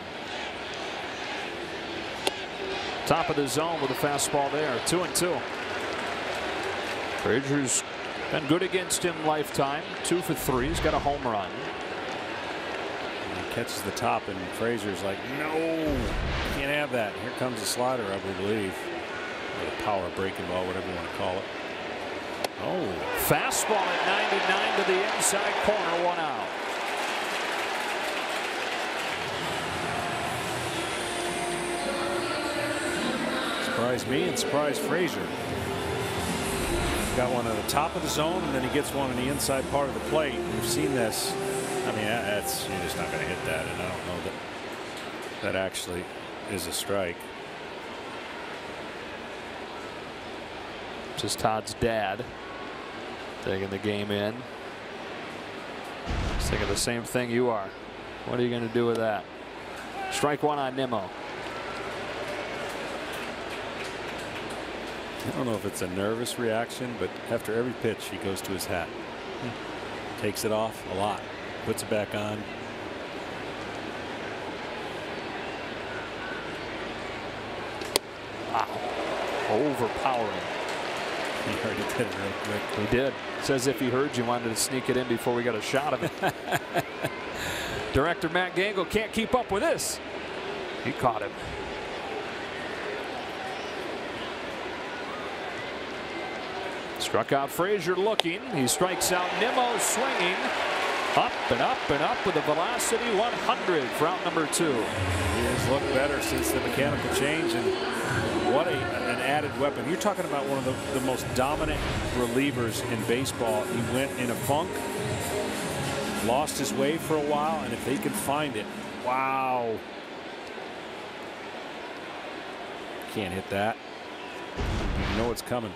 Top of the zone with a fastball there. 2-2. Fraser's been good against him lifetime. 2 for 3. He's got a home run. He catches the top and Fraser's like, no, can't have that. Here comes the slider, I believe. Or the power breaking ball, whatever you want to call it. Oh. Fastball at 99 to the inside corner. 1 out. Surprised me and surprised Fraser. Got one at the top of the zone and then he gets one on the inside part of the plate. We've seen this. I mean, that's, you're just not going to hit that, and I don't know that that actually is a strike. Just Todd's dad taking the game in. He's thinking the same thing you are. What are you going to do with that? Strike 1 on Nimmo. I don't know if it's a nervous reaction, but after every pitch he goes to his hat. Takes it off a lot. Puts it back on. Wow. Overpowering. He already did it real quick. He did. Says if he heard you, wanted to sneak it in before we got a shot of it. Director Matt Gangle can't keep up with this. He caught him. Struck out Fraser looking. He strikes out Nimmo swinging. Up and up and up with a velocity 100 for out number 2. He has looked better since the mechanical change, and what an added weapon. You're talking about one of the most dominant relievers in baseball. He went in a funk, lost his way for a while, and if they could find it, wow. Can't hit that. You know it's coming.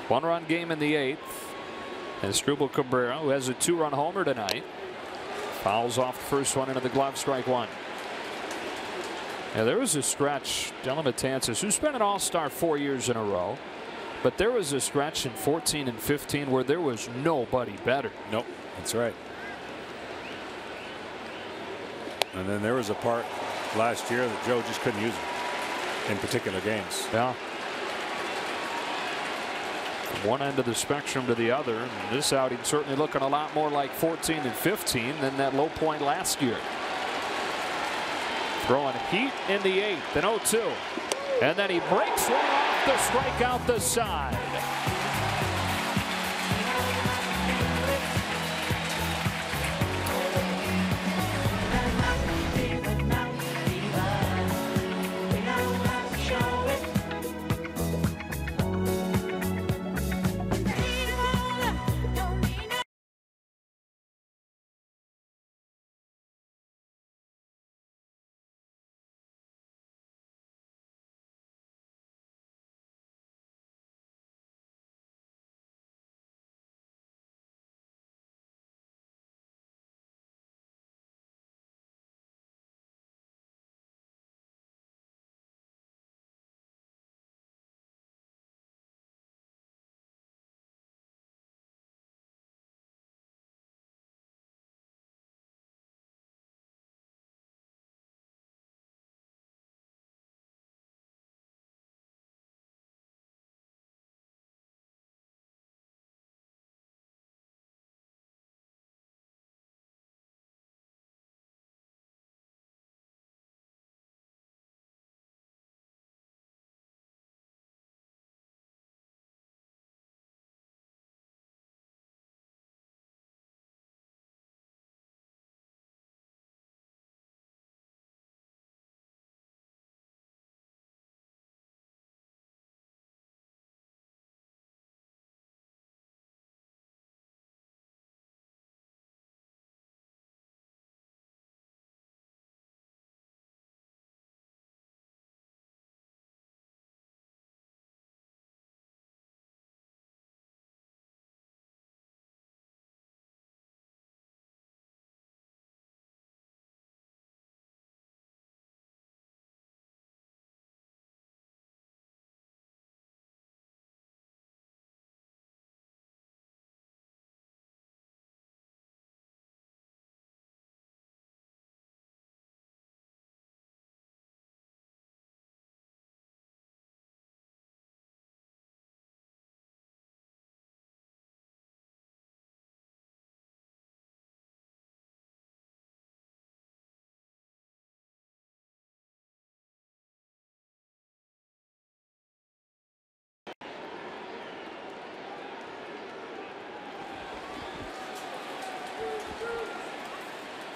1-run game in the 8th. And Asdrubal Cabrera, who has a 2-run homer tonight, fouls off the first one into the glove. Strike 1. Yeah, there was a stretch, Dellin Betances, who's been an all-star 4 years in a row, but there was a stretch in 14 and 15 where there was nobody better. Nope, that's right. And then there was a part last year that Joe just couldn't use him in particular games. Yeah. From one end of the spectrum to the other. And this outing certainly looking a lot more like 14 and 15 than that low point last year. Throwing heat in the 8th and 0-2. And then he breaks one off to strike out the side.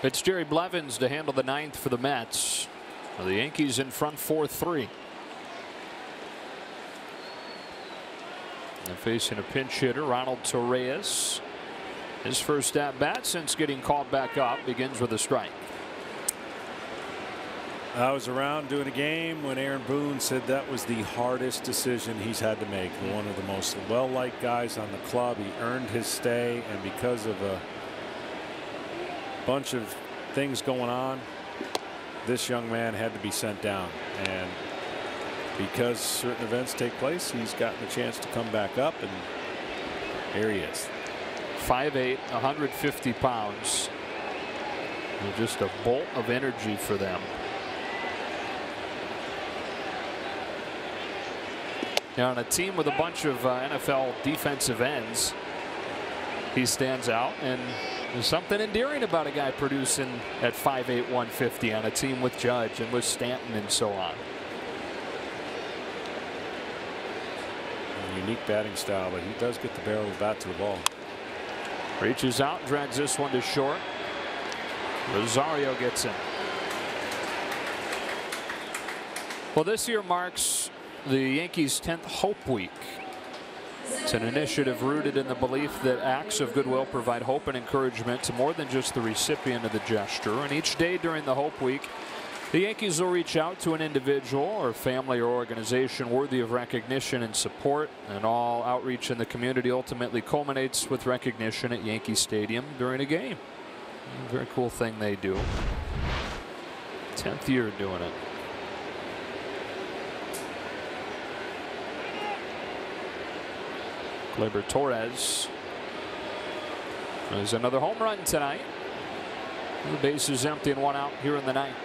It's Jerry Blevins to handle the ninth for the Mets. Well, the Yankees in front 4-3. And facing a pinch hitter, Ronald Torres. His first at bat since getting called back up, begins with a strike. I was around doing a game when Aaron Boone said that was the hardest decision he's had to make. One of the most well-liked guys on the club. He earned his stay, and because of a bunch of things going on, this young man had to be sent down. And because certain events take place, he's gotten a chance to come back up, and here he is. 5'8", 150 pounds. And just a bolt of energy for them. Now, on a team with a bunch of NFL defensive ends, he stands out, and there's something endearing about a guy producing at 5'8", 150 on a team with Judge and with Stanton and so on. A unique batting style, but he does get the barrel of the bat to the ball. Reaches out, drags this one to short. Rosario gets in. Well, this year marks the Yankees' 10th Hope Week. It's an initiative rooted in the belief that acts of goodwill provide hope and encouragement to more than just the recipient of the gesture. And each day during the Hope Week, the Yankees will reach out to an individual or family or organization worthy of recognition and support. And all outreach in the community ultimately culminates with recognition at Yankee Stadium during a game. A very cool thing they do. 10th year doing it. Gleyber Torres. There's another home run tonight. The base is empty and one out here in the ninth.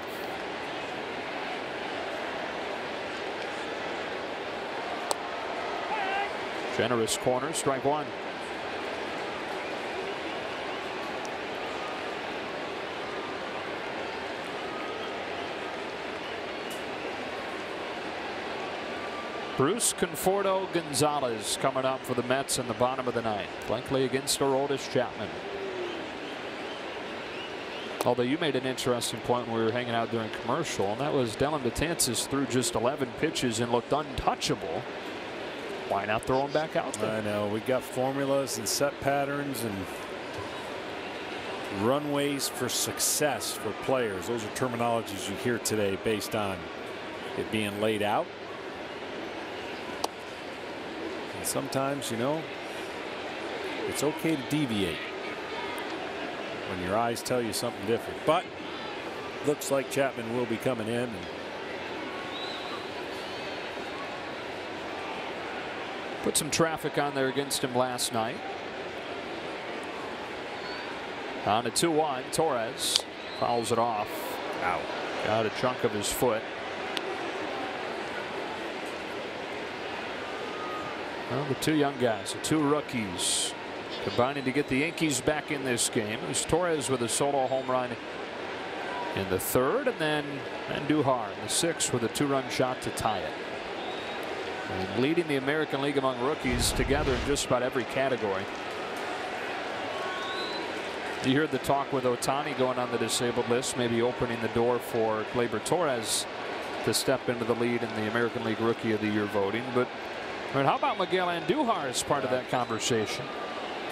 Generous corner, strike one. Bruce Conforto Gonzalez coming up for the Mets in the bottom of the ninth, likely against Aroldis Chapman. Although you made an interesting point when we were hanging out during commercial, and that was Dellin Betances threw just 11 pitches and looked untouchable. Why not throw him back out there? I know. We got formulas and set patterns and runways for success for players. Those are terminologies you hear today based on it being laid out. And sometimes, you know, it's okay to deviate when your eyes tell you something different. But looks like Chapman will be coming in. And put some traffic on there against him last night. On to 2-1. Torres fouls it off. Out. Got a chunk of his foot. Well, the two young guys, the two rookies, combining to get the Yankees back in this game. It was Torres with a solo home run in the third, and then Andujar in the sixth with a two-run shot to tie it. And leading the American League among rookies together in just about every category. You heard the talk with Ohtani going on the disabled list, maybe opening the door for Gleyber Torres to step into the lead in the American League Rookie of the Year voting. But I mean, how about Miguel Andujar as part of that conversation?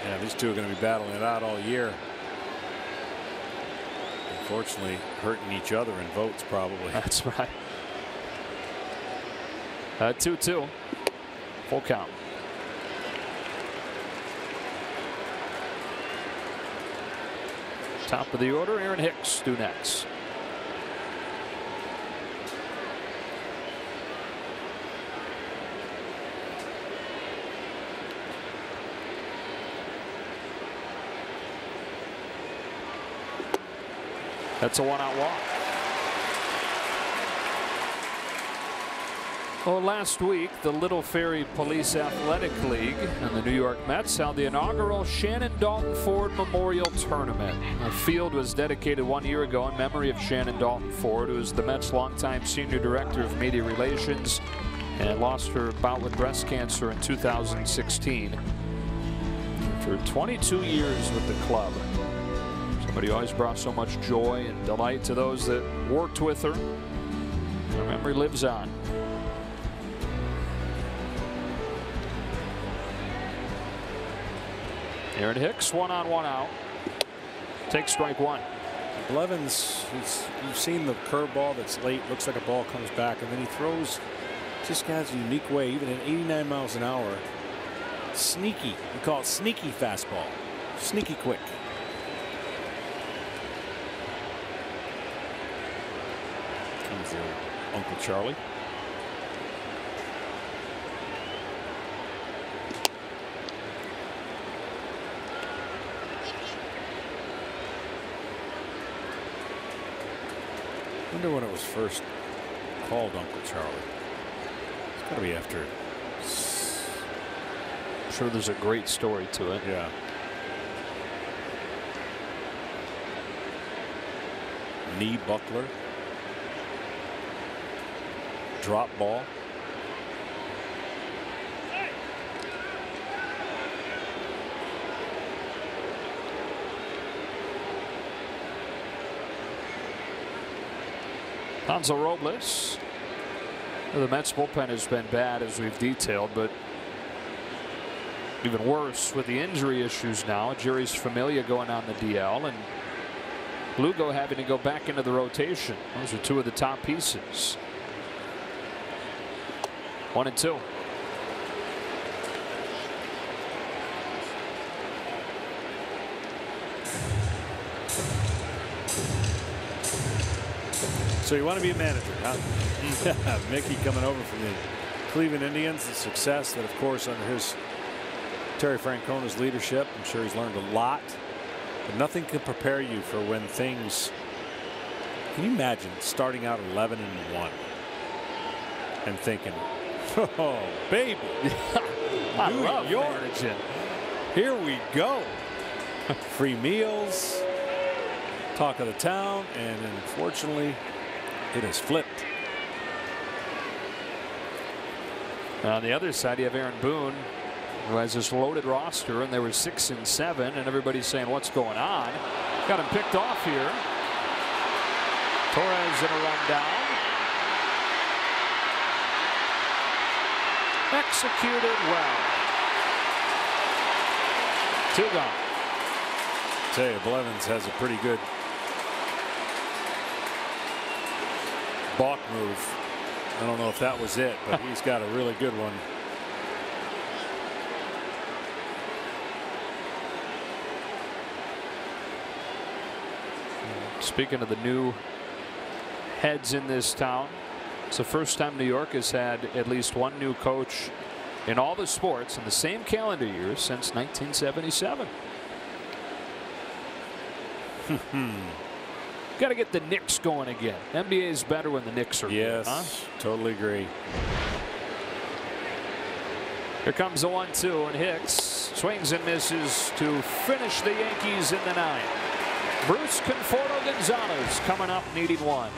Yeah, these two are going to be battling it out all year. Unfortunately, hurting each other in votes probably. That's right. 2-2. Full count. Top of the order, Aaron Hicks due next. That's a one-out walk. Well, last week, the Little Ferry Police Athletic League and the New York Mets held the inaugural Shannon Dalton Ford Memorial Tournament. The field was dedicated 1 year ago in memory of Shannon Dalton Ford, who was the Mets' longtime senior director of media relations and lost her bout with breast cancer in 2016. After 22 years with the club, Somebody who always brought so much joy and delight to those that worked with her. Her memory lives on. Aaron Hicks, 1-on-1 out. Takes strike one. Blevins, you've seen the curveball that's late, looks like a ball comes back, and then he throws, just has a unique way, even at 89 miles an hour. Sneaky. We call it sneaky fastball. Sneaky quick. Comes your Uncle Charlie. I wonder when it was first called Uncle Charlie. It's got to be after. I'm sure there's a great story to it. Yeah. Knee buckler. Drop ball. Hansel Robles. The Mets bullpen has been bad, as we've detailed, but even worse with the injury issues now. Jerry's Familia going on the DL and Lugo having to go back into the rotation. Those are two of the top pieces. 1-2. So you want to be a manager, huh? Mickey coming over from the Cleveland Indians, the success that, of course, under his Terry Francona's leadership, I'm sure he's learned a lot. But nothing can prepare you for when things. Can you imagine starting out 11-1 and thinking, "Oh, baby, I love managing. Here we go." Free meals, talk of the town, and unfortunately, it has flipped. On the other side, you have Aaron Boone, who has this loaded roster, and they were 6-7, and everybody's saying, what's going on? Got him picked off here. Torres in a run down. Executed well. 2 gone. Tell you, Blevins has a pretty good balk move. I don't know if that was it, but he's got a really good one. Speaking of the new heads in this town, it's the first time New York has had at least one new coach in all the sports in the same calendar year since 1977. Got to get the Knicks going again. NBA is better when the Knicks are yes, good, huh? Totally agree. Here comes the 1-2, and Hicks swings and misses to finish the Yankees in the 9th. Bruce Conforto Gonzalez coming up, needing 1.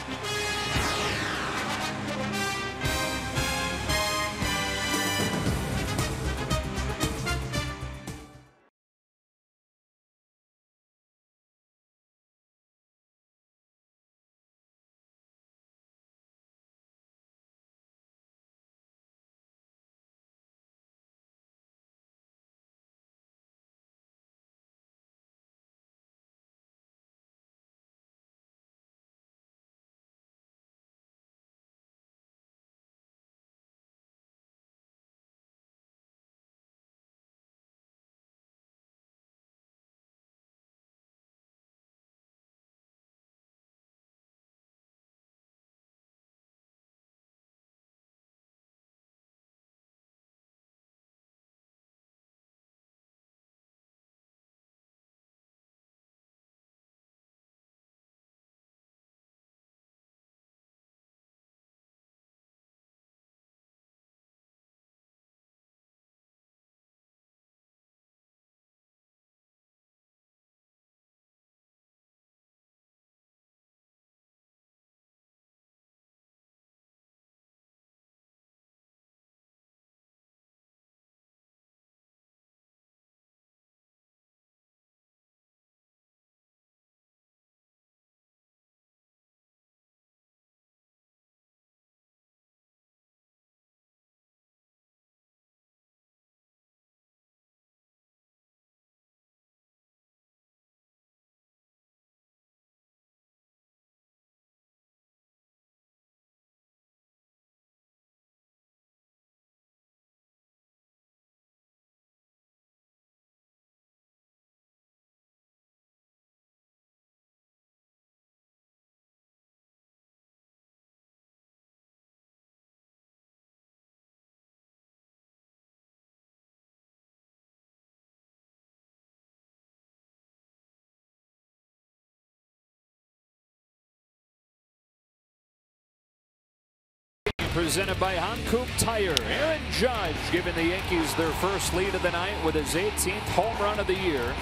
presented by Hankook Tire. Aaron Judge giving the Yankees their first lead of the night with his 18th home run of the year,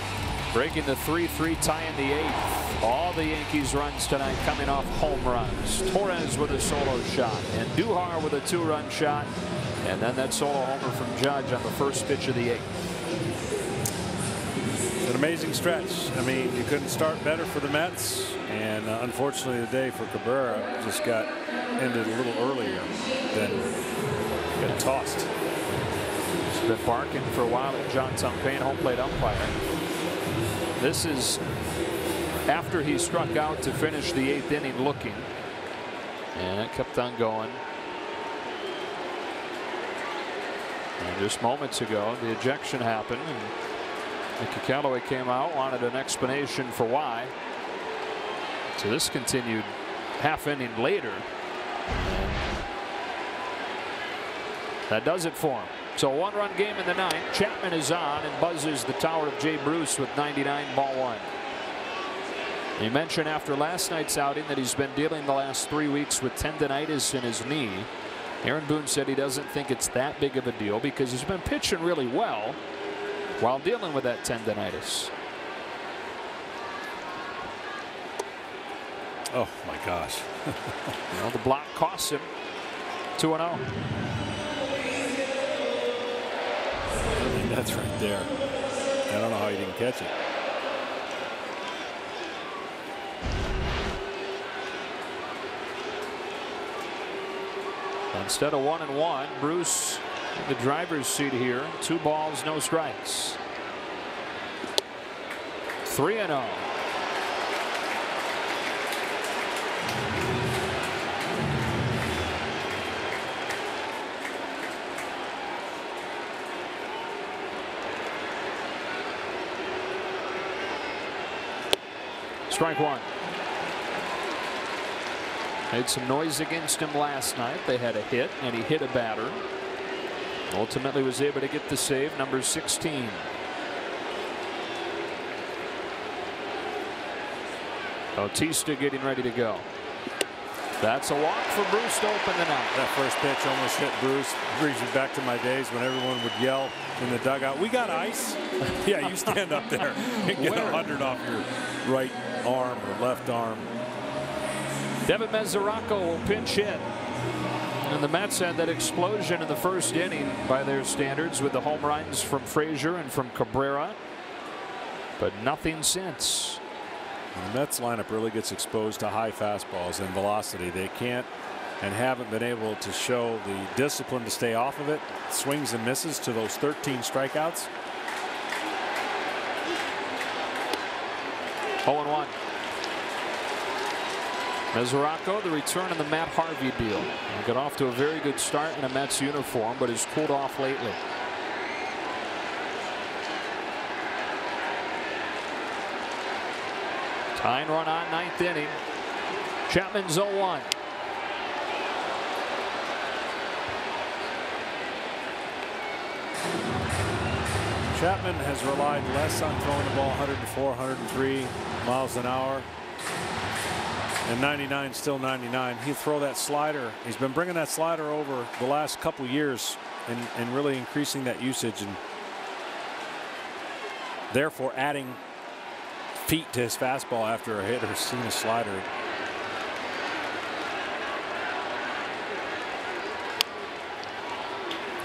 breaking the 3-3 tie in the 8th. All the Yankees runs tonight coming off home runs. Torres with a solo shot, and Andujar with a 2-run shot, and then that solo homer from Judge on the first pitch of the 8th. It's an amazing stretch. I mean, you couldn't start better for the Mets, and unfortunately today for Cabrera just got ended a little earlier than got tossed. He's been barking for a while at John Tumpane, home plate umpire. This is after he struck out to finish the 8th inning looking, and it kept on going. And just moments ago the ejection happened, and Mickey Callaway came out, wanted an explanation for why. So this continued half inning later. And that does it for him. So a 1-run game in the 9th. Chapman is on and buzzes the tower of Jay Bruce with 99, ball 1. He mentioned after last night's outing that he's been dealing the last 3 weeks with tendonitis in his knee. Aaron Boone said he doesn't think it's that big of a deal because he's been pitching really well while dealing with that tendonitis. Oh my gosh. Well, the block costs him. 2-0. I mean, that's right there. I don't know how he didn't catch it. Instead of 1-1, Bruce in the driver's seat here. 2 balls, no strikes. 3-0. Strike 1. Made some noise against him last night. They had a hit, and he hit a batter. Ultimately was able to get the save, number 16. Bautista getting ready to go. That's a walk for Bruce to open the night. That first pitch almost hit Bruce. Brings me back to my days when everyone would yell in the dugout, "We got ice." Yeah, you stand up there and get 100 off your right arm or left arm. Devin Mesoraco will pinch hit. And the Mets had that explosion in the first inning by their standards with the home runs from Fraser and from Cabrera, but nothing since. The Mets lineup really gets exposed to high fastballs and velocity. They can't and haven't been able to show the discipline to stay off of it. Swings and misses to those 13 strikeouts. 0-1. Mesoraco, the return of the Matt Harvey deal. He got off to a very good start in a Mets uniform, but has cooled off lately. Tying run on 9th inning. Chapman's 0-1. Chapman has relied less on throwing the ball 104, 103 miles an hour. And 99, still 99. He'll throw that slider. He's been bringing that slider over the last couple years and really increasing that usage, and therefore adding feet to his fastball after a hitter's seen a slider.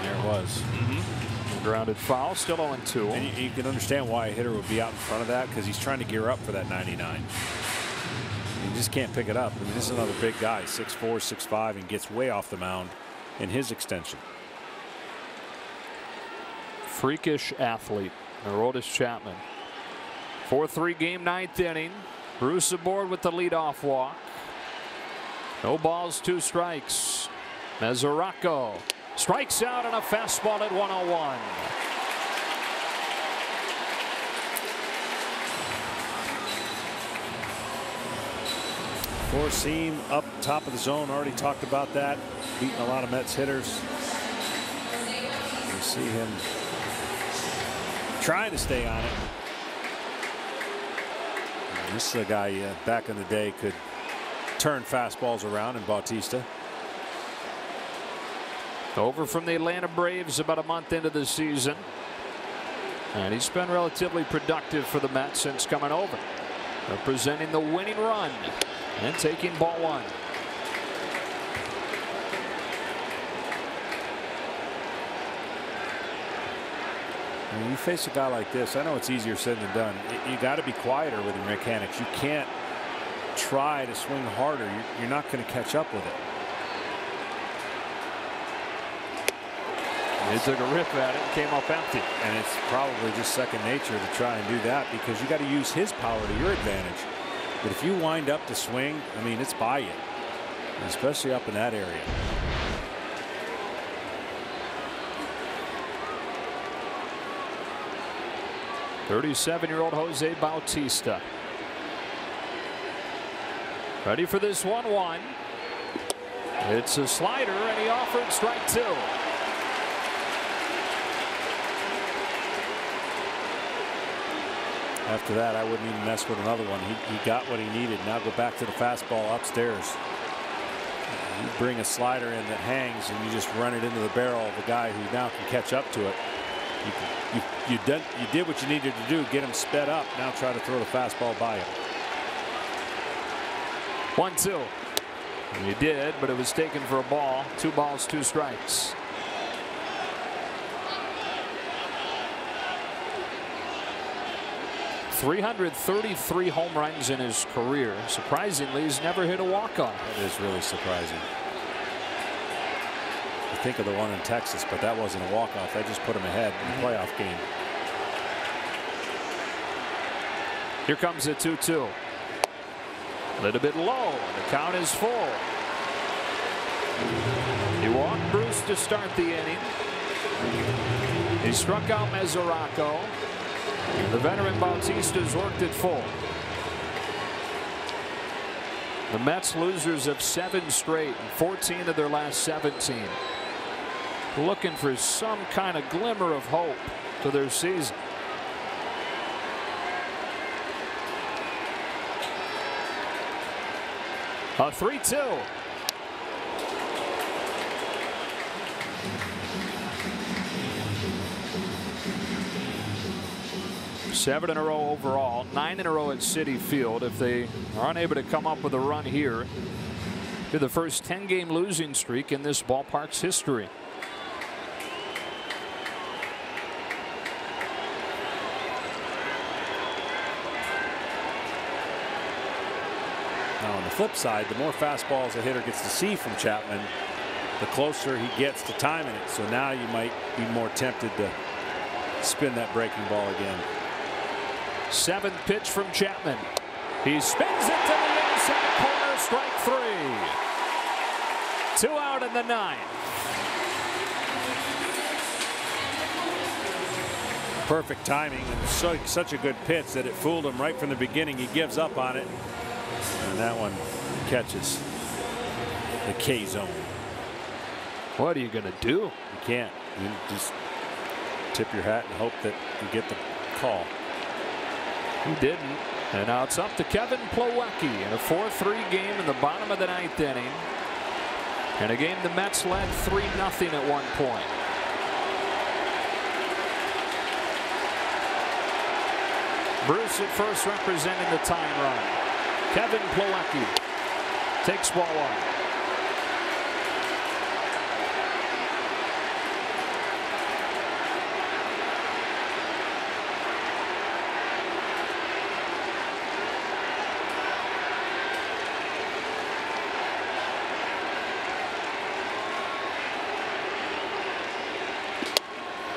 There it was. Grounded foul, still 0-2. And you can understand why a hitter would be out in front of that, because he's trying to gear up for that 99. He just can't pick it up. I mean, this is another big guy, 6'4", 6'5", and gets way off the mound in his extension. Freakish athlete, Aroldis Chapman. 4-3 game, 9th inning. Bruce aboard with the leadoff walk. No balls, 2 strikes. Mesoraco strikes out on a fastball at 101. Four seam up top of the zone. Already talked about that. Beating a lot of Mets hitters. You see him trying to stay on it. And this is a guy back in the day could turn fastballs around in Bautista. Over from the Atlanta Braves about a month into the season. And he's been relatively productive for the Mets since coming over. Representing the winning run and taking ball one. When you face a guy like this, I know it's easier said than done. You got to be quieter with your mechanics. You can't try to swing harder. You're not going to catch up with it. He took a rip at it and came up empty. And it's probably just second nature to try and do that because you got to use his power to your advantage. But if you wind up to swing, I mean, it's by you, especially up in that area. .37-year-old Jose Bautista. Ready for this 1-1. It's a slider, and he offered strike two. After that, I wouldn't even mess with another one. He got what he needed. Now go back to the fastball upstairs. You bring a slider in that hangs, and you just run it into the barrel of a guy who now can catch up to it. You did what you needed to do, get him sped up. Now try to throw the fastball by him. 1-2. He did, but it was taken for a ball. 2 balls, 2 strikes. .333 home runs in his career. Surprisingly, he's never hit a walk-off. It is really surprising. I think of the one in Texas, but that wasn't a walk-off. They just put him ahead in the playoff game. Here comes the 2-2. A little bit low. The count is full. He walked Bruce to start the inning. He struck out Mesoraco. The veteran Bautista's worked it full. The Mets losers of 7 straight and 14 of their last 17. Looking for some kind of glimmer of hope to their season. A 3-2. 7 in a row overall, 9 in a row at Citi Field. If they are unable to come up with a run here, to the first 10-game losing streak in this ballpark's history. Now on the flip side, the more fastballs a hitter gets to see from Chapman, the closer he gets to timing it. So now you might be more tempted to spin that breaking ball again. 7th pitch from Chapman. He spins it to the inside corner, strike 3. 2 out in the 9th. Perfect timing and such a good pitch that it fooled him right from the beginning. He gives up on it, and that one catches the K zone. What are you going to do? You can't. You just tip your hat and hope that you get the call. He didn't. And now it's up to Kevin Plawecki in a 4-3 game in the bottom of the 9th inning. In a game the Mets led 3-0 at one point. Bruce at first representing the tying run. Kevin Plawecki takes ball 1.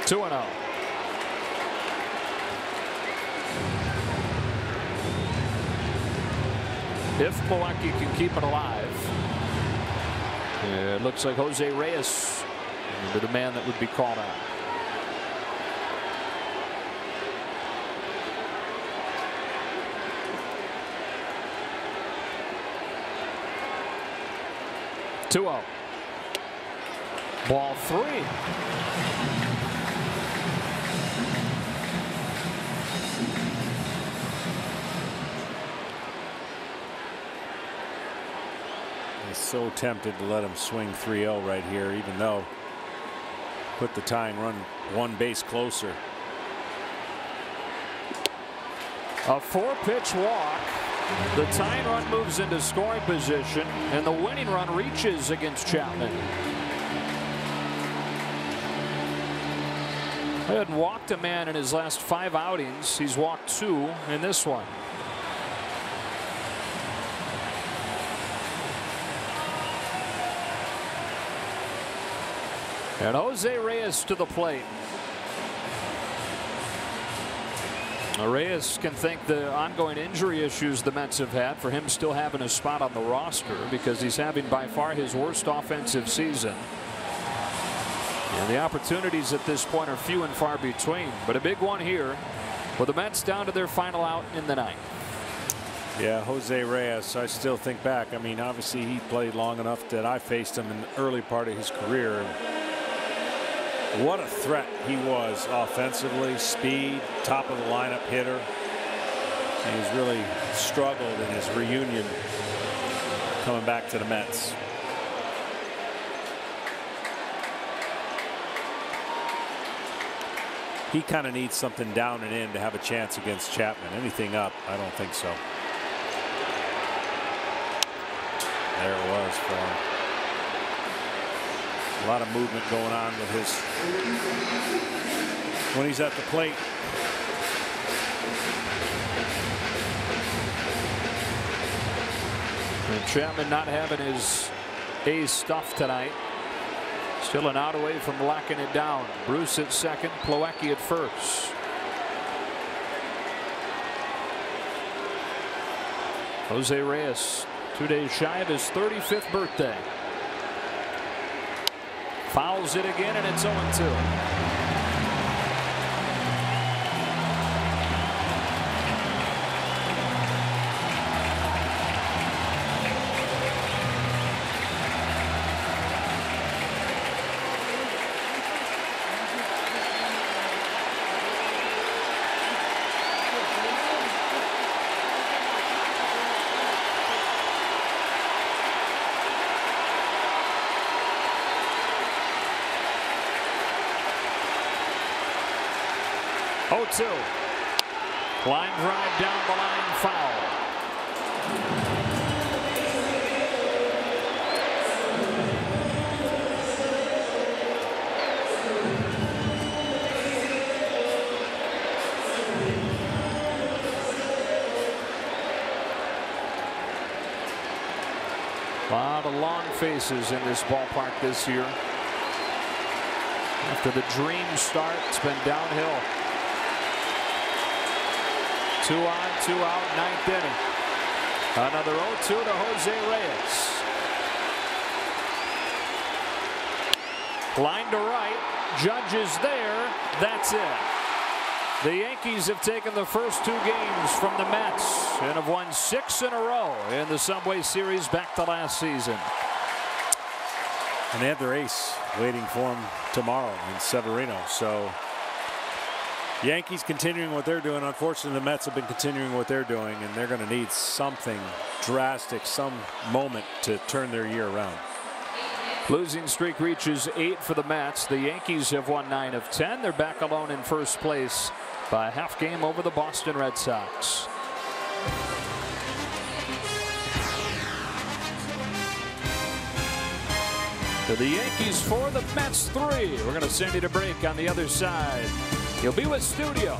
Two and 0. If Plawecki can keep it alive, it looks like Jose Reyes would be the man that would be called out. (2-0). Ball 3. So tempted to let him swing 3-0 right here, even though put the tying run one base closer. A 4-pitch walk. The tying run moves into scoring position, and the winning run reaches against Chapman. He hadn't walked a man in his last 5 outings. He's walked 2 in this one. And Jose Reyes to the plate. Reyes can thank the ongoing injury issues the Mets have had for him still having a spot on the roster, because he's having by far his worst offensive season. And the opportunities at this point are few and far between, but a big one here with the Mets down to their final out in the 9th. Yeah, Jose Reyes, I still think back. I mean, obviously he played long enough that I faced him in the early part of his career. What a threat he was offensively, speed, top of the lineup hitter. And he's really struggled in his reunion coming back to the Mets. He kind of needs something down and in to have a chance against Chapman. Anything up, I don't think so. There it was for him. A lot of movement going on with his when he's at the plate. And Chapman not having his ace stuff tonight. Still an out away from locking it down. Bruce at second, Plawecki at first. Jose Reyes 2 days shy of his 35th birthday. Fouls it again, and it's 0-2. Line drive down the line, foul. A lot of long faces in this ballpark this year. After the dream start, it's been downhill. 2 on, 2 out, 9th inning. Another 0-2 to Jose Reyes. Line to right. Judge is there. That's it. The Yankees have taken the first 2 games from the Mets and have won 6 in a row in the Subway Series back to last season. And they have their ace waiting for them tomorrow in Severino. So Yankees continuing what they're doing. Unfortunately, the Mets have been continuing what they're doing, and they're going to need something drastic, some moment to turn their year around. Losing streak reaches 8 for the Mets. The Yankees have won 9 of 10. They're back alone in first place by a half game over the Boston Red Sox. To the Yankees 4, the Mets 3. We're going to send you to break on the other side. You'll be with Studio